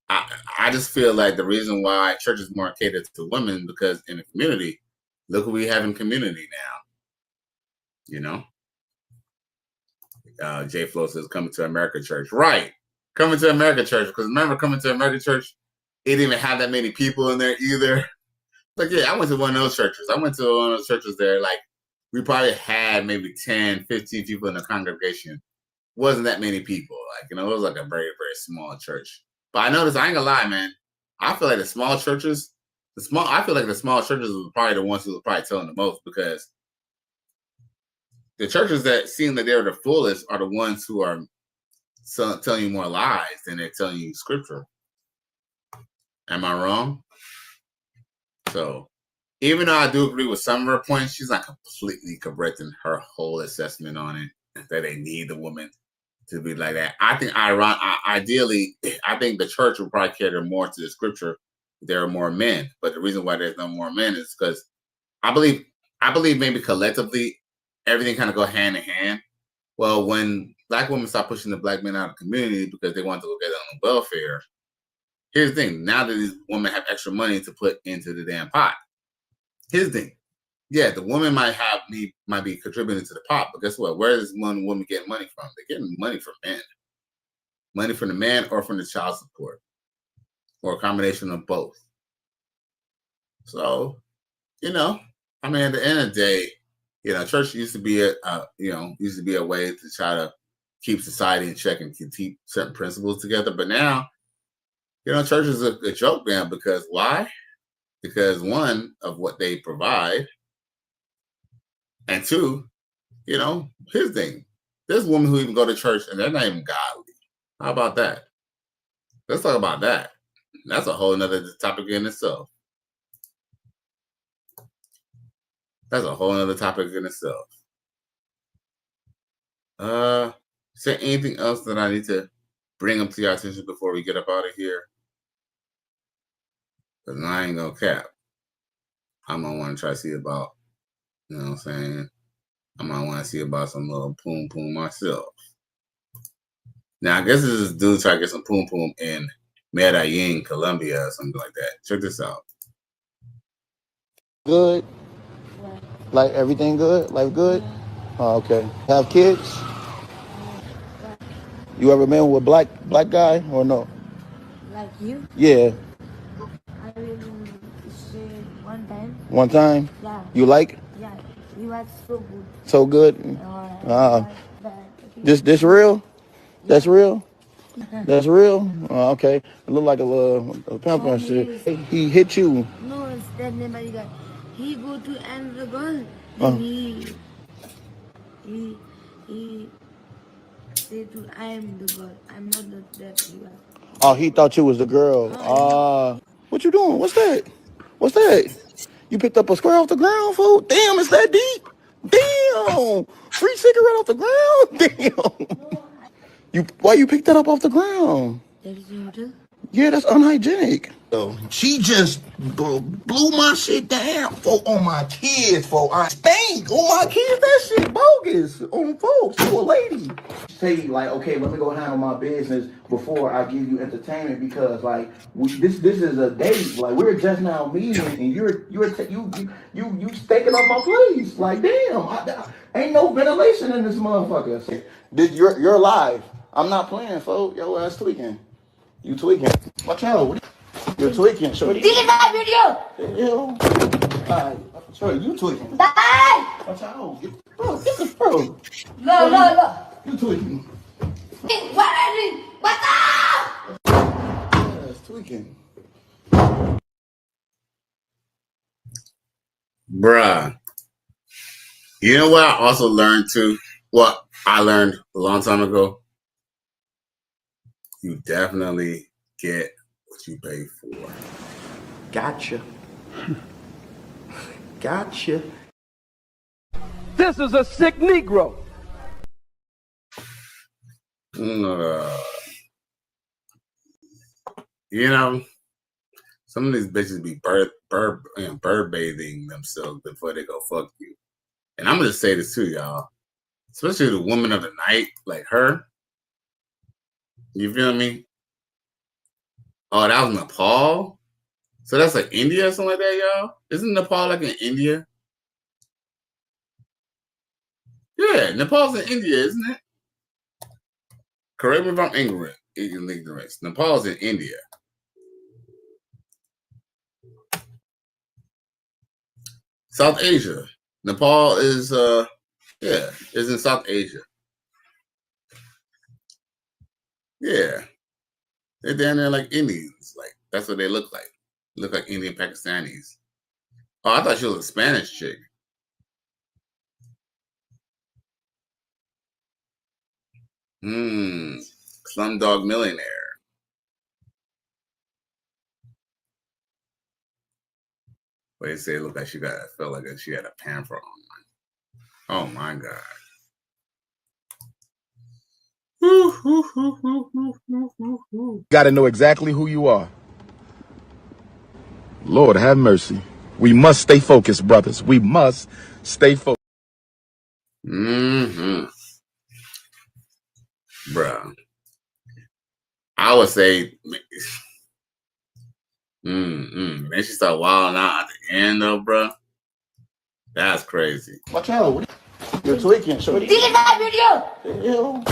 I just feel like the reason why church is more catered to women because in the community, look what we have in community now. J Flo says Coming to America Church. Right. Coming to America Church. Because remember, Coming to America Church, it didn't even have that many people in there either. Like, yeah, I went to one of those churches. There. Like, we probably had maybe 10, 15 people in the congregation. Wasn't that many people. Like, it was like a very, very small church. But I noticed, I ain't gonna lie, man. I feel like the small churches were probably the ones who were probably telling the most because the churches that seem that they're the fullest are the ones who are telling you more lies than they're telling you scripture. Am I wrong? So, even though I do agree with some of her points, she's not completely correcting her whole assessment on it, that they need the woman to be like that. I think, ideally, I think the church will probably cater more to the scripture if there are more men. But the reason why there's no more men is because I believe maybe collectively, everything kind of go hand in hand. Well, when black women start pushing the black men out of the community because they want to go get on welfare, here's the thing. Now that these women have extra money to put into the damn pot. Here's the thing. Yeah, the woman might be contributing to the pot, but guess what? Where is one woman getting money from? They're getting money from men. money from the man or from the child support, or a combination of both. So, you know, I mean, at the end of the day, you know, church used to be a way to try to keep society in check and keep certain principles together. But now, you know, church is a joke now, because why? Because one, of what they provide, and two, you know, here's the thing. There's women who even go to church and they're not even godly. How about that? Let's talk about that. That's a whole nother topic in itself. That's a whole other topic in itself. Is there anything else that I need to bring up to your attention before we get up out of here? Because I ain't gonna cap. I'm gonna want to try to see about, you know what I'm saying? I might want to see about some little poom poom myself. Now, I guess this is dude trying to get some poom poom in Medellin, Colombia, or something like that. Check this out. Good. Like everything good? Life good? Oh, okay. Have kids? You ever been with black guy or no? Like you? Yeah. I been one time. One time? Yeah. You like? Yeah. You was so good. So good? This real? That's real? That's real? Oh, okay. It look like a little pimp and shit. He hit you. No, it's that nobody got. He go to end the girl. He say to I am the girl. I'm not that guy. Oh, he thought you was the girl. What you doing? What's that? What's that? You picked up a square off the ground, fool? Damn, it's that deep? Damn! Free cigarette off the ground? Damn! Why you picked that up off the ground? That is your daughter? Yeah, that's unhygienic. She just blew my shit down on my kids, I stink on my kids. That shit bogus on folks, to a lady. Say like, okay, let me go handle my business before I give you entertainment, because like this is a date. Like we're just now meeting, and you staking up my place. Like damn, ain't no ventilation in this motherfucker. You're live. I'm not playing, folks. Yo ass tweaking. You tweaking. Watch out. You're tweaking, shorty. Delete that video! Hell. Alright, shorty, you tweaking. Die! Watch out. Get this bro. No. You tweaking. What are you? What's up? Yeah, it's tweaking. Bruh. You know what I also learned too? What I learned a long time ago? You definitely get what you pay for. Gotcha. Gotcha. This is a sick Negro. You know, some of these bitches be bird bathing themselves before they go fuck you. And I'm gonna say this too, y'all. Especially the woman of the night, like her. You feel me? Oh, that was Nepal? So that's like India or something like that, y'all? Isn't Nepal like in India? Yeah, Nepal's in India, isn't it? Correct me if I'm ignorant. Nepal's in India. South Asia. Nepal is is in South Asia. Yeah. They're down there like Indians. Like that's what they look like. Look like Indian Pakistanis. Oh, I thought she was a Spanish chick. Slumdog Millionaire. What they say look like felt like she had a pamper on. Oh my God. Got to know exactly who you are. Lord have mercy. We must stay focused, brothers. We must stay focused. Bruh. I would say then she started wilding out at the end though, bruh. That's crazy. Watch out. You're tweaking, shorty. Delete that video! Hell.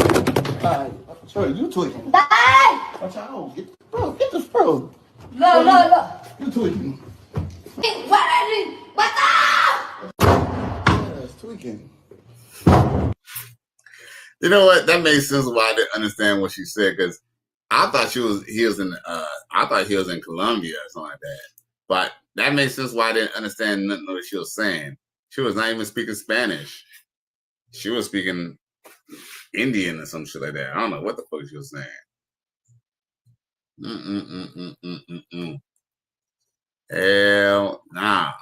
Alright, Sure, you tweaking. Watch out. Get this, bro. Look. You tweaking. What's up? Yeah, it's tweaking. You know what? That makes sense why I didn't understand what she said, because I thought he was in Colombia or something like that. But that makes sense why I didn't understand nothing of what she was saying. She was not even speaking Spanish. She was speaking Indian or some shit like that. I don't know what the fuck she was saying. Hell nah.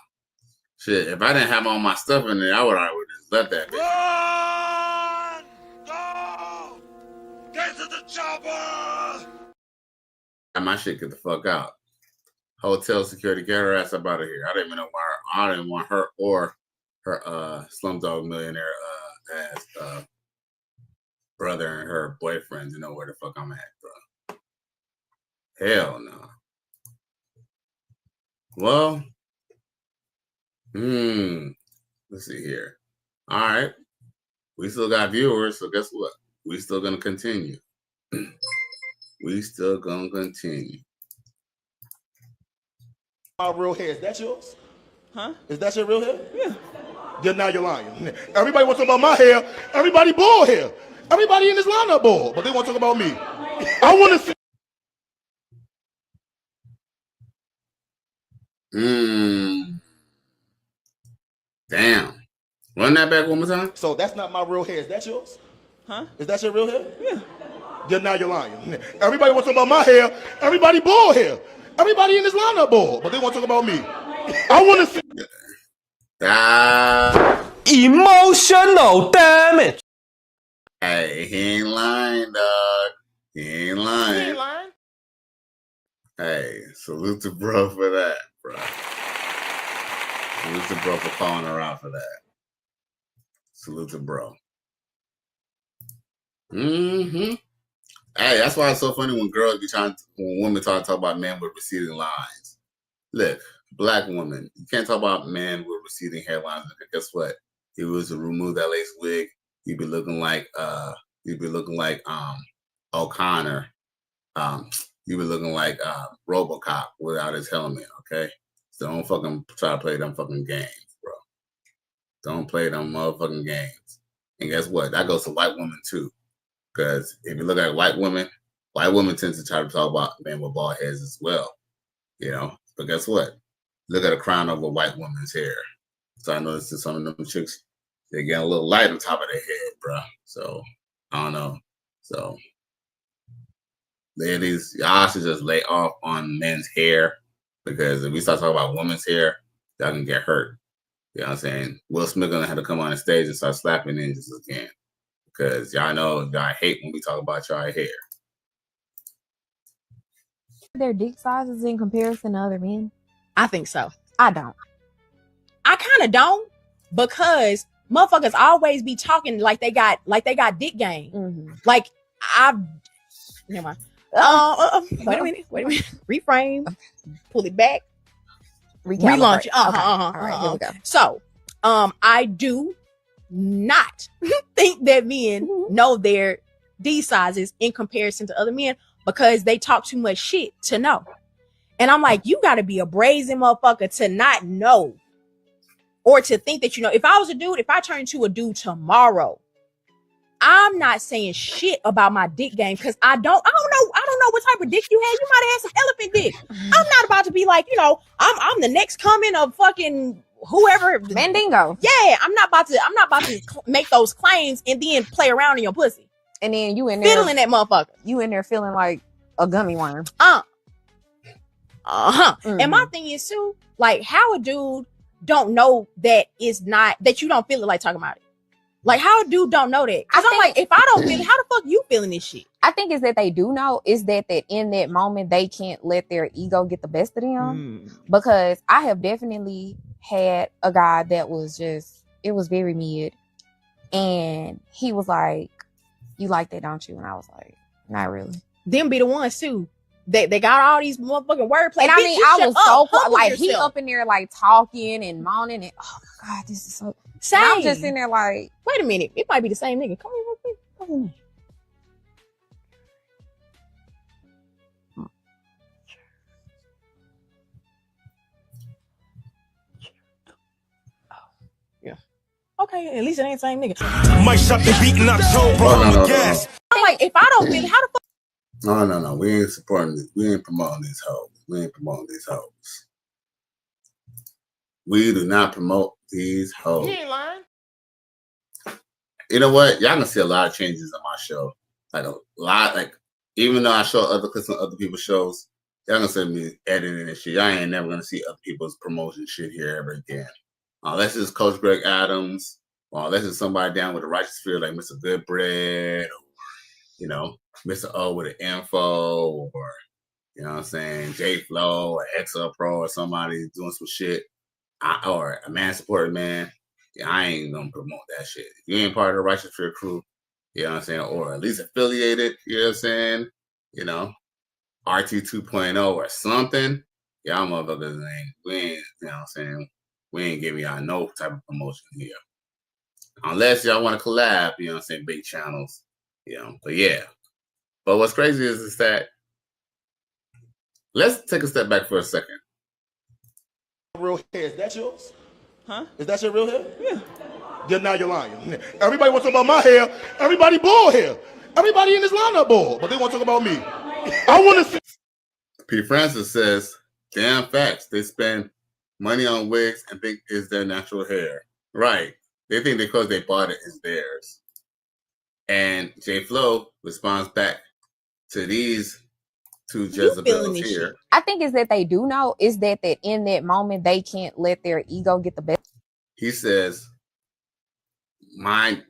Shit, if I didn't have all my stuff in there, I would just let that bitch. Run! Go! Get to the chopper! And my shit get the fuck out. Hotel security, get her ass up out of here. I didn't even know why I didn't want her or her Slumdog Millionaire ass brother and her boyfriend to know where the fuck I'm at, bro. Hell no. Well, let's see here. All right. We still got viewers, so guess what? We still gonna continue. We still gonna continue. My real hair, is that yours? Huh? Is that your real hair? Yeah. Now you're lying. Everybody wants to talk about my hair. Everybody bald hair. Everybody in this lineup bald, but they want to talk about me. I want to see. Damn. Run that back one more time. So that's not my real hair. Is that yours? Huh? Is that your real hair? Yeah. Now you're lying. Everybody wants to talk about my hair. Everybody bald hair. Everybody in this lineup bald, but they want to talk about me. I want to see. Emotional damage. Hey, he ain't lying, dog. He ain't lying. He ain't lying. Hey, salute to bro for that, bro. Salute to bro for calling her out for that. Salute to bro. Hey, that's why it's so funny when women talk about men with receding lines. Look, black woman, you can't talk about men with receding hairlines. Guess what? If he was to remove that lace wig, you'd be looking like O'Connor. You'd be looking like RoboCop without his helmet. Okay, so don't fucking try to play them fucking games, bro. Don't play them motherfucking games. And guess what? That goes to white women too. Because if you look at white women tend to try to talk about men with bald heads as well. You know, but guess what? Look at a crown over a white woman's hair. So I noticed that some of them chicks, they're getting a little light on top of their head, bro. So I don't know. So ladies, y'all should just lay off on men's hair, because if we start talking about women's hair, y'all can get hurt. You know what I'm saying? Will Smith gonna have to come on the stage and start slapping ninjas again, because y'all know y'all hate when we talk about y'all hair. Their dick sizes in comparison to other men? I think so. I don't. I kind of don't, because motherfuckers always be talking like they got dick game. Like never mind. Wait a minute. Reframe. Pull it back. Relaunch. All right, here we go. So, I do not think that men know their D sizes in comparison to other men, because they talk too much shit to know. And I'm like, you got to be a brazen motherfucker to not know, or to think that you know. If I was a dude, if I turned into a dude tomorrow, I'm not saying shit about my dick game, because I don't know what type of dick you had. You might have had some elephant dick. I'm not about to be like, I'm the next coming of fucking whoever. Mandingo. Yeah, I'm not about to make those claims and then play around in your pussy. And then you in there fiddling that motherfucker. You in there feeling like a gummy worm. And my thing is too, like, how a dude don't know that it's not, that you don't feel it like talking about it. Like, how a dude don't know that? Because I'm like, if I don't feel it, how the fuck you feeling this shit? I think it's that they do know. Is that in that moment they can't let their ego get the best of them. Because I have definitely had a guy that was just, it was very mid, and he was like, "You like that, don't you?" And I was like, "Not really." Them be the ones too. They got all these motherfucking wordplay. And I mean, I was so like, he up in there like talking and moaning, and oh my God, this is so. Same. And I'm just in there like, wait a minute, it might be the same nigga. Come here real quick. okay, at least it ain't the same nigga. Might shut the beat in October on the gas. I'm like, if I don't feel it, how the fuck? No. We ain't supporting this. We ain't promoting these hoes. We ain't promoting these hoes. We do not promote these hoes. He ain't lying. You know what? Y'all gonna see a lot of changes on my show. Like a lot. Like even though I show other clips on other people's shows, y'all gonna see me editing and shit. Y'all ain't never gonna see other people's promotion shit here ever again. Unless it's Coach Greg Adams, or unless it's somebody down with a righteous spirit like Mr. Goodbread, or you know, Mr. O with an info, or you know what I'm saying, J Flow or XL Pro or somebody doing some shit. Or a man supported man. Yeah, I ain't gonna promote that shit. If you ain't part of the Righteous Fear crew, you know what I'm saying, or at least affiliated, you know what I'm saying, you know, RT 2.0 or something, y'all motherfuckers we ain't, you know what I'm saying, we ain't giving y'all no type of promotion here. Unless y'all want to collab, you know what I'm saying, big channels, you know, but yeah. But what's crazy is that, let's take a step back for a second. Real hair, is that yours? Huh? Is that your real hair? Yeah. Now you're lying. Everybody wants to talk about my hair. Everybody bald hair. Everybody in this lineup bald, but they want to talk about me. I want to see. P. Francis says, damn facts. They spend money on wigs and think it's their natural hair. Right. They think because they bought it, it's theirs. And J. Flow responds back to these two Jezebels here. I think is that they do know is that in that moment they can't let their ego get the best. He says, my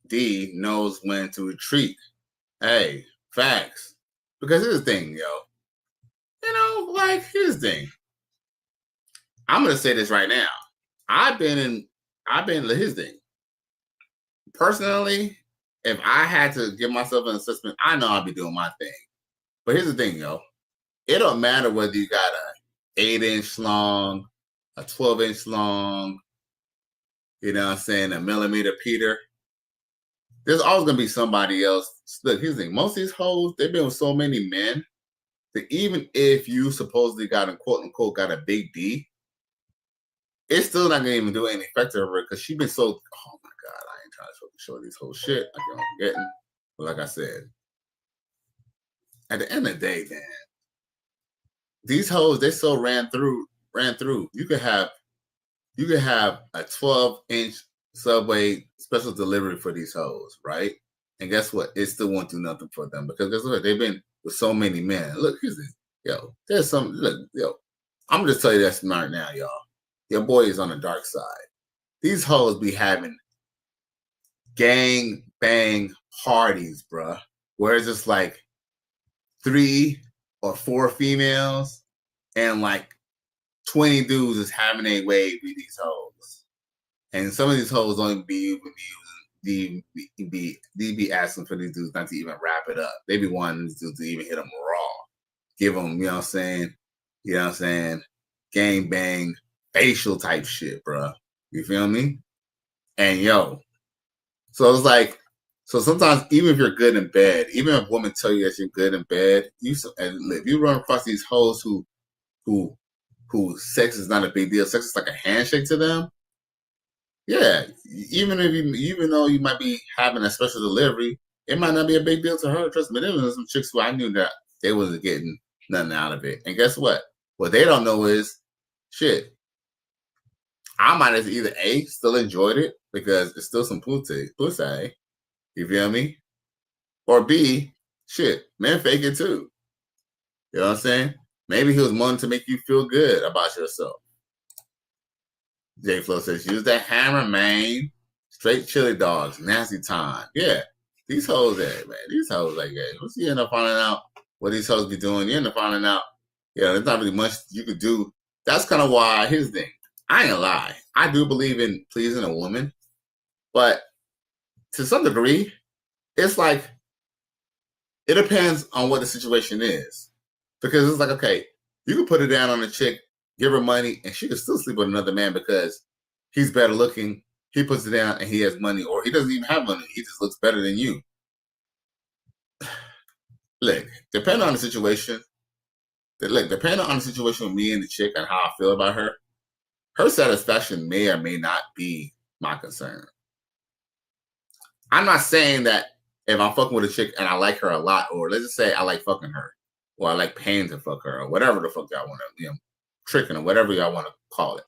D knows when to retreat. Hey, facts. Because here's the thing, yo. You know, like, here's the thing. I'm gonna say this right now. I've been his thing. Personally, if I had to give myself an assessment, I know I'll be doing my thing. But here's the thing, yo. It don't matter whether you got a 8-inch long, a 12-inch long, you know what I'm saying, a millimeter Peter. There's always going to be somebody else. Look, here's the thing. Most of these hoes, they've been with so many men that even if you supposedly got a quote-unquote got a big D, it's still not going to even do any effect to her because she's been so, oh my God, I ain't trying to show these whole shit. I keep on forgetting. But like I said, at the end of the day, man, these hoes, they so ran through. You could have a 12-inch Subway special delivery for these hoes, right? And guess what? It still won't do nothing for them because guess what? They've been with so many men. Look, here's this. Yo, there's some, look, yo, I'm gonna just tell you that right now, y'all. Your boy is on the dark side. These hoes be having gang bang parties, bruh, where it's just like 3 or 4 females and like 20 dudes is having a wave with these hoes. And some of these hoes don't even be asking for these dudes not to even wrap it up. They be wanting these dudes to even hit them raw. Give them, you know what I'm saying? You know what I'm saying? Gang bang, facial type shit, bro. You feel me? And yo, so it's like, so sometimes even if you're good in bed, even if women tell you that you're good in bed, if you run across these hoes who sex is not a big deal, sex is like a handshake to them. Yeah, even though you might be having a special delivery, it might not be a big deal to her. Trust me, there was some chicks who I knew that they wasn't getting nothing out of it. And guess what? What they don't know is, shit, I might have either A, still enjoyed it because it's still some pussy, you feel me? Or B, shit, men fake it too. You know what I'm saying? Maybe he was wanting to make you feel good about yourself. J Flow says, use that hammer, man. Straight chili dogs, nasty time. Yeah, these hoes there, man. These hoes like that. Once you end up finding out what these hoes be doing, you end up finding out, yeah, there's not really much you could do. That's kind of why, here's the thing. I ain't gonna lie. I do believe in pleasing a woman, but to some degree, it's like, it depends on what the situation is. Because it's like, okay, you can put it down on a chick, give her money, and she can still sleep with another man because he's better looking, he puts it down, and he has money, or he doesn't even have money, he just looks better than you. Look, depending on the situation, depending on the situation with me and the chick and how I feel about her, her satisfaction may or may not be my concern. I'm not saying that if I'm fucking with a chick and I like her a lot, or let's just say I like fucking her, or I like paying to fuck her, or whatever the fuck y'all want to, tricking or whatever y'all want to call it.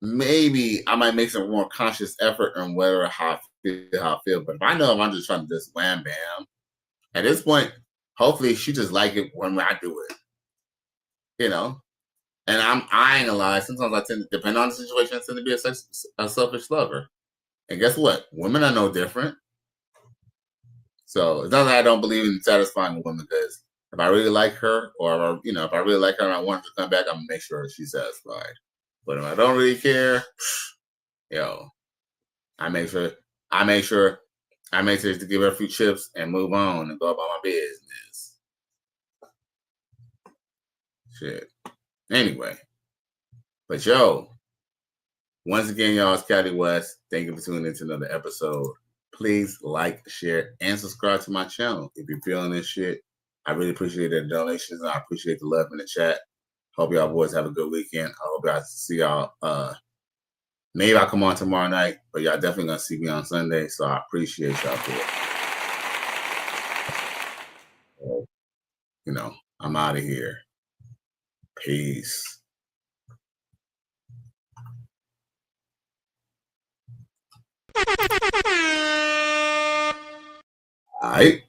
Maybe I might make some more conscious effort on how I feel. But if I know if I'm just trying to just wham bam, at this point, hopefully she just like it when I do it. And I ain't gonna lie. Sometimes I tend to, depend on the situation, I tend to be a selfish lover. And guess what? Women are no different. So it's not that I don't believe in satisfying a woman, because if I really like her, or if I really like her and I want her to come back, I'm gonna make sure she's satisfied. But if I don't really care, I make sure to give her a few chips and move on and go about my business. Shit. Anyway. But once again, y'all, it's Caddy West. Thank you for tuning into another episode. Please like, share, and subscribe to my channel if you're feeling this shit. I really appreciate the donations. I appreciate the love in the chat. Hope y'all boys have a good weekend. I hope y'all see y'all. Maybe I'll come on tomorrow night, but y'all definitely gonna see me on Sunday. So I appreciate y'all for it. I'm out of here. Peace. All right.